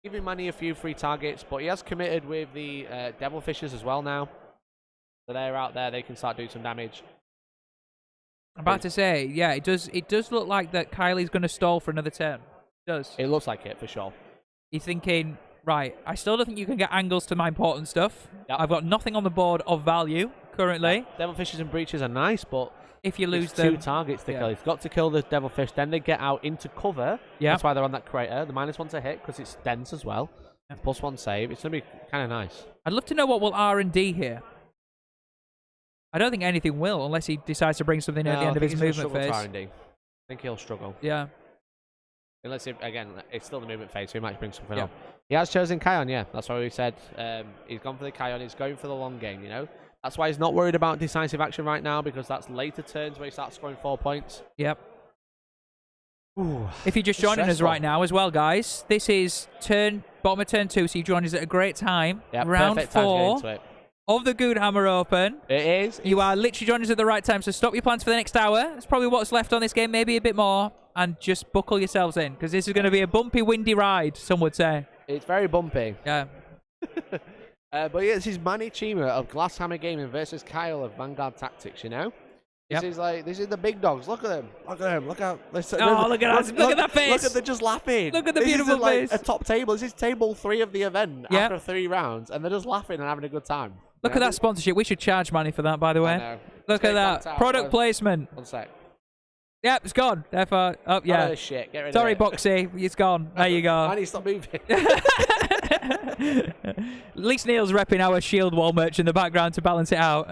Giving Manny a few free targets, but he has committed with the Devilfishers as well now. So they're out there, they can start doing some damage. I'm about to say, yeah, it does look like that Kylie's going to stall for another turn. It does. It looks like it, for sure. You're thinking, right, I still don't think you can get angles to my important stuff. Yep. I've got nothing on the board of value. currently. Devilfishes and breaches are nice, but if you lose them, 2 targets to kill. He's got to kill the devilfish, then they get out into cover. Yeah. That's why they're on that crater. The -1 to hit because it's dense as well. +1 save. It's going to be kind of nice. I'd love to know what will R&D here. I don't think anything will unless he decides to bring something at the end of his movement phase. I think he'll struggle. Yeah. Unless, again, it's still the movement phase, so he might bring something up. He has chosen Kion, yeah. That's why we said he's gone for the Kion. He's going for the long game, you know. That's why he's not worried about decisive action right now, because that's later turns where he starts scoring 4 points. Yep. Ooh, if you're just joining us right now as well, guys, this is bottom of turn 2, so you join us at a great time. Yep, round 4 of the Goonhammer Open. It is. You are literally joining us at the right time, so stop your plans for the next hour. That's probably what's left on this game, maybe a bit more, and just buckle yourselves in, because this is going to be a bumpy, windy ride, some would say. It's very bumpy. Yeah. But yeah, this is Manny Chima of Glasshammer Gaming versus Kyle of Vanguard Tactics, you know? This is the big dogs. Look at them. Look at them. Look how. Look at that face. Look at they're just laughing. Look at the beautiful face. Like a top table. This is table 3 of the event after 3 rounds, and they're just laughing and having a good time. Look at that sponsorship. We should charge money for that, by the way. I know. Look at that. Product placement. 1 sec. Yep, it's gone. Therefore, oh, yeah. Oh, shit. Get rid Sorry, of it. Boxy. It's gone. There you go. Manny, stop moving. At least Neil's repping our shield wall merch in the background to balance it out.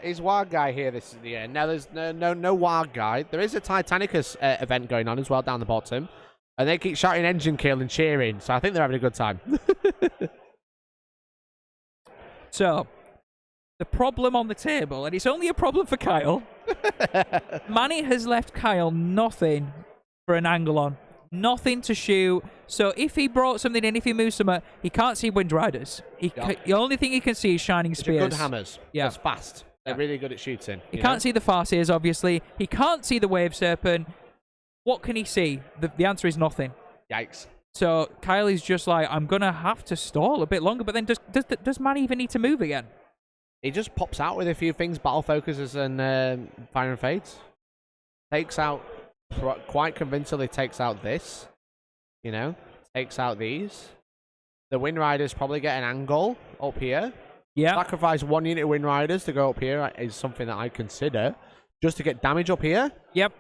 Is Warg guy here? This is the end. Now there's no Warg guy. There is a Titanicus event going on as well down the bottom, and they keep shouting engine kill and cheering. So I think they're having a good time. So the problem on the table, and it's only a problem for Kyle. Manny has left Kyle nothing for an angle on, nothing to shoot. So if he brought something in, if he moves somewhere, he can't see Wind Riders. The only thing he can see is Shining Spears. Good hammers. Yeah. That's fast. They're really good at shooting. He can't see the Farseers, obviously. He can't see the Wave Serpent. What can he see? The answer is nothing. Yikes. So Kyle is just like, I'm going to have to stall a bit longer. But then does Manny even need to move again? He just pops out with a few things, battle focuses and fire and fades. Takes out, quite convincingly takes out this. You know, takes out these. The Wind Riders probably get an angle up here. Yeah. Sacrifice 1 unit of Wind Riders to go up here is something that I consider. Just to get damage up here. Yep.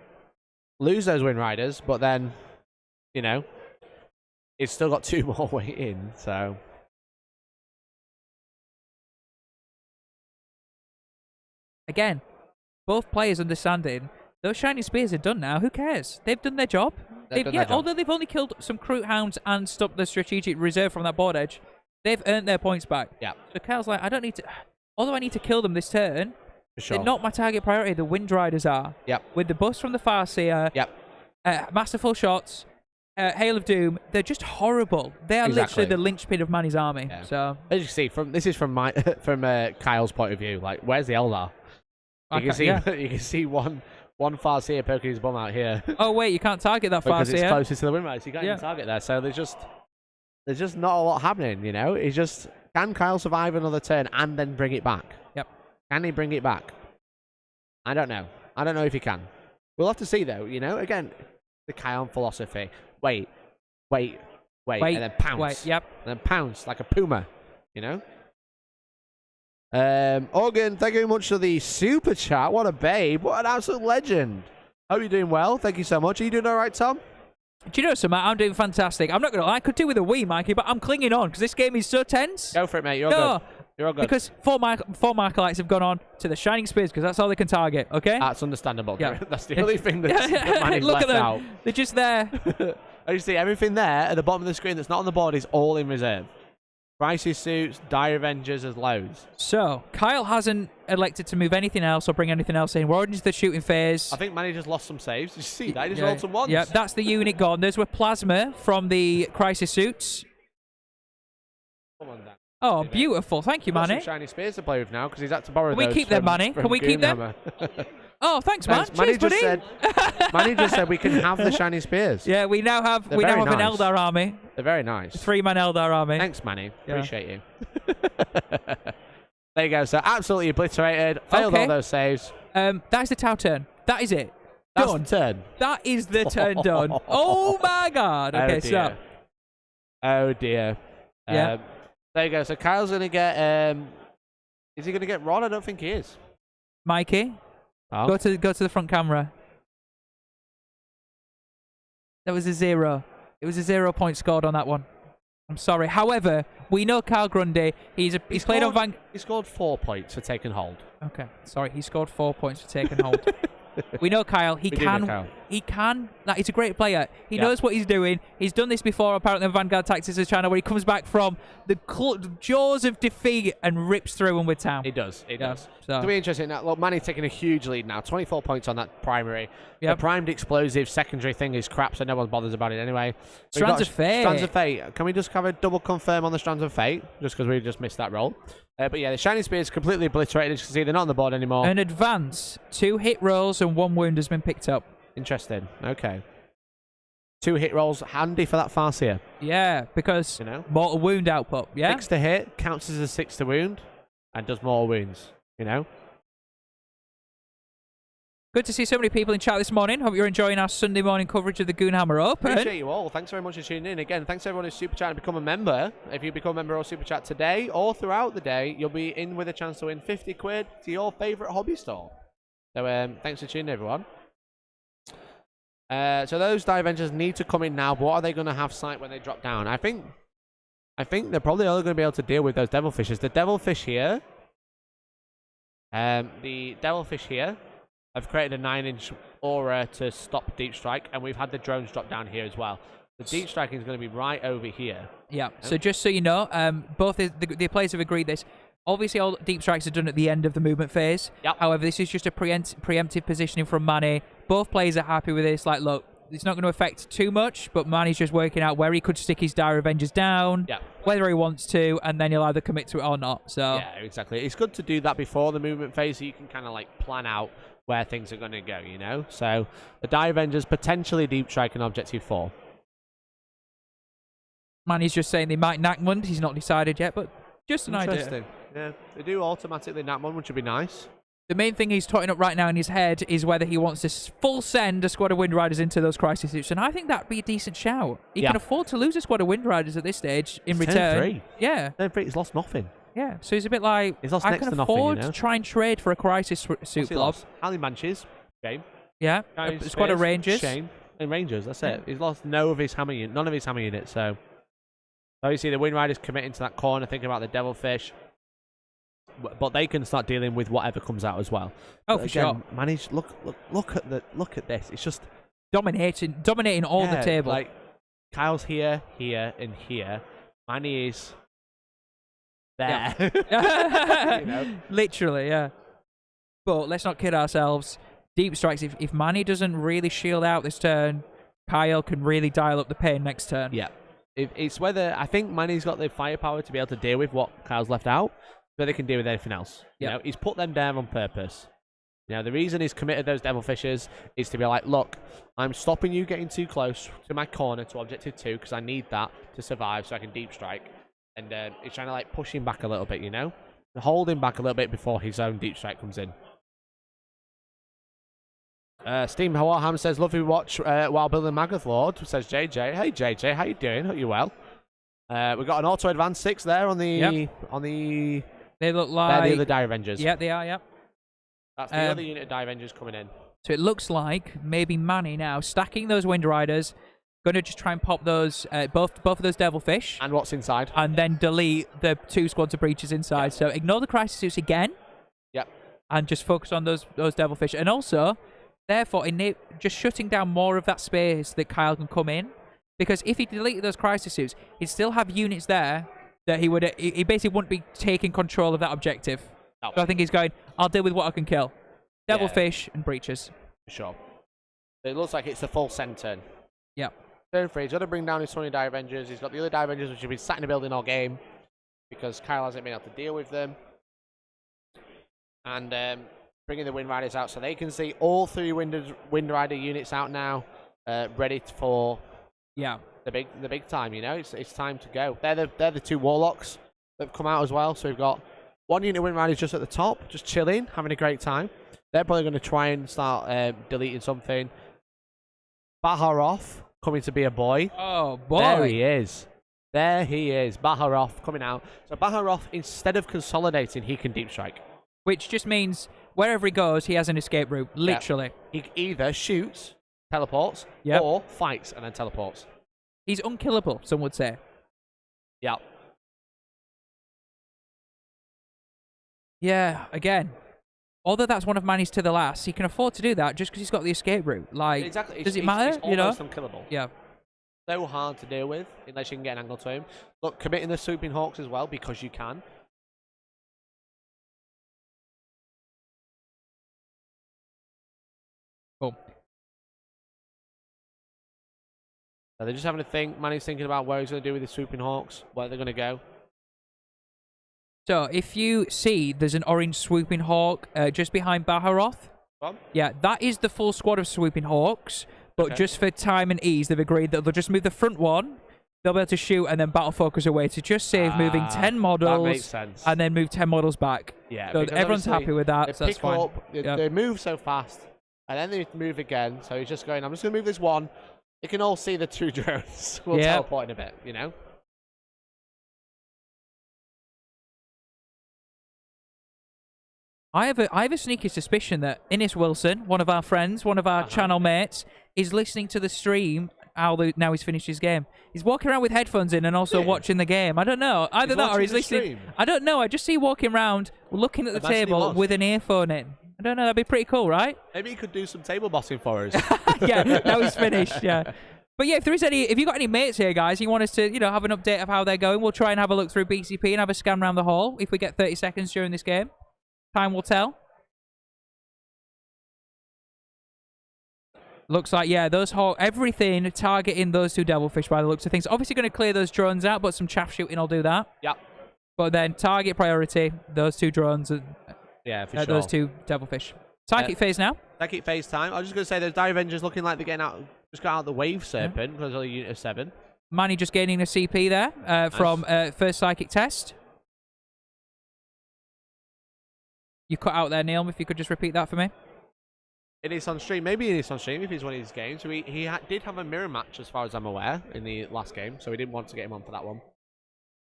Lose those Wind Riders, but then, you know, it's still got 2 more way in, so. Again, both players understanding those Shining Spears are done now. Who cares? They've done their job. Although they've only killed some Crute Hounds and stopped the strategic reserve from that board edge, they've earned their points back. Yeah. So Kyle's like, I don't need to. Although I need to kill them this turn, they're not my target priority. The Wind Riders are. Yep. With the bust from the Farseer. Yep. Masterful shots. Hail of Doom, they're just horrible. They are literally the linchpin of Manny's army. Yeah. So as you can see, this is from Kyle's point of view. Like, where's the Eldar? You can see one Farseer poking his bum out here. Oh wait, you can't target that Farseer because it's closest to the Wind Riders. You can't even target there. So there's just not a lot happening. You know, it's just, can Kyle survive another turn and then bring it back? Yep. Can he bring it back? I don't know. I don't know if he can. We'll have to see though. You know, again, the Kyle philosophy. Wait, and then pounce. Yep. And then pounce like a puma, you know? Organ, thank you very much for the super chat. What a babe. What an absolute legend. Hope you're doing well. Thank you so much. Are you doing all right, Tom? Do you know something? I'm doing fantastic. I'm not going to lie. I could do with a wee, Mikey, but I'm clinging on because this game is so tense. Go for it, mate. You're good. You're all good. Because four Markalites have gone on to the Shining Spears because that's all they can target, okay? That's understandable. Yeah. That's the only thing that Manny's Look left at them. out. They're just there. As you see, everything there at the bottom of the screen that's not on the board is all in reserve. Crisis Suits, Dire Avengers, as loads. So, Kyle hasn't elected to move anything else or bring anything else in. We're into the shooting phase. I think Manny just lost some saves. Did you see that? He just rolled some ones. Yeah, that's the unit gone. Those were Plasma from the Crisis Suits. Come on, Dan. Oh, beautiful. Thank you, Manny. Some Shiny Spears to play with now because he's had to borrow those. Can we keep them, Manny? Can we keep them? Oh, thanks, man. Manny Cheers, Manny just said we can have the Shiny Spears. Yeah, we now have an Eldar army. They're very nice. 3-man Eldar army. Thanks, Manny. Yeah. Appreciate you. There you go. So absolutely obliterated. Failed all those saves. That's the Tau turn. That is it. That's done. The turn. That is the turn done. Oh my God. Okay, so Oh dear. Yeah. There you go. So Kyle's gonna get. Is he gonna get Ron? I don't think he is. Mikey, Oh. go to the front camera. That was a 0. It was a 0 point scored on that one. I'm sorry. However, we know Kyle Grundy. He's played on Van. He scored 4 points for taking hold. Okay, sorry. He scored 4 points for taking hold. We know Kyle. He can. He's a great player. He knows what he's doing. He's done this before, apparently, on Vanguard Tactics' channel, where he comes back from the jaws of defeat and rips through them with town. He does. He does. So. It'll be interesting. Now, look, Manny's taking a huge lead now. 24 points on that primary. Yep. The primed explosive secondary thing is crap, so no one bothers about it anyway. Strands of Fate. Strands of Fate. Can we just have a double confirm on the Strands of Fate? Just because we just missed that roll. But yeah, the Shining Spear is completely obliterated. As you can see, they're not on the board anymore. An advance, 2 hit rolls and 1 wound has been picked up. Interesting. Okay. 2 hit rolls, handy for that Farseer. Yeah, because mortal wound output. Yeah. 6 to hit, counts as a 6 to wound, and does more wounds. Good to see so many people in chat this morning. Hope you're enjoying our Sunday morning coverage of the Goonhammer Open. Appreciate you all. Thanks very much for tuning in. Again, thanks everyone who's super chat and become a member. If you become a member or super chat today or throughout the day, you'll be in with a chance to win 50 quid to your favourite hobby store. So thanks for tuning in, everyone. So those Die Avengers need to come in now, but what are they going to have sight when they drop down? I think they're probably only going to be able to deal with those Devilfishes. The Devilfish here, I've created a 9-inch aura to stop deep strike, and we've had the drones drop down here as well. The deep striking is going to be right over here. Yeah. So just so you know, both the players have agreed this. Obviously, all deep strikes are done at the end of the movement phase. Yep. However, this is just a preemptive positioning from Manny. Both players are happy with this. Like, look, it's not going to affect too much, but Manny's just working out where he could stick his Dire Avengers down, whether he wants to, and then he'll either commit to it or not. So yeah, exactly. It's good to do that before the movement phase, so you can kind of like plan out where things are going to go, So the Die Avengers potentially deep strike an objective 4. Manny's just saying they might knack one. He's not decided yet, but just an idea. Yeah, they do automatically knack one, which would be nice. The main thing he's totting up right now in his head is whether he wants to full send a squad of Wind Riders into those crisis suits, and I think that'd be a decent shout. He can afford to lose a squad of Wind Riders at this stage in return. 10-3. Yeah. 10-3, he's lost nothing. Yeah, so he's a bit like, I can afford to try and trade for a crisis suit blob. Ali Manches, shame. Yeah, a squad of Rangers. Shame. And Rangers, that's it. He's lost none of his hammer units, so obviously the Wind Riders committing to that corner, thinking about the Devilfish. But they can start dealing with whatever comes out as well. Oh, for sure. Manage. Look at this. It's just dominating all the table. Like Kyle's here, and here. Manny is there. Yeah. Literally, yeah. But let's not kid ourselves. Deep strikes. If Manny doesn't really shield out this turn, Kyle can really dial up the pain next turn. Yeah. It's whether I think Manny's got the firepower to be able to deal with what Kyle's left out. So they can deal with anything else. He's put them down on purpose. The reason he's committed those Devilfishes is to be like, look, I'm stopping you getting too close to my corner to objective 2 because I need that to survive so I can deep strike. And he's trying to like push him back a little bit, hold him back a little bit before his own deep strike comes in. Steam Warhammer says, lovely watch while building Magath Lord, says JJ. Hey JJ, how you doing? Hope you're well. We've got an auto advance 6 there on the. They look like... They're the other Die Avengers. Yeah, they are, yeah. That's the other unit of Die Avengers coming in. So it looks like maybe Manny now stacking those Wind Riders, going to just try and pop those, both of those Devilfish. And what's inside. And then delete the 2 squads of Breaches inside. Yep. So ignore the Crisis Suits again. Yep. And just focus on those Devilfish. And also, therefore, just shutting down more of that space that Kyle can come in. Because if he deleted those Crisis Suits, he'd still have units there that he basically wouldn't be taking control of that objective. No. So I think he's going, I'll deal with what I can kill. Devilfish and Breaches. For sure. It looks like it's a full send turn. Yeah. Turn 3, he's got to bring down his 20 Die Avengers. He's got the other Die Avengers which have been sat in the building all game because Kyle hasn't been able to deal with them. And bringing the Wind Riders out so they can see all 3 Wind Rider units out now, ready for... Yeah. The big time, it's time to go. They're the 2 Warlocks that have come out as well. So we've got 1 unit of Wind Riders just at the top, just chilling, having a great time. They're probably going to try and start deleting something. Bahar off, coming to be a boy. Oh boy, there he is. There he is, Baharov coming out. So Baharov, instead of consolidating, he can deep strike. Which just means wherever he goes, he has an escape route, literally. He either shoots, teleports, or fights and then teleports. He's unkillable, some would say. Yeah. Yeah, again, although that's one of Manny's to the last, he can afford to do that just because he's got the escape route. Like, exactly. Does it matter? It's almost unkillable. Yeah. So hard to deal with unless you can get an angle to him. Look, committing the swooping hawks as well because you can. Cool. So they're just having a think. Manny's thinking about where he's going to do with the swooping hawks, where they're going to go. So if you see there's an orange swooping hawk just behind Baharoth, yeah, that is the full squad of swooping hawks. But just for time and ease, they've agreed that they'll just move the front one. They'll be able to shoot and then battle focus away to just save moving 10 models. That makes sense. And then move 10 models back. Yeah. So everyone's happy with that. So that's fine. They move so fast, and then they move again. So he's just going, I'm just going to move this one. You can all see the 2 drones. We'll teleport in a bit, you know? I have a sneaky suspicion that Innes Wilson, one of our friends, one of our channel mates, is listening to the stream now he's finished his game. He's walking around with headphones in and also watching the game. I don't know. Either that or he's listening. Stream. I don't know. I just see him walking around, looking at the table with an earphone in. I don't know. That'd be pretty cool, right? Maybe he could do some table bossing for us. Yeah, now he's finished. Yeah. But yeah, if you got any mates here, guys, you want us to, have an update of how they're going, we'll try and have a look through BCP and have a scan around the hall if we get 30 seconds during this game. Time will tell. Looks like, those everything targeting those 2 devilfish by the looks of things. Obviously going to clear those drones out, but some chaff shooting will do that. Yeah. But then target priority, those 2 drones. Yeah, for sure. Those 2 devilfish. Psychic phase now. Psychic phase time. I was just going to say, those Dire Avengers looking like they're getting out, just got out the Wave Serpent because of the unit of 7. Manny just gaining a CP there from first Psychic test. You cut out there, Neil, if you could just repeat that for me. It is on stream. Maybe it is on stream if he's one of his games. So he did have a mirror match, as far as I'm aware, in the last game. So we didn't want to get him on for that one.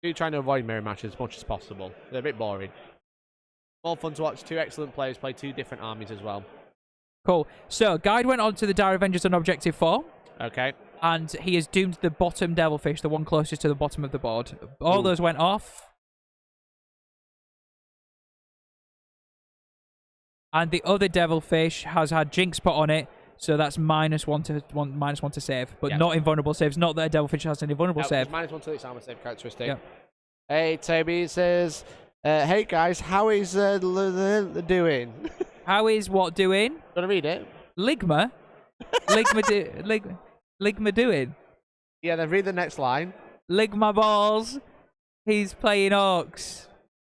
We're trying to avoid mirror matches as much as possible. They're a bit boring. More fun to watch. 2 excellent players play 2 different armies as well. Cool. So, Guide went on to the Dire Avengers on Objective 4. Okay. And he has doomed the bottom Devilfish, the one closest to the bottom of the board. All those went off. And the other Devilfish has had Jinx put on it, so that's -1 to save, but not invulnerable saves. Not that a Devilfish has an invulnerable save. -1 to its armor save characteristic. Yep. Hey, Toby says, hey guys, how is doing? How is what doing? Gonna read it? Ligma? Ligma doing? Yeah, then read the next line. Ligma balls. He's playing Orcs.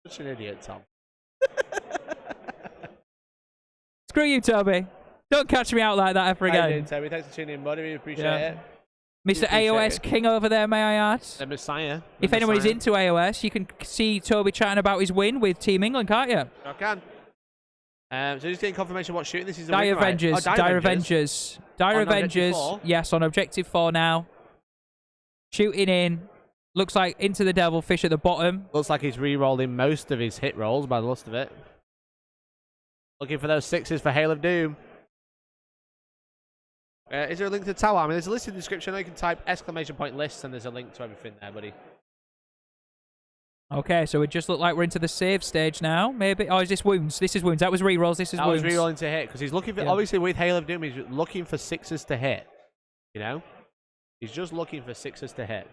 Such an idiot, Tom. Screw you, Toby. Don't catch me out like that ever again. How you doing, Toby? Thanks for tuning in, buddy. We appreciate it. Mr. AOS King over there, may I ask? The Messiah. If anyone is into AOS, you can see Toby chatting about his win with Team England, can't you? I can. So just getting confirmation of what shooting this is. Dire Avengers. Dire Avengers. Dire Avengers. Yes, on Objective 4 now. Shooting in. Looks like into the Devilfish at the bottom. Looks like he's re-rolling most of his hit rolls by the lust of it. Looking for those 6s for Hail of Doom. Is there a link to the tower? I mean, there's a list in the description. You can type !list and there's a link to everything there, buddy. Okay, so it just looked like we're into the save stage now, maybe. Oh, is this wounds? This is wounds. That was re-rolls. This is wounds. That was re-rolling to hit because he's looking for, obviously with Hail of Doom, he's looking for 6s to hit. You know? He's just looking for 6s to hit.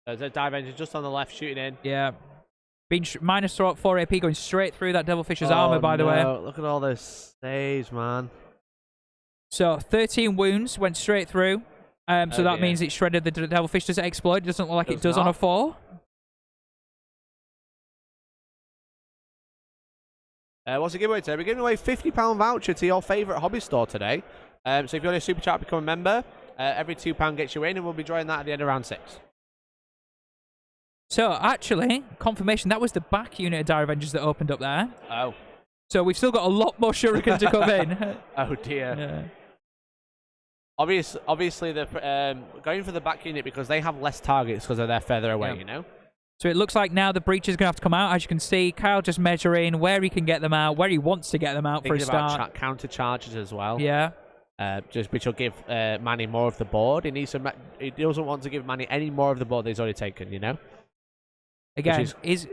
There's a Dive Engine just on the left shooting in. Yeah. Being -4 AP going straight through that Devilfish's armor, by the way. Look at all this saves, man. So 13 wounds went straight through. So that means it shredded the Devilfish. Does it explode? It doesn't look like it does on a 4. What's the giveaway today? We're giving away a £50 voucher to your favourite hobby store today. So if you want a super chat, become a member. Every £2 gets you in, and we'll be drawing that at the end of round 6. So, actually, confirmation, that was the back unit of Dire Avengers that opened up there. Oh. So we've still got a lot more Shuriken to come in. Oh, dear. Yeah. Obviously, they're going for the back unit because they have less targets because they're further away, you know? So it looks like now the breach is going to have to come out. As you can see, Kyle just measuring where he can get them out, where he wants to get them out for a start. Counter charges as well. Yeah. Which will give Manny more of the board. He doesn't want to give Manny any more of the board that he's already taken, you know? Again, is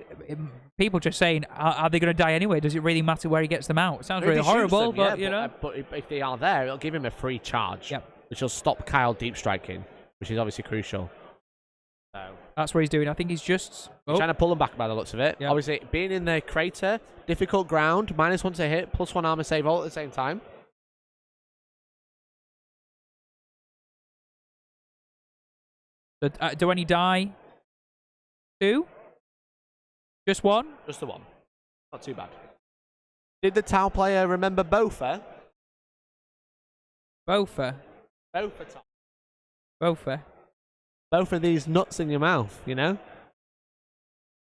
people just saying, are they going to die anyway? Does it really matter where he gets them out? It sounds really horrible, but, you know. But if they are there, it'll give him a free charge, which will stop Kyle deep striking, which is obviously crucial. So that's what he's doing. I think he's just trying to pull them back by the looks of it. Yep. Obviously, being in the crater, difficult ground, -1 to hit, +1 armor save all at the same time. But, do any die? 2? Just 1? Just the 1. Not too bad. Did the Tau player remember Bofa? Bofa? Bofa, Tom. Bofa? Both of these nuts in your mouth, you know?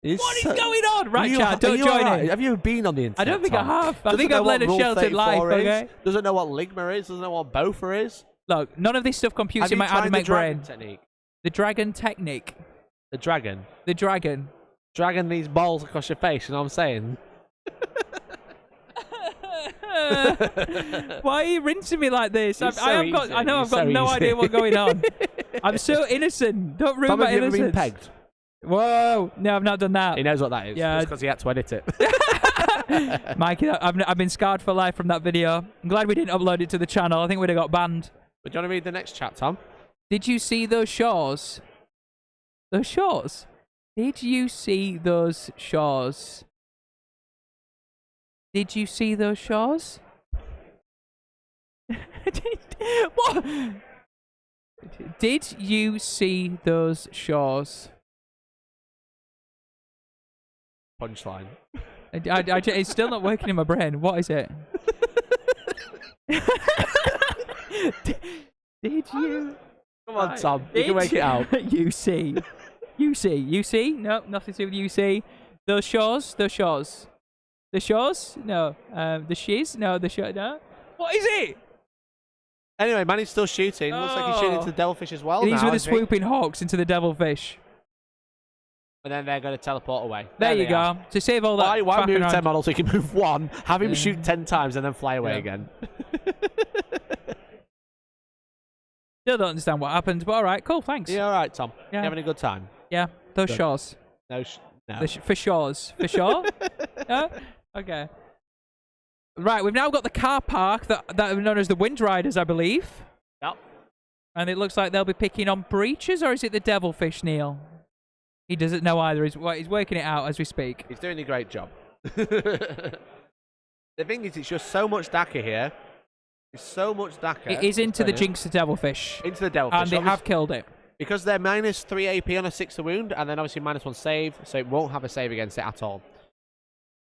What is going on? Right, Chad, don't join in. Have you ever been on the internet, I don't think Tom? I have. I think I've led a sheltered life, okay? Doesn't know what Ligma is, doesn't know what Bofa is. Look, none of this stuff computes in my academic brain. The dragon technique. The dragon? The dragon. Dragging these balls across your face, you know what I'm saying? Why are you rinsing me like this? I know I've got no idea what's going on. I'm so innocent. Don't ruin my innocence. Have you ever been pegged? Whoa! No, I've not done that. He knows what that is. Yeah, it's because he had to edit it. Mikey, I've been scarred for life from that video. I'm glad we didn't upload it to the channel. I think we'd have got banned. But do you want to read the next chat, Tom? Did you see those shores? Those shores? Did you see those shores? Did you see those shores? What? Did you see those shores? Punchline. It's still not working in my brain. What is it? Did you? Come on, Tom. You can make it out. You see. You see? No, nothing to do with you see. Those shores? Those shores. The shores? No. The shiz? No, the shore. No. What is it? Anyway, Manny's still shooting. Looks like he's shooting into the devilfish as well. These were the swooping hawks into the devilfish. And then they're going to teleport away. There you go. To save all that. Why move 10 models so you can move 1, have him shoot 10 times, and then fly away again? Still don't understand what happened, but all right, cool, thanks. Yeah, all right, Tom. You having a good time? Yeah, those shores. No. For shores. For sure? No? Okay. Right, we've now got the car park that are known as the Wind Riders, I believe. Yep. And it looks like they'll be picking on breaches, or is it the devilfish, Neil? He doesn't know either. He's working it out as we speak. He's doing a great job. The thing is, it's just so much darker here. It's so much darker. It is into the Jinx the devilfish. Into the devilfish. And they have killed it. Because they're -3 AP on a 6 wound, and then obviously -1 save, so it won't have a save against it at all.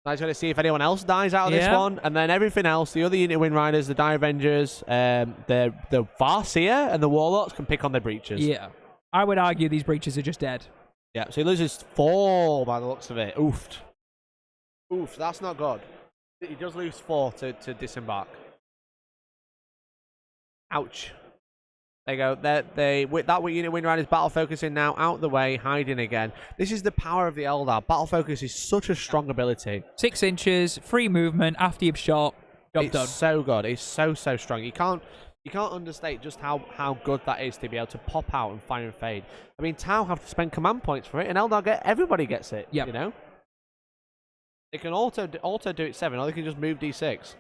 I just want to see if anyone else dies out of this one, and then everything else, the other unit Wind Riders, the Die Avengers, the Varseer, and the Warlocks can pick on their breaches. Yeah. I would argue these breaches are just dead. Yeah, so he loses 4 by the looks of it. Oof. Oof, that's not good. He does lose 4 to disembark. Ouch. There you go. With that unit Wind Riders battle focusing now out the way, hiding again. This is the power of the Eldar. Battle focus is such a strong ability. 6 inches, free movement after you've shot. Job done. It's so good. It's so strong. You can't understate just how good that is to be able to pop out and fire and fade. I mean, Tau have to spend command points for it, and Eldar everybody gets it. Yep. You know. They can auto do it 7, or they can just move D6.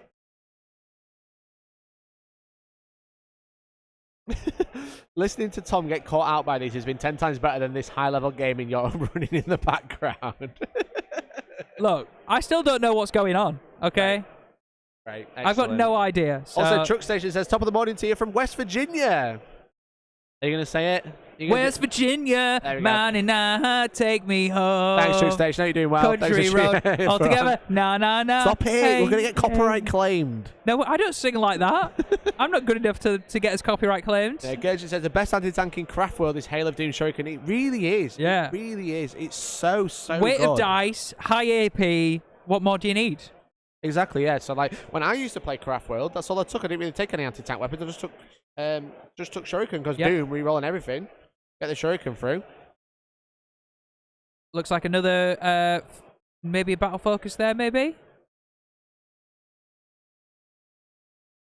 Listening to Tom get caught out by these has been 10 times better than this high-level gaming you're running in the background. Look, I still don't know what's going on, okay? Right. I've got no idea. So. Also, Truck Station says, top of the morning to you from West Virginia. Are you going to say it? West Virginia, man and I, take me home. Thanks, Truck Station. You're doing well. Country road, all together. Na. Stop it. Hey, we're going to get copyright claimed. No, I don't sing like that. I'm not good enough to get us copyright claimed. Yeah, Gergen says, the best anti-tank in Craftworld is Hail of Doom Shuriken. It really is. Yeah. It really is. It's so Weight good. of dice, high AP. What more do you need? Exactly, yeah. So, like, when I used to play Craftworld, that's all I took. I didn't really take any anti-tank weapons. I just took just took Shuriken because Yep. Doom re-rolling everything. Get the Shuriken through. Looks like another, maybe a battle focus there, maybe?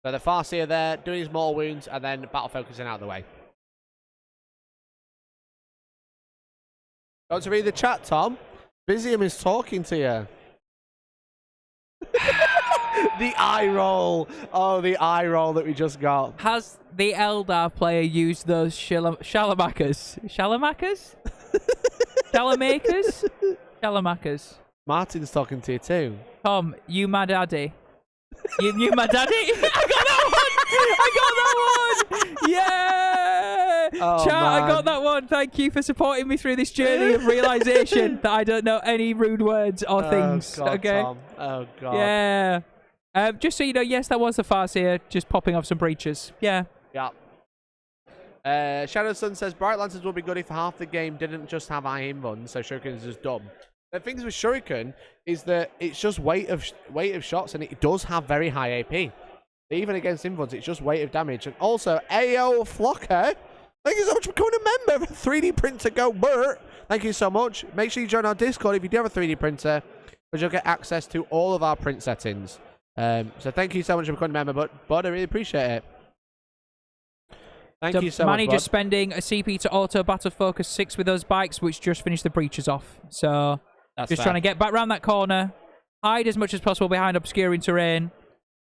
So the Farseer there, doing his mortal wounds, and then battle focusing out of the way. Got to read the chat, Tom. Busium is talking to you. The eye roll. Oh, the eye roll that we just got. Has the Eldar player used those Shalamakers? Shalamakers? Shalamakers? Shalamakers. Martin's talking to you too. Tom, you my daddy. You my daddy? I got that one! Yeah! Oh, Chat, I man. got that one. Thank you for supporting me through this journey of realization that I don't know any rude words or things. God, Okay? Tom. Oh, God. Yeah. Just so you know, yes, that was the Farseer just popping off some breaches. Yeah. Yeah. Shadow Sun says Bright Lanterns would be good if half the game didn't just have iron runs, so Shuriken is just dumb. The things with Shuriken is that it's just weight of shots, and it does have very high AP. Even against invuns, it's just weight of damage. And also, AO Flocker, thank you so much for becoming a member of 3D Printer Go Burt. Thank you so much. Make sure you join our Discord if you do have a 3D printer, because you'll get access to all of our print settings. So thank you so much for becoming a member, bud. I really appreciate it. Thank you so Manny much, just spending a CP to auto battle focus 6 with those bikes, which just finished the breaches off. So That's just fair. trying to get back around that corner, hide as much as possible behind obscuring terrain,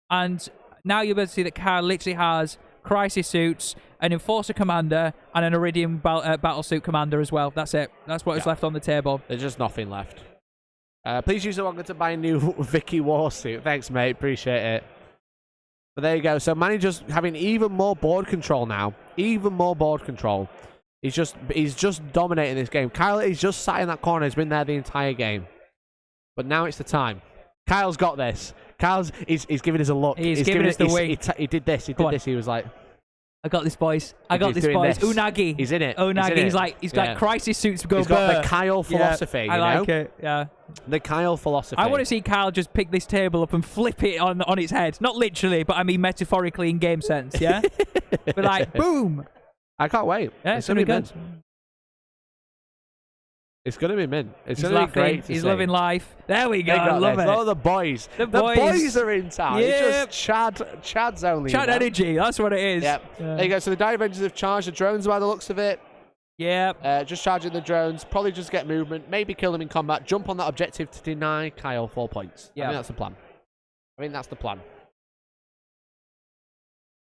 and now you'll be able to see that Kyle literally has crisis suits, an enforcer commander, and an iridium battle suit commander as well. That's it. That's what is left on the table. There's just nothing left. Please use the one to buy a new Vicky Warsuit. Thanks, mate. Appreciate it. But there you go. So Manny just having even more board control now. Even more board control. He's just dominating this game. Kyle is just sat in that corner. He's been there the entire game. But now it's the time. Kyle's got this. He's giving us a look. He's giving us the wink. He did this. He did this. He was like, I got this, boys. I got this, boys. This. Unagi. He's in it. Unagi. He's got crisis suits to go. He's got the Kyle philosophy. I like it. Yeah. The Kyle philosophy. I want to see Kyle just pick this table up and flip it on its head. Not literally, but I mean metaphorically in game sense. Yeah. But like, boom. I can't wait. Yeah, it's gonna be good. It's going to be mint. It's He's going to be laughing. great to He's see. loving life. There we go. I love it. Oh, the boys. The boys are in town. Yep. It's just Chad's only. Chad energy. That's what it is. Yep. Yeah. There you go. So the Dire Avengers have charged the drones by the looks of it. Yep. Just charging the drones. Probably just get movement. Maybe kill them in combat. Jump on that objective to deny Kyle 4 points. Yeah. I think that's the plan.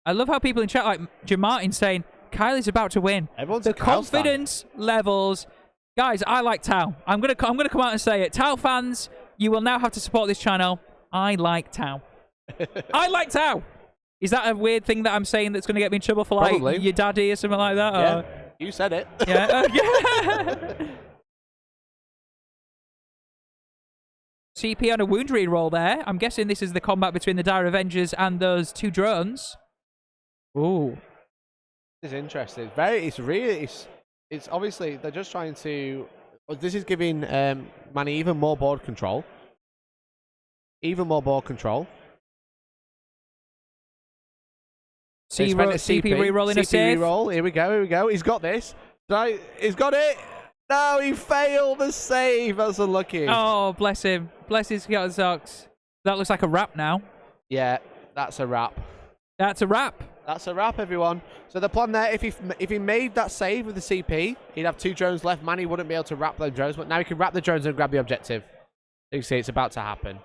I love how people in chat like Jim Martin saying Kyle is about to win. Everyone's the a Kyle stan. confidence levels. Guys, I like Tau. I'm gonna come out and say it. Tau fans, you will now have to support this channel. I like Tau. I like Tau. Is that a weird thing that I'm saying that's going to get me in trouble for Probably. like your daddy or something like that? Yeah. Or? You said it. Yeah. Yeah. CP on a wound reroll there. I'm guessing this is the combat between the Dire Avengers and those 2 drones. Ooh. It's interesting. It's obviously they're just trying to. This is giving Manny even more board control. CP re-rolling a save. Re-roll. Here we go. He's got this. Right, he's got it. No, he failed the save. That's unlucky. Oh, bless him. Bless his socks. That looks like a wrap now. Yeah, that's a wrap. That's a wrap. That's a wrap, everyone. So the plan there, if he made that save with the CP, he'd have 2 drones left. Manny wouldn't be able to wrap those drones, but now he can wrap the drones and grab the objective. You can see it's about to happen.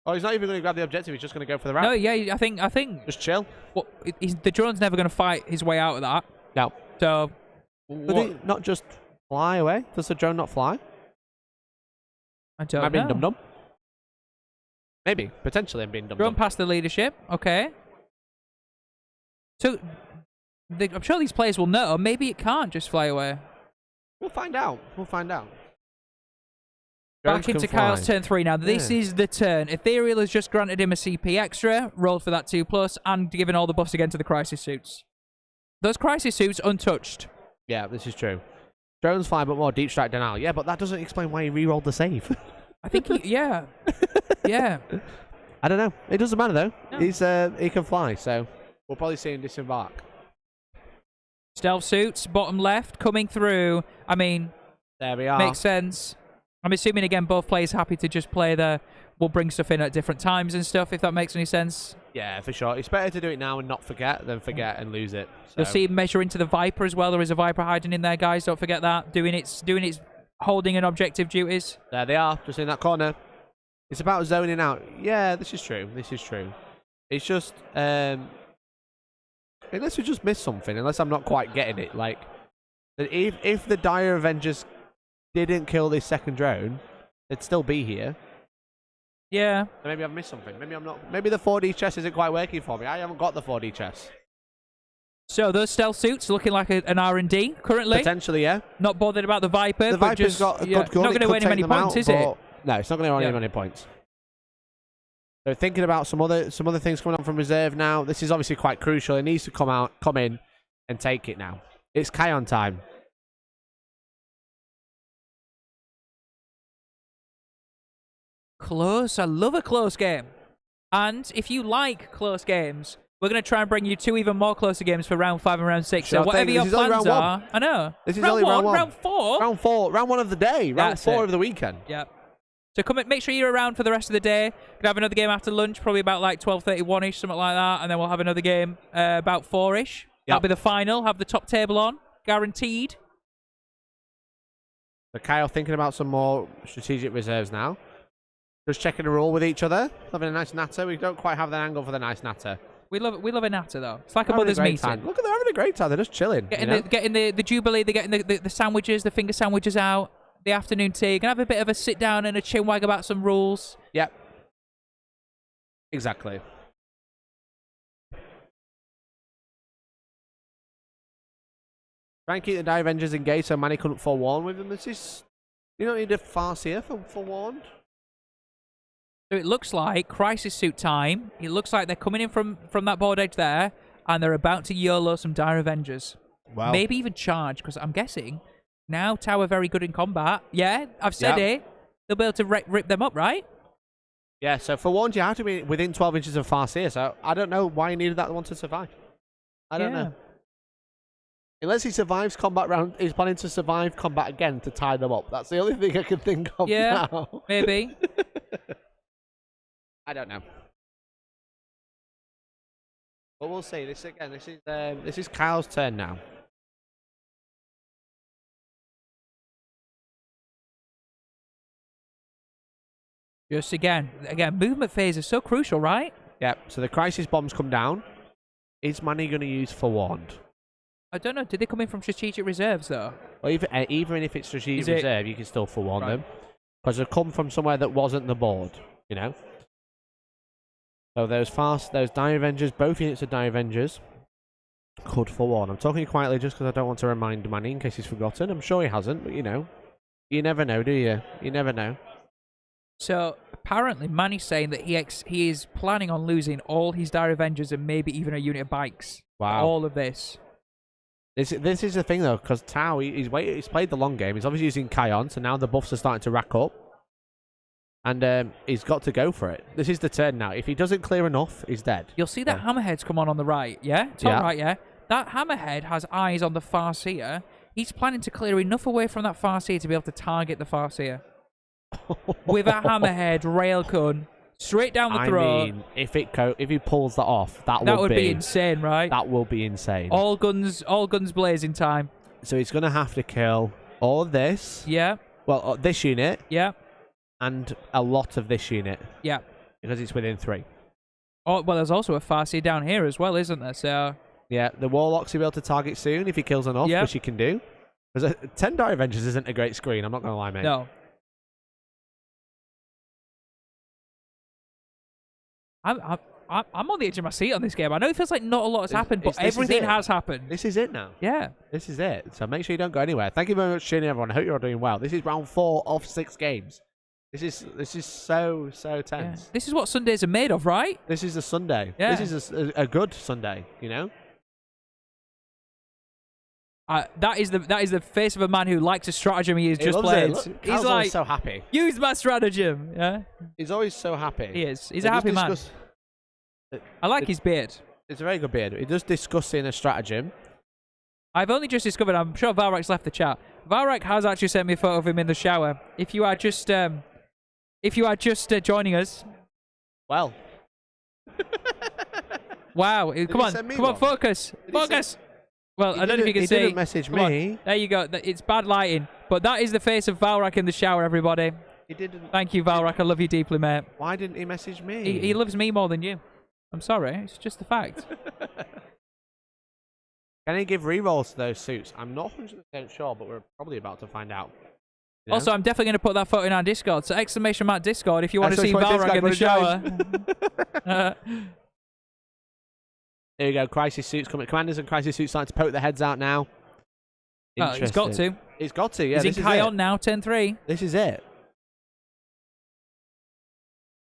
Oh, he's not even going to grab the objective. He's just going to go for the wrap. No, yeah, I think. Just chill. Well, the drone's never going to fight his way out of that. No. So. Could he not just fly away? Does the drone not fly? I don't Am I being know. dum-dum? Maybe. Potentially I'm being Drone dum-dum. past the leadership. Okay. So, I'm sure these players will know. Maybe it can't just fly away. We'll find out. Back into Kyle's turn 3 now. This is the turn. Ethereal has just granted him a CP extra, rolled for that 2+, and given all the buffs again to the crisis suits. Those crisis suits untouched. Yeah, this is true. Drones fly, but more deep strike denial. Yeah, but that doesn't explain why he re-rolled the save. I think yeah. Yeah. I don't know. It doesn't matter though. No. He can fly, so we'll probably see him disembark. Stealth suits, bottom left, coming through. I mean, there we are. Makes sense. I'm assuming, again, both players happy to just play we'll bring stuff in at different times and stuff, if that makes any sense. Yeah, for sure. It's better to do it now and not forget than forget and lose it. So. You'll see him measure into the Viper as well. There is a Viper hiding in there, guys. Don't forget that. Doing its holding and objective duties. There they are, just in that corner. It's about zoning out. Yeah, this is true. This is true. It's just... unless we just miss something, unless I'm not quite getting it. Like, if the Dire Avengers didn't kill this second drone, they'd still be here. Yeah. Maybe I've missed something. Maybe I'm not. Maybe the 4D chess isn't quite working for me. I haven't got the 4D chess. So those stealth suits looking like an R&D currently. Potentially, yeah. Not bothered about the Viper. The Viper's got a good gun. Not going to win many points, is it? No, it's not going to win many points. So thinking about some other things coming on from reserve now. This is obviously quite crucial. It needs to come in, and take it now. It's Kion time. Close. I love a close game. And if you like close games, we're going to try and bring you 2 even more closer games for round 5 and round 6. Sure so whatever your plans are, I know. This is round only round 1. Round 4? Round 4. Round 1 of the day. Round 4 of the weekend. Yep. So come and make sure you're around for the rest of the day. Gonna have another game after lunch, probably about like 12:31ish, something like that, and then we'll have another game about 4ish. That'll be the final. Have the top table on, guaranteed. So Kyle thinking about some more strategic reserves now. Just checking a roll with each other, having a nice natter. We don't quite have the angle for the nice natter. We love a natter though. It's like a mother's meeting. Time. Look at, they're having a great time. They're just chilling. Getting the Jubilee. They're getting the sandwiches, the finger sandwiches out. The afternoon tea. Gonna have a bit of a sit down and a chin wag about some rules. Yep. Exactly. Try and keep the Dire Avengers engaged so Manny couldn't forewarn with them. You don't need a Farseer for forewarned. So it looks like crisis suit time. It looks like they're coming in from that board edge there, and they're about to YOLO some Dire Avengers. Wow. Maybe even charge, because I'm guessing now Tau are very good in combat. Yeah, I've said it. They'll be able to rip them up, right? Yeah, so forewarned, you have to be within 12 inches of Farseer, so I don't know why you needed that one to survive. I don't know. Unless he survives combat round, he's planning to survive combat again to tie them up. That's the only thing I can think of now. Maybe. I don't know. But we'll see. This is Kyle's turn now. Just again, movement phase is so crucial, right? Yep. So the crisis bombs come down. Is Manny going to use forewarned? I don't know. Did they come in from strategic reserves though? Well, even if it's strategic reserve, you can still forewarn them because they've come from somewhere that wasn't the board. You know. So those Dire Avengers, both units of Dire Avengers, could forewarn. I'm talking quietly just because I don't want to remind Manny in case he's forgotten. I'm sure he hasn't, but you know, you never know, do you? You never know. So apparently, Manny's saying that he is planning on losing all his Dire Avengers and maybe even a unit of bikes. Wow! All of this. This is the thing though, because Tau he's played the long game. He's obviously using Kion, so now the buffs are starting to rack up. And he's got to go for it. This is the turn now. If he doesn't clear enough, he's dead. You'll see that Hammerhead's come on the right, yeah? Top right, yeah? That Hammerhead has eyes on the Farseer. He's planning to clear enough away from that Farseer to be able to target the Farseer. With a Hammerhead railgun straight down the throat. I mean, if he pulls that off, that would be insane, right? That will be insane. All guns blazing time. So he's going to have to kill all of this. Yeah. Well, this unit. Yeah. And a lot of this unit. Yeah. Because it's within 3. Oh, well, there's also a Farseer down here as well, isn't there? So. Yeah, the Warlocks he'll be able to target soon if he kills enough, which he can do. Because 10 Dire Avengers isn't a great screen, I'm not going to lie, mate. No. I'm on the edge of my seat on this game. I know it feels like not a lot has happened, but everything has happened. This is it now. Yeah. This is it. So make sure you don't go anywhere. Thank you very much for tuning in, everyone. I hope you're all doing well. This is round 4 of 6 games. This is so tense. Yeah. This is what Sundays are made of, right? This is a Sunday. Yeah. This is a good Sunday, you know? That is the face of a man who likes a stratagem he has just played. He's like, so happy. Use my stratagem. Yeah. He's always so happy. He is. He's a happy man. I like his beard. It's a very good beard. He does discussing a stratagem. I've only just discovered. I'm sure Valrak's left the chat. Valrak has actually sent me a photo of him in the shower. If you are just joining us. Well. Wow. Come on, focus. Focus. Well, I don't know if you can see. He didn't message me. There you go. It's bad lighting. But that is the face of Valrak in the shower, everybody. He didn't. Thank you, Valrak. I love you deeply, mate. Why didn't he message me? He loves me more than you. I'm sorry. It's just the fact. Can he give rerolls to those suits? I'm not 100% sure, but we're probably about to find out. You know? Also, I'm definitely going to put that photo in our Discord. So ! Discord if you want to see Valrak in the shower. There you go. Crisis suits coming. Commanders and crisis suits starting to poke their heads out now. Oh, he's got to. He's got to. Yeah. He's in Kion now. 10-3. This is it.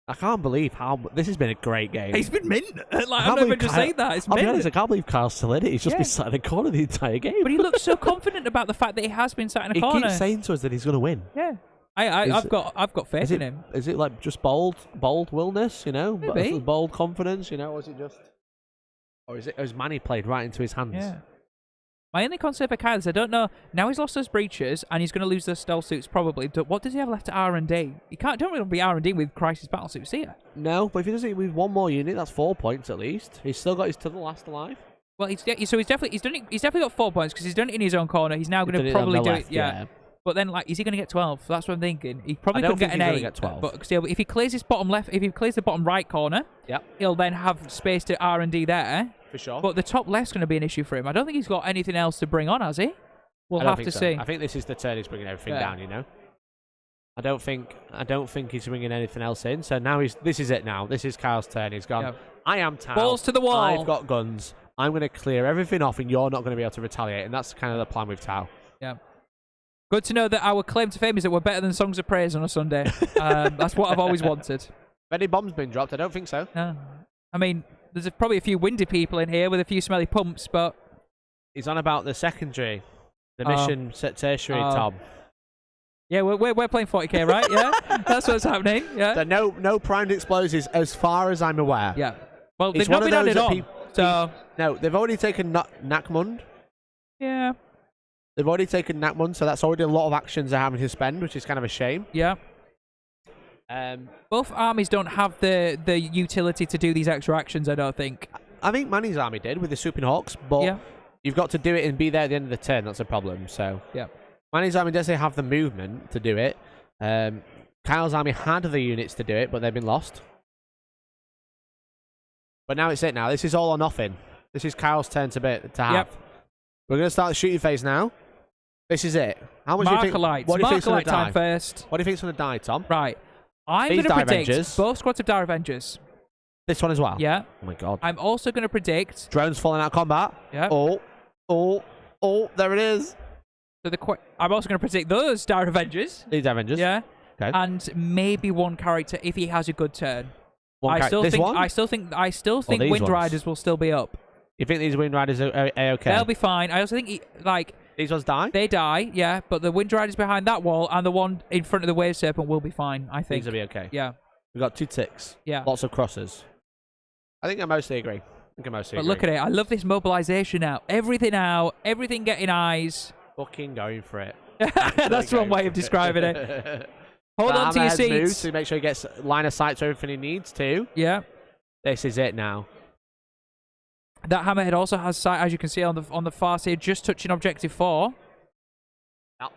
I can't believe how this has been a great game. He's been mint. Like I'm never just saying that. It's mint. I'll be honest, I can't believe Kyle's still in it. He's just been sat in the corner the entire game. But he looks so confident about the fact that he has been sat in a corner. He keeps saying to us that he's going to win. Yeah. I've got faith in him. Is it like just bold willness, you know? Maybe. Bold confidence, you know? Or is it just... Or has Manny played right into his hands? Yeah. My only concern for Kyle is I don't know. Now he's lost those breaches and he's going to lose those stealth suits probably. What does he have left to R&D? You don't really be R&D with Crisis battle suits, do you? No, but if he does it with one more unit, that's 4 points at least. He's still got his to the last alive. Well, he's definitely got 4 points because he's done it in his own corner. He's now going to probably do it. Yeah. But then, like, is he going to get 12? That's what I'm thinking. He probably could get an 8. Get 12. But still, if he clears his bottom left, if he clears the bottom right corner, he'll then have space to R&D there. For sure. But the top left's going to be an issue for him. I don't think he's got anything else to bring on, has he? We'll have to see. I think this is the turn he's bringing everything down. You know. I don't think he's bringing anything else in. So now this is it. Now this is Kyle's turn. He's gone. I am Tao. Balls to the wall. I've got guns. I'm going to clear everything off, and you're not going to be able to retaliate. And that's kind of the plan with Tao. Yeah. Good to know that our claim to fame is that we're better than Songs of Praise on a Sunday. That's what I've always wanted. Have any bombs been dropped? I don't think so. No. I mean, there's probably a few windy people in here with a few smelly pumps, but... He's on about the secondary. The mission tertiary, Tom. Yeah, we're playing 40k, right? Yeah? That's what's happening. Yeah. So no primed explosives as far as I'm aware. Yeah. Well, they've not been added on. No, they've already taken Nakmund. Yeah. They've already taken Nakmund, so that's already a lot of actions they're having to spend, which is kind of a shame. Yeah. Both armies don't have the utility to do these extra actions, I don't think. I think Manny's army did with the Swooping Hawks, but you've got to do it and be there at the end of the turn. That's a problem. So Manny's army doesn't have the movement to do it. Kyle's army had the units to do it, but they've been lost. But now it's it now. This is all or nothing. This is Kyle's turn to have. Yep. We're going to start the shooting phase now. This is it. How much do you think? What do you think's going to die first? What do you think's going to die, Tom? Right. I'm going to predict both squads of Dire Avengers. This one as well? Yeah. Oh my god. I'm also going to predict... Drones falling out of combat. Yeah. Oh, there it is. So I'm also going to predict those Dire Avengers. These Dire Avengers. Yeah. Okay. And maybe one character if he has a good turn. I still think Wind Riders will still be up. You think these Wind Riders are okay? They'll be fine. I also think these ones die? They die, yeah, but the Wind Riders behind that wall and the one in front of the Wave Serpent will be fine, I think. These will be okay. Yeah. We've got 2 ticks. Yeah. Lots of crosses. I think I mostly agree. But look at it. I love this mobilization now. Everything out. Everything getting eyes. Fucking going for it. That's one way of describing it. Hold on to your seats. To make sure he gets line of sight to everything he needs to. Yeah. This is it now. That Hammerhead also has sight, as you can see on the far side, just touching objective 4. Yep.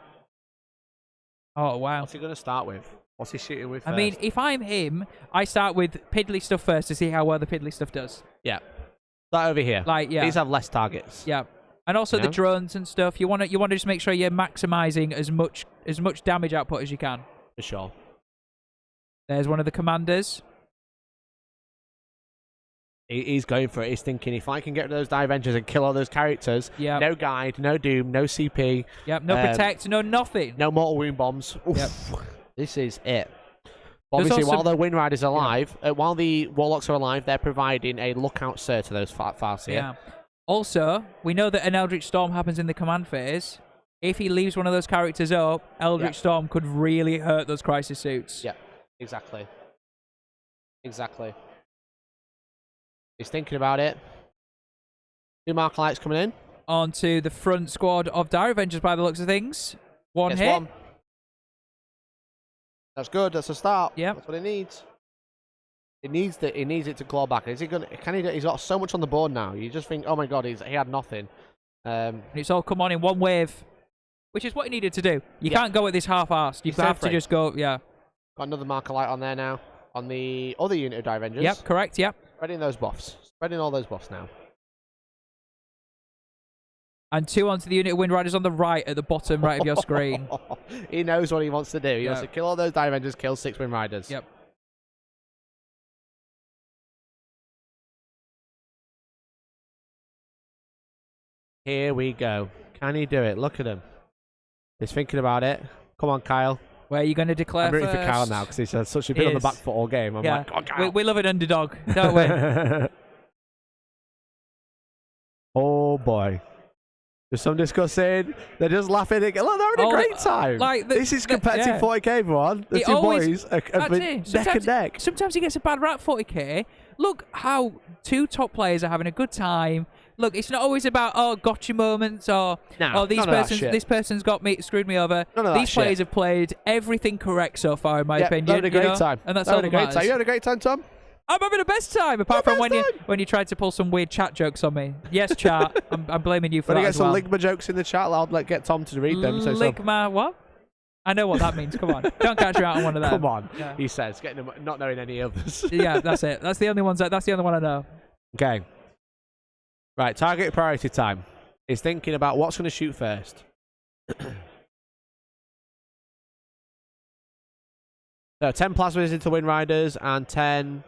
Oh, wow. What's he going to start with? What's he shooting with first? I mean, if I'm him, I start with piddly stuff first to see how well the piddly stuff does. Yeah. Start over here. These have less targets. Yeah. And also the drones and stuff. You want to just make sure you're maximizing as much damage output as you can. For sure. There's one of the commanders. He's going for it. He's thinking, if I can get rid of those Dire Avengers and kill all those characters, no guide, no doom, no CP. Yep, no protect, no nothing. No mortal wound bombs. Yep. This is it. Obviously, while the Wind Riders are alive, while the Warlocks are alive, they're providing a lookout sir to those Farseer. Yeah. Also, we know that an Eldritch Storm happens in the command phase. If he leaves one of those characters up, Eldritch Storm could really hurt those crisis suits. Yeah, exactly. Exactly. He's thinking about it. New Mark Lights coming in. Onto the front squad of Dire Avengers by the looks of things. One hit. One. That's good. That's a start. Yeah. That's what he needs. He needs it to claw back. Is he gonna? Can he? He's got so much on the board now. You just think, oh my god, he had nothing. It's all come on in one wave, which is what he needed to do. You can't go at this half-assed. You have to just go. Yeah. Got another marker light on there now on the other unit of Dire Avengers. Yep. Correct. Yep. Spreading those buffs. Spreading all those buffs now. And 2 onto the unit of Wind Riders on the right at the bottom right of your screen. He knows what he wants to do. He wants to kill all those Dire Avengers, kill 6 Wind Riders. Yep. Here we go. Can he do it? Look at him. He's thinking about it. Come on, Kyle. Where are you going to declare I'm rooting first? for Kyle now because he's had such a bit on the back foot all game. I'm like, oh, Kyle. We love an underdog, don't we? Oh, boy. There's some discussing. They're just laughing. Look, they're having a great time. This is competitive 40k, everyone. The two boys are neck and neck. Sometimes he gets a bad rap, 40k. Look how 2 top players are having a good time. Look, it's not always about gotcha moments or this person's screwed me over. These players have played everything correct so far, in my opinion. Having a great time. And that's all that matters. You had a great time, Tom? I'm having the best time, apart from when you tried to pull some weird chat jokes on me. Yes, chat. I'm blaming you for that as well. When you get some Ligma jokes in the chat, I'll get Tom to read them. Ligma what? I know what that means. Come on, don't catch me out on one of them. Come on, he says, not knowing any others. Yeah, that's it. That's the only one I know. Okay. Right, target priority time. He's thinking about what's going to shoot first. So 10 plasmas into Wind Riders and 10.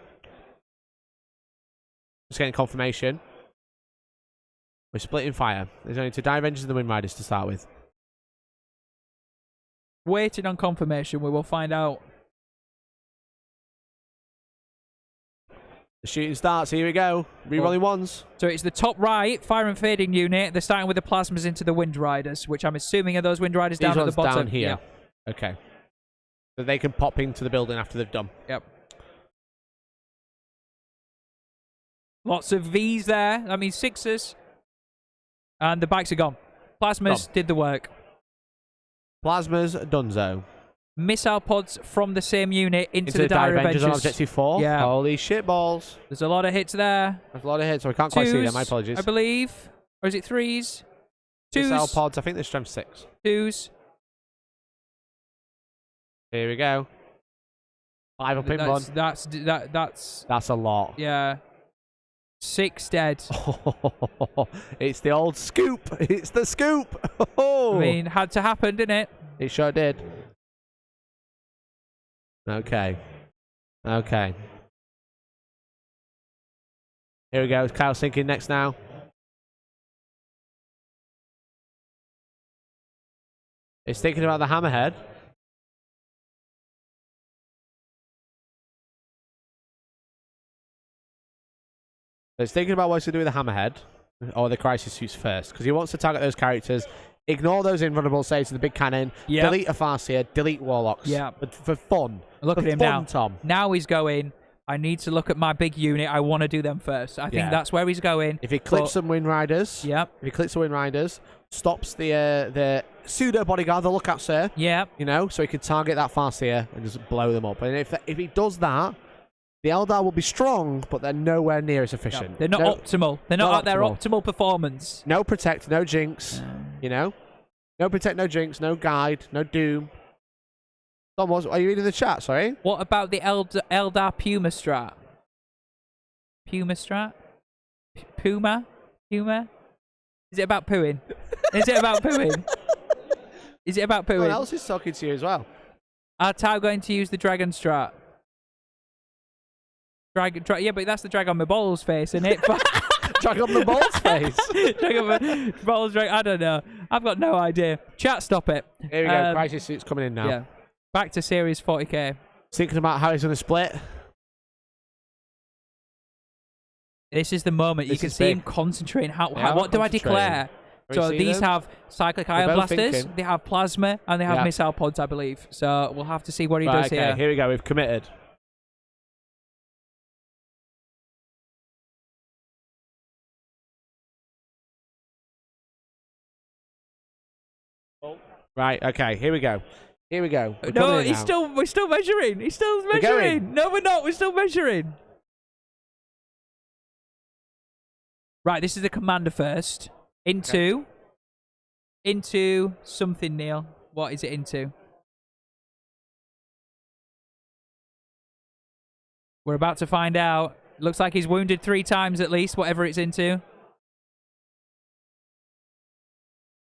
Just getting confirmation. We're splitting fire. There's only 2 Dire Avengers and the Wind Riders to start with. Waiting on confirmation. We will find out. The shooting starts. Here we go. Rerolling ones. So it's the top right fire and fading unit. They're starting with the plasmas into the Wind Riders, which I'm assuming are those Wind Riders down at the bottom. Down here. Yeah. Okay. So they can pop into the building after they've done. Yep. Lots of V's there. That means 6s. And the bikes are gone. Plasmas did the work. Plasmas, dunzo. Missile pods from the same unit into the Dire Avengers on Objective 4. Yeah. Holy shit balls. There's a lot of hits there. There's a lot of hits, so we can't quite see them. My apologies. I believe. Or is it 3s? 2s. Missile pods, I think they're strength 6. 2s. Here we go. 5 up in one. That's a lot. Yeah. 6 dead. It's the old scoop. It's the scoop. I mean, had to happen, didn't it? It sure did. Okay. Okay. Here we go. Kyle's thinking next now. He's thinking about the hammerhead. He's thinking about what to do with the hammerhead or the crisis suits first, because he wants to target those characters. Ignore those invulnerable saves to the big cannon. Yep. Delete a Farseer. Delete Warlocks. Yeah. For fun. Look at him now. Tom. Now he's going, I need to look at my big unit. I want to do them first. I think that's where he's going. If he clips some Wind Riders. Yep. If he clips the Wind Riders, stops the pseudo bodyguard, the lookout sir. Yep. You know, so he can target that Farseer and just blow them up. And if he does that, the Eldar will be strong, but they're nowhere near as efficient. No, they're not optimal. They're not at their optimal performance. No protect, no jinx. You know? No protect, no jinx, no guide, no doom. Tom, are you reading the chat, sorry? What about the Eldar Puma strat? Puma strat? Puma? Is it about pooing? Is it about pooing? Is it about pooing? Someone else is talking to you as well. Are Tau going to use the dragon strat? Yeah, but that's the drag on my balls face, isn't it? Drag on the balls face? Drag on my balls, I don't know. I've got no idea. Chat, stop it. Here we go. Crisis suit's coming in now. Yeah. Back to Series 40k. Thinking about how he's going to split. This is the moment. You can see him concentrating. What do I declare? So these have cyclic ion blasters, they have plasma, and they have missile pods, I believe. So we'll have to see what he does here. Here we go. We've committed. Right. Okay. Here we go. Here we go. No, we're still measuring. He's still measuring. No, we're not. We're still measuring. Right. This is the commander first. Into something, Neil. What is it into? We're about to find out. Looks like he's wounded 3 times at least, whatever it's into.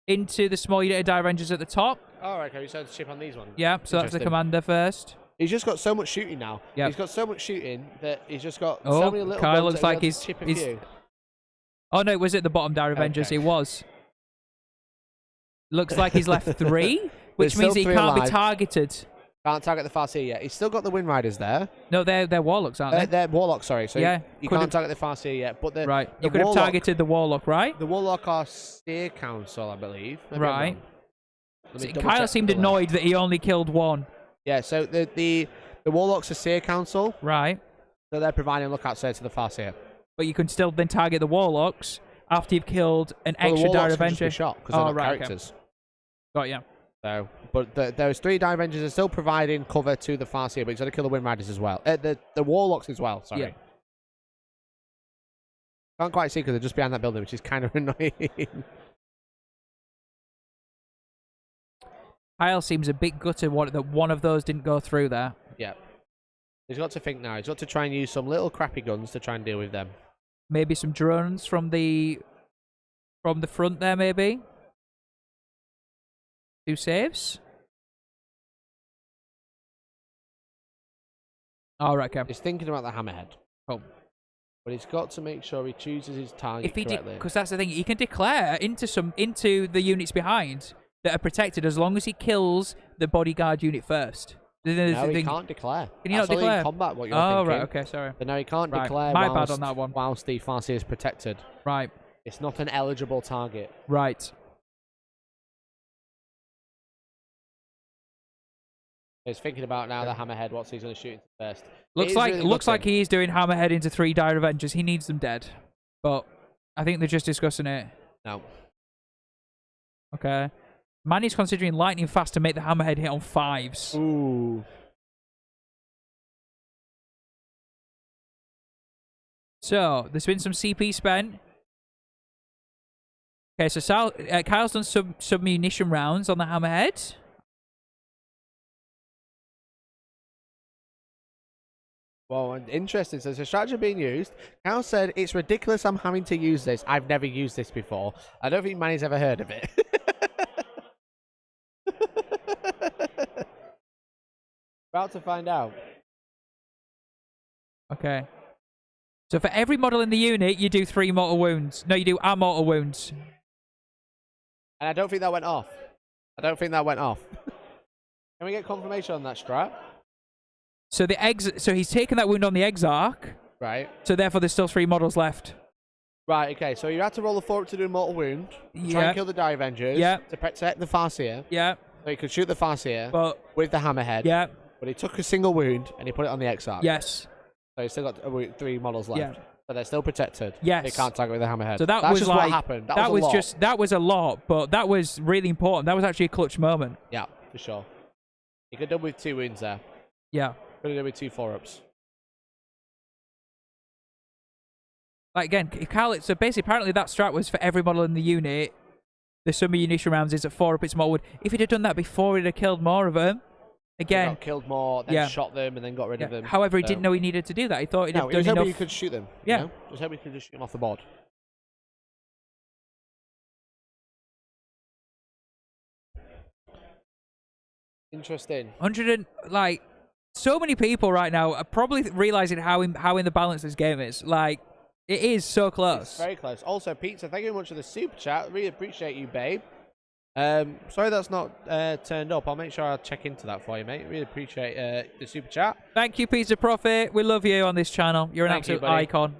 Into the small unit of dire Avengers at the top. Oh, okay. You said ship on these ones. Yeah, so that's the commander first. He's just got so much shooting now. He's got so much shooting that he's just got so many little Kyle guns looks like he's Oh no, was it the bottom dire Avengers? It was. Looks like he's left 3, which means he can't be targeted. Can't target the Farseer yet. He's still got the Wind Riders there. No, they're Warlocks, aren't they? They're Warlocks, sorry. So you can't target the Farseer yet. But you could have targeted the Warlock, right? The Warlock are Seer Council, I believe. Right. Kyle seemed annoyed that he only killed 1. Yeah, so the Warlocks are Seer Council. Right. So they're providing lookouts there to the Farseer. But you can still then target the Warlocks after you've killed an extra dire Avenger. Can shot because they're not characters. Okay. Got you. So, but those 3 dire Avengers are still providing cover to the Farseer, but he's going to kill the Wind Riders as well. The Warlocks as well, sorry. Yeah. Can't quite see because they're just behind that building, which is kind of annoying. Kyle seems a bit gutted that one of those didn't go through there. Yeah. He's got to think now. He's got to try and use some little crappy guns to try and deal with them. Maybe some drones from the front there, maybe. 2 saves. All right, okay. He's thinking about the hammerhead. Oh. But he's got to make sure he chooses his target correctly. Because that's the thing. He can declare into the units behind that are protected as long as he kills the bodyguard unit first. No, he can't declare. Can you not declare? In combat, what you're thinking. Right, okay, sorry. But no, he can't declare My bad on that one. Whilst the Farseer is protected. Right. It's not an eligible target. Right. He's thinking about now the hammerhead, what he's going to shoot into first. Looks like he is doing hammerhead into 3 dire Avengers. He needs them dead. But I think they're just discussing it. No. Okay. Manny's considering lightning fast to make the hammerhead hit on 5s. Ooh. So, there's been some CP spent. Okay, so Kyle's done some munition rounds on the hammerhead. Well, interesting. So, there's a strategy being used. Kyle said, it's ridiculous I'm having to use this. I've never used this before. I don't think Manny's ever heard of it. About to find out. Okay. So for every model in the unit, you do 3 mortal wounds. No, you do a mortal wounds. And I don't think that went off. Can we get confirmation on that strat? So so he's taken that wound on the Exarch. Right. So therefore there's still 3 models left. Right, okay. So you had to roll a 4 up to do a mortal wound. Try and kill the dire Avengers. Yeah. To protect the Farseer. Yeah. So he could shoot the Farseer with the hammerhead. Yeah. But he took a single wound and he put it on the Exarch. Yes. So he's still got 3 models left. Yeah. But they're still protected. Yes. They can't target with the hammerhead. So that's just like, what happened. That was a lot, but that was really important. That was actually a clutch moment. Yeah, for sure. He could have done with 2 wounds there. Yeah. Could have done with 2 4-ups. Like again, so basically apparently that strat was for every model in the unit. The sum of munition rounds is at 4 up its mortal wound. If he'd have done that before, he'd have killed more of them. Again, killed more, then shot them, and then got rid of them. However, he didn't know he needed to do that. He thought he'd have done enough. He could shoot them. Yeah. You know? Just hope he could just shoot them off the board. Interesting. So many people right now are probably realizing how in the balance this game is. Like, it is so close. It's very close. Also, Pizza, thank you very much for the super chat. Really appreciate you, babe. Sorry that's not turned up. I'll make sure I'll check into that for you, mate. Really appreciate the super chat. Thank you, Pizza Profit. We love you on this channel. You're an absolute icon.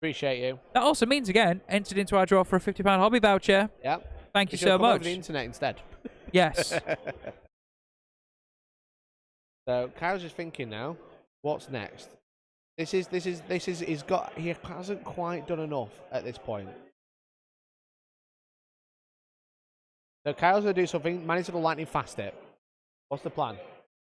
Appreciate you. That also means, again, entered into our draw for a £50 hobby voucher. Yep. Thank you so much. Over the internet instead. Yes. So Kyle's just thinking now, what's next? He hasn't quite done enough at this point. So Kyle's gonna do something. Manny's gonna lightning fast it. What's the plan?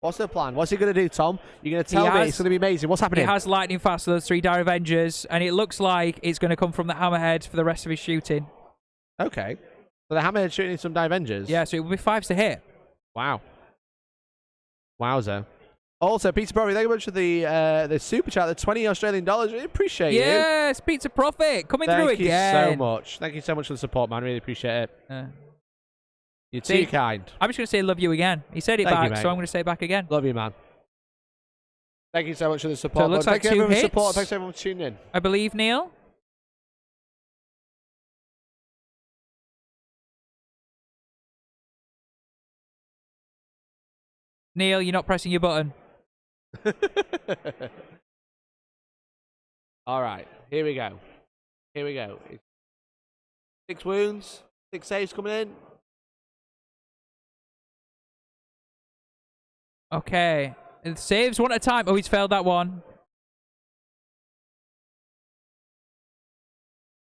What's the plan? What's he gonna do, Tom? You're gonna tell me it's gonna be amazing. What's happening? He has lightning fast those 3 Dire Avengers, and it looks like it's gonna come from the Hammerhead for the rest of his shooting. Okay. So the Hammerhead shooting some Dire Avengers. Yeah, so it will be 5s to hit. Wow. Wowzer. Also, Peter Profit, thank you much for the super chat, the $20 Australian dollars. Really appreciate you. Yes, Pizza Profit coming through again. Thank you so much. Thank you so much for the support, man. Really appreciate it. You're too kind. I'm just going to say love you again. He said it back, so I'm going to say it back again. Love you, man. Thank you so much for the support. So it looks like thank you 2 everyone for hits. the support. Thanks everyone for tuning in. I believe, Neil. Neil, you're not pressing your button. All right, here we go. Here we go. 6 wounds, 6 saves coming in. Okay. Saves one at a time. Oh, he's failed that one.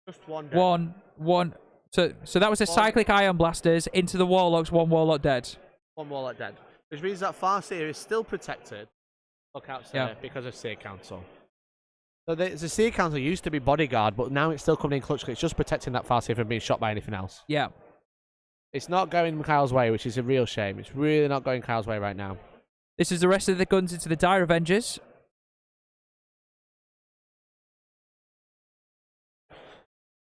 Just one. One. So that was a cyclic ion blasters into the warlocks. 1 warlock dead. 1 warlock dead. Which means that Farseer is still protected. Look outside because of Seer Council. So the Seer Council used to be bodyguard, but now it's still coming in clutch. It's just protecting that Farseer from being shot by anything else. Yeah. It's not going Kyle's way, which is a real shame. It's really not going Kyle's way right now. This is the rest of the guns into the Dire Avengers.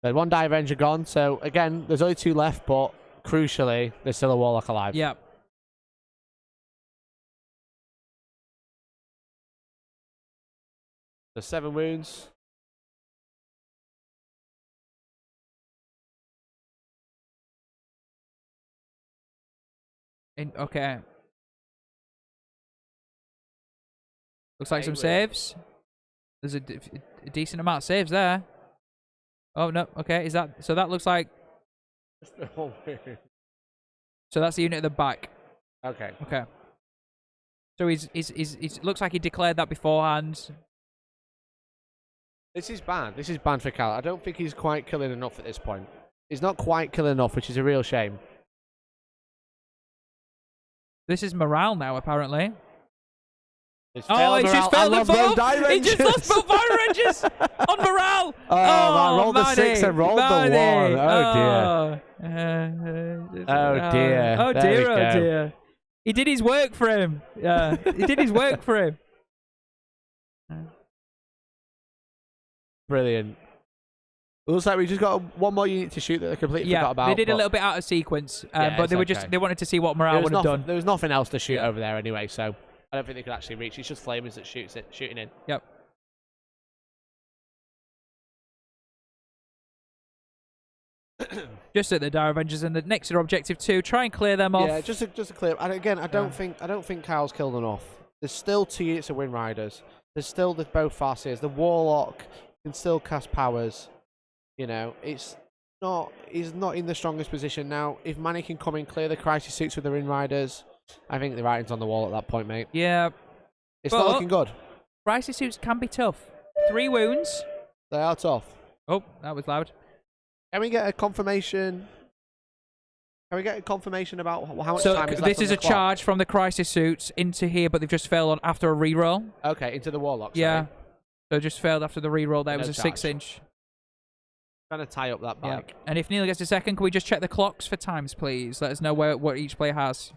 There's 1 Dire Avenger gone. So again, there's only 2 left, but crucially, there's still a warlock alive. Yeah. There's 7 wounds. Okay. Looks like some saves. There's a decent amount of saves there. Oh no. Okay. Is that so? That looks like. So that's the unit at the back. Okay. Okay. So he's looks like he declared that beforehand. This is bad. This is bad for Cal. I don't think he's quite killing enough at this point. He's not quite killing enough, which is a real shame. This is morale now, apparently. Oh, he's just failed them both! He just lost both Fire Rangers on morale! Oh, man, rolled the 6 and rolled the 1. Oh, dear. Oh, dear. Oh, dear, oh, dear. He did his work for him. Yeah, he did his work for him. Brilliant. It looks like we just got 1 more unit to shoot that they completely forgot about. They did a little bit out of sequence, but they were they wanted to see what morale would have done. There was nothing else to shoot over there anyway, so I don't think they could actually reach. It's just flamers that shooting in. Yep. Just at the Dire Avengers, and the next are objective 2. Try and clear them off. Yeah, just to clear. And again, I don't think Kyle's killed enough. There's still 2 units of Wind Riders. There's still both Farseers. The Warlock can still cast powers. You know, he's not in the strongest position now. If Manny can come and clear the crisis suits with the Wind Riders, I think the writing's on the wall at that point, mate. Yeah. It's not looking good. Crisis suits can be tough. 3 wounds. They are tough. Oh, that was loud. Can we get a confirmation? Can we get a confirmation about how much time is left? So this is a charge from the crisis suits into here, but they've just failed on after a reroll. Okay, into the Warlock. Yeah. So just failed after the reroll. That was a 6-inch. Trying to tie up that bike. Yeah. And if Neil gets a second, can we just check the clocks for times, please? Let us know what each player has.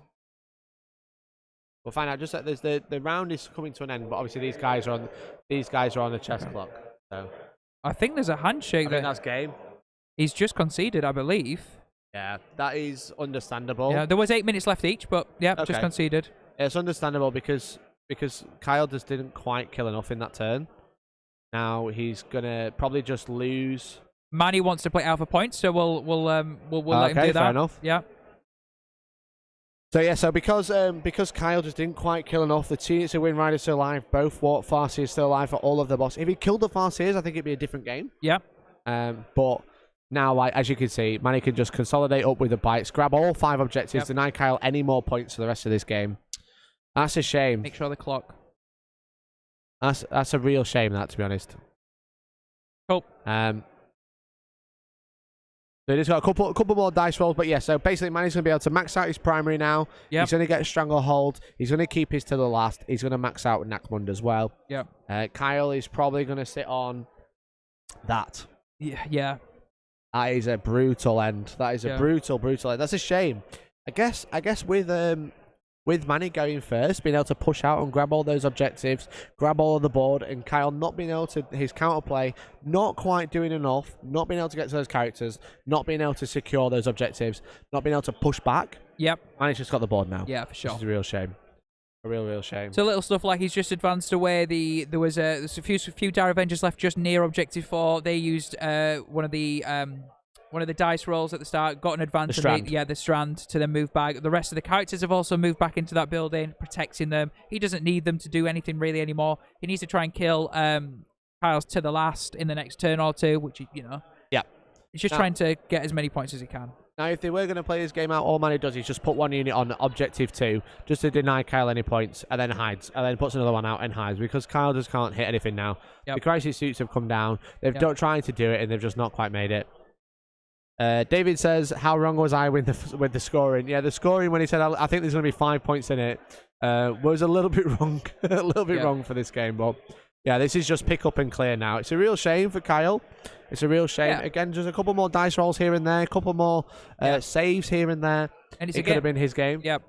We'll find out. Just that there's the round is coming to an end, but obviously these guys are on the chess clock. So I think there's a handshake there. That's game. He's just conceded, I believe. Yeah, that is understandable. Yeah, there was 8 minutes left each, but yeah, okay. Just conceded. Yeah, it's understandable because Kyle just didn't quite kill enough in that turn. Now he's gonna probably just lose. Manny wants to play alpha points, so we'll let him do that. Fair enough. Yeah. So yeah, so because Kyle just didn't quite kill enough, the two units of Wind Riders still alive, both Farseers still alive for all of the boss. If he killed the Farseers, I think it'd be a different game. Yeah. But now, like, as you can see, Manny can just consolidate up with the bites, grab all 5 objectives, deny Kyle any more points for the rest of this game. That's a shame. Make sure the clock. That's a real shame, that, to be honest. Cool. So he's got a couple more dice rolls, but yeah, so basically Manny's going to be able to max out his primary now. Yep. He's going to get a Stranglehold. He's going to keep his to the last. He's going to max out Nakmund as well. Yep. Kyle is probably going to sit on that. Yeah. That is a brutal end. That is a brutal end. That's a shame. I guess with Manny going first, being able to push out and grab all those objectives, grab all of the board, and Kyle not being able to, his counterplay, not quite doing enough, not being able to get to those characters, not being able to secure those objectives, not being able to push back. Yep. Manny's just got the board now. Yeah, for sure. Which is a real shame. A real shame. So little stuff like he's just advanced away. There's a few Dire Avengers left just near objective 4. They used one of the dice rolls at the start, got an advantage. The strand to then move back. The rest of the characters have also moved back into that building, protecting them. He doesn't need them to do anything really anymore. He needs to try and kill Kyle's to the last in the next turn or two, which, yeah. He's just trying to get as many points as he can. Now, if they were going to play this game out, all Manny does is just put one unit on objective 2, just to deny Kyle any points, and then hides, and then puts another one out and hides, because Kyle just can't hit anything now. Yep. The crisis suits have come down. They've tried to do it, and they've just not quite made it. David says, how wrong was I with the scoring? Yeah, the scoring, when he said, I think there's going to be 5 points in it, was a little bit wrong. A little bit wrong for this game, but yeah, this is just pick up and clear now. It's a real shame for Kyle. It's a real shame. Yeah. Again, just a couple more dice rolls here and there, a couple more saves here and there. And it could have been his game. Yep.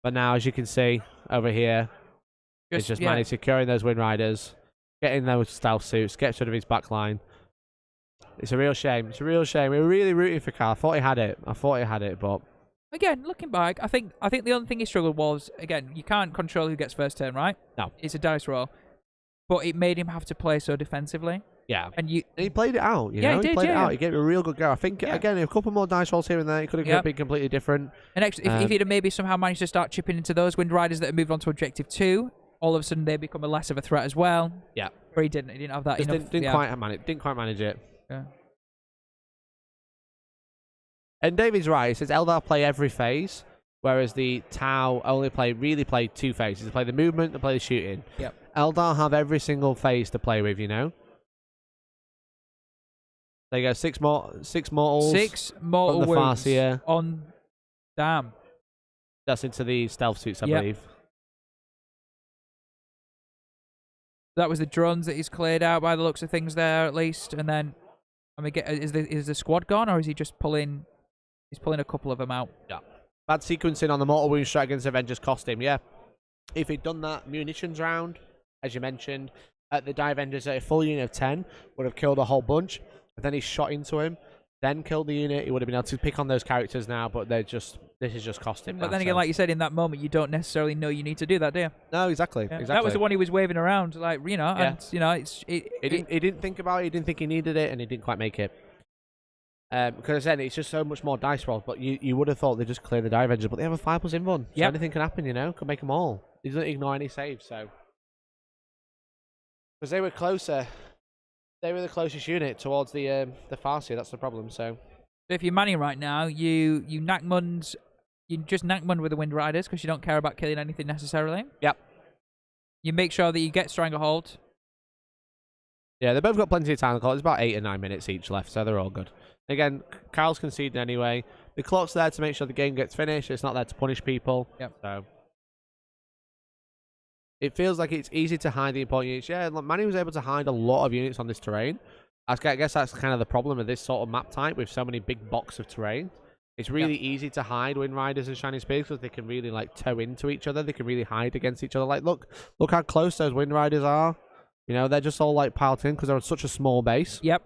But now, as you can see over here, it's just Manny securing those Wind Riders, getting those stealth suits, gets rid of his back line. It's a real shame. It's a real shame. We were really rooting for Kyle. I thought he had it, but again, looking back, I think the only thing he struggled was, again, you can't control who gets first turn, right? No. It's a dice roll. But it made him have to play so defensively. Yeah. And he played it out, you know? He played it out. He gave it a real good go. I think, again, a couple more dice rolls here and there, it could have been completely different. And actually, if he'd have maybe somehow managed to start chipping into those Wind Riders that have moved on to objective 2, all of a sudden they become a less of a threat as well. Yeah. But he didn't. He didn't have that enough. Didn't quite manage it. Yeah. And David's right. He says Eldar play every phase, whereas the Tau only really play 2 phases. They play the movement, they play the shooting. Yep. Eldar have every single phase to play with, you know? There you go, 6 mortals. 6 mortal wounds Farseer. On damn. That's into the stealth suits, I believe. That was the drones that he's cleared out by the looks of things there, at least. And then, I mean, is the squad gone, or is he just pulling? He's pulling a couple of them out. Yeah. Bad sequencing on the mortal wound strike against Avengers cost him. Yeah. If he'd done that munitions round, as you mentioned, at the Die Avengers, a full unit of 10 would have killed a whole bunch. And then he shot into him, then killed the unit. He would have been able to pick on those characters now, but this is just cost him. But then again, like you said, in that moment, you don't necessarily know you need to do that, do you? No, exactly. Yeah. That was the one he was waving around, like, and he didn't think about it. He didn't think he needed it, and he didn't quite make it. Because then it's just so much more dice rolls. But you would have thought they just clear the Die Avengers, but they have a 5+ invuln. So anything can happen, you know. Could make them all. He doesn't ignore any saves, so because they were closer. They were the closest unit towards the Farseer. That's the problem. So if you're Manny right now, you just Nakmund with the Wind Riders because you don't care about killing anything necessarily. Yep. You make sure that you get Stranglehold. Yeah, they both got plenty of time to call. It's about 8 or 9 minutes each left, so they're all good. Again, Kyle's conceding anyway. The clock's there to make sure the game gets finished. It's not there to punish people. Yep. So it feels like it's easy to hide the important units. Yeah, Manny was able to hide a lot of units on this terrain. I guess that's kind of the problem of this sort of map type with so many big blocks of terrain. It's really easy to hide Wind Riders and Shining Spears because they can really like toe into each other. They can really hide against each other. Like, look how close those Wind Riders are. You know, they're just all like piled in because they're on such a small base. Yep.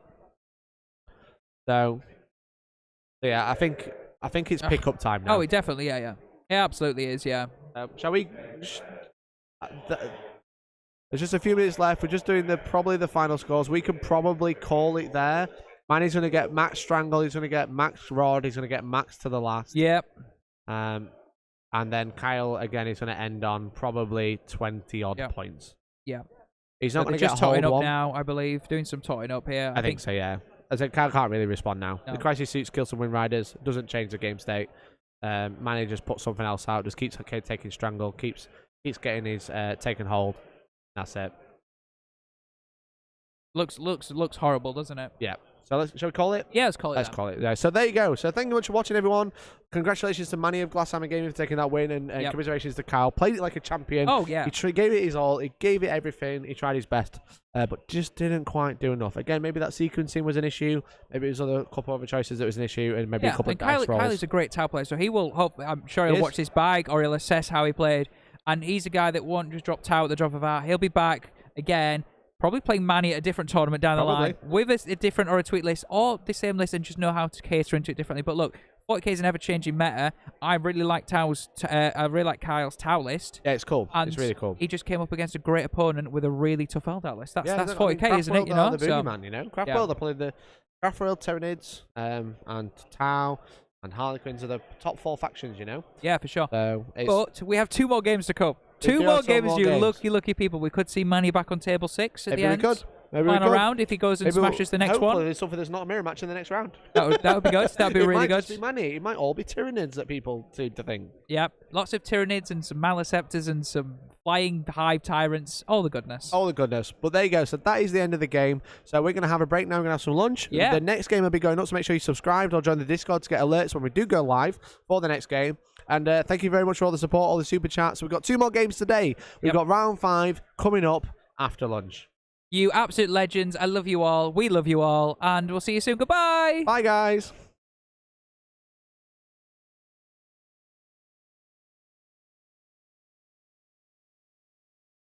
So yeah, I think it's pick up time now. Oh, it definitely, yeah. It absolutely is, yeah. Shall we? There's just a few minutes left. We're just doing probably the final scores. We can probably call it there. Manny's going to get max strangle. He's going to get max rod. He's going to get max to the last. Yep. And then Kyle again is going to end on probably 20 odd points. Yeah. He's not going to get just a hold totting up one. now, I believe. Doing some totting up here. I think so, yeah. As I said, Kyle can't really respond now. No. The crisis suits kill some wind riders. Doesn't change the game state. Manny just puts something else out. Just keeps taking strangle. Keeps getting his taken hold. That's it. Looks horrible, doesn't it? Yeah. So shall we call it? Yeah, let's call it. Let's call it. Yeah. So there you go. So thank you much for watching, everyone. Congratulations to Manny of Glasshammer Gaming for taking that win, and commiserations to Kyle. Played it like a champion. Oh yeah. He gave it his all. He gave it everything. He tried his best, but just didn't quite do enough. Again, maybe that sequencing was an issue. Maybe it was a couple other choices that was an issue, and maybe a couple of dice rolls. Kylie's a great Tau player, so he will hope. I'm sure he'll watch this bag or he'll assess how he played. And he's a guy that won't just drop Tau at the drop of a hat. He'll be back again. Probably playing Manny at a different tournament down the line with a different or a tweak list or the same list and just know how to cater into it differently. But look, 40k is an ever-changing meta. I really like Kyle's Tau list. Yeah, it's cool. And it's really cool. He just came up against a great opponent with a really tough Eldar list. That's 40k, isn't it? You know, the boogeyman. You know, Craftworlds. They played the Craftworld Tyranids, and Tau and Harlequins are the top 4 factions. You know. Yeah, for sure. So but we have 2 more games to come. Two more games, you lucky people. We could see Manny back on table 6 at the end. Maybe we could. Round if he goes and smashes the next one. Hopefully there's something that's not a mirror match in the next round. That would be good. That would be really good. It might just be Manny. It might all be Tyranids that people seem to think. Yep. Lots of Tyranids and some Maleceptors and some flying hive tyrants. All the goodness. All the goodness. But there you go. So that is the end of the game. So we're going to have a break now. We're going to have some lunch. Yeah. The next game will be going up, so make sure you subscribed or join the Discord to get alerts when we do go live for the next game. And thank you very much for all the support, all the super chats. We've got 2 more games today. We've got round 5 coming up after lunch. You absolute legends. I love you all. We love you all. And we'll see you soon. Goodbye. Bye, guys.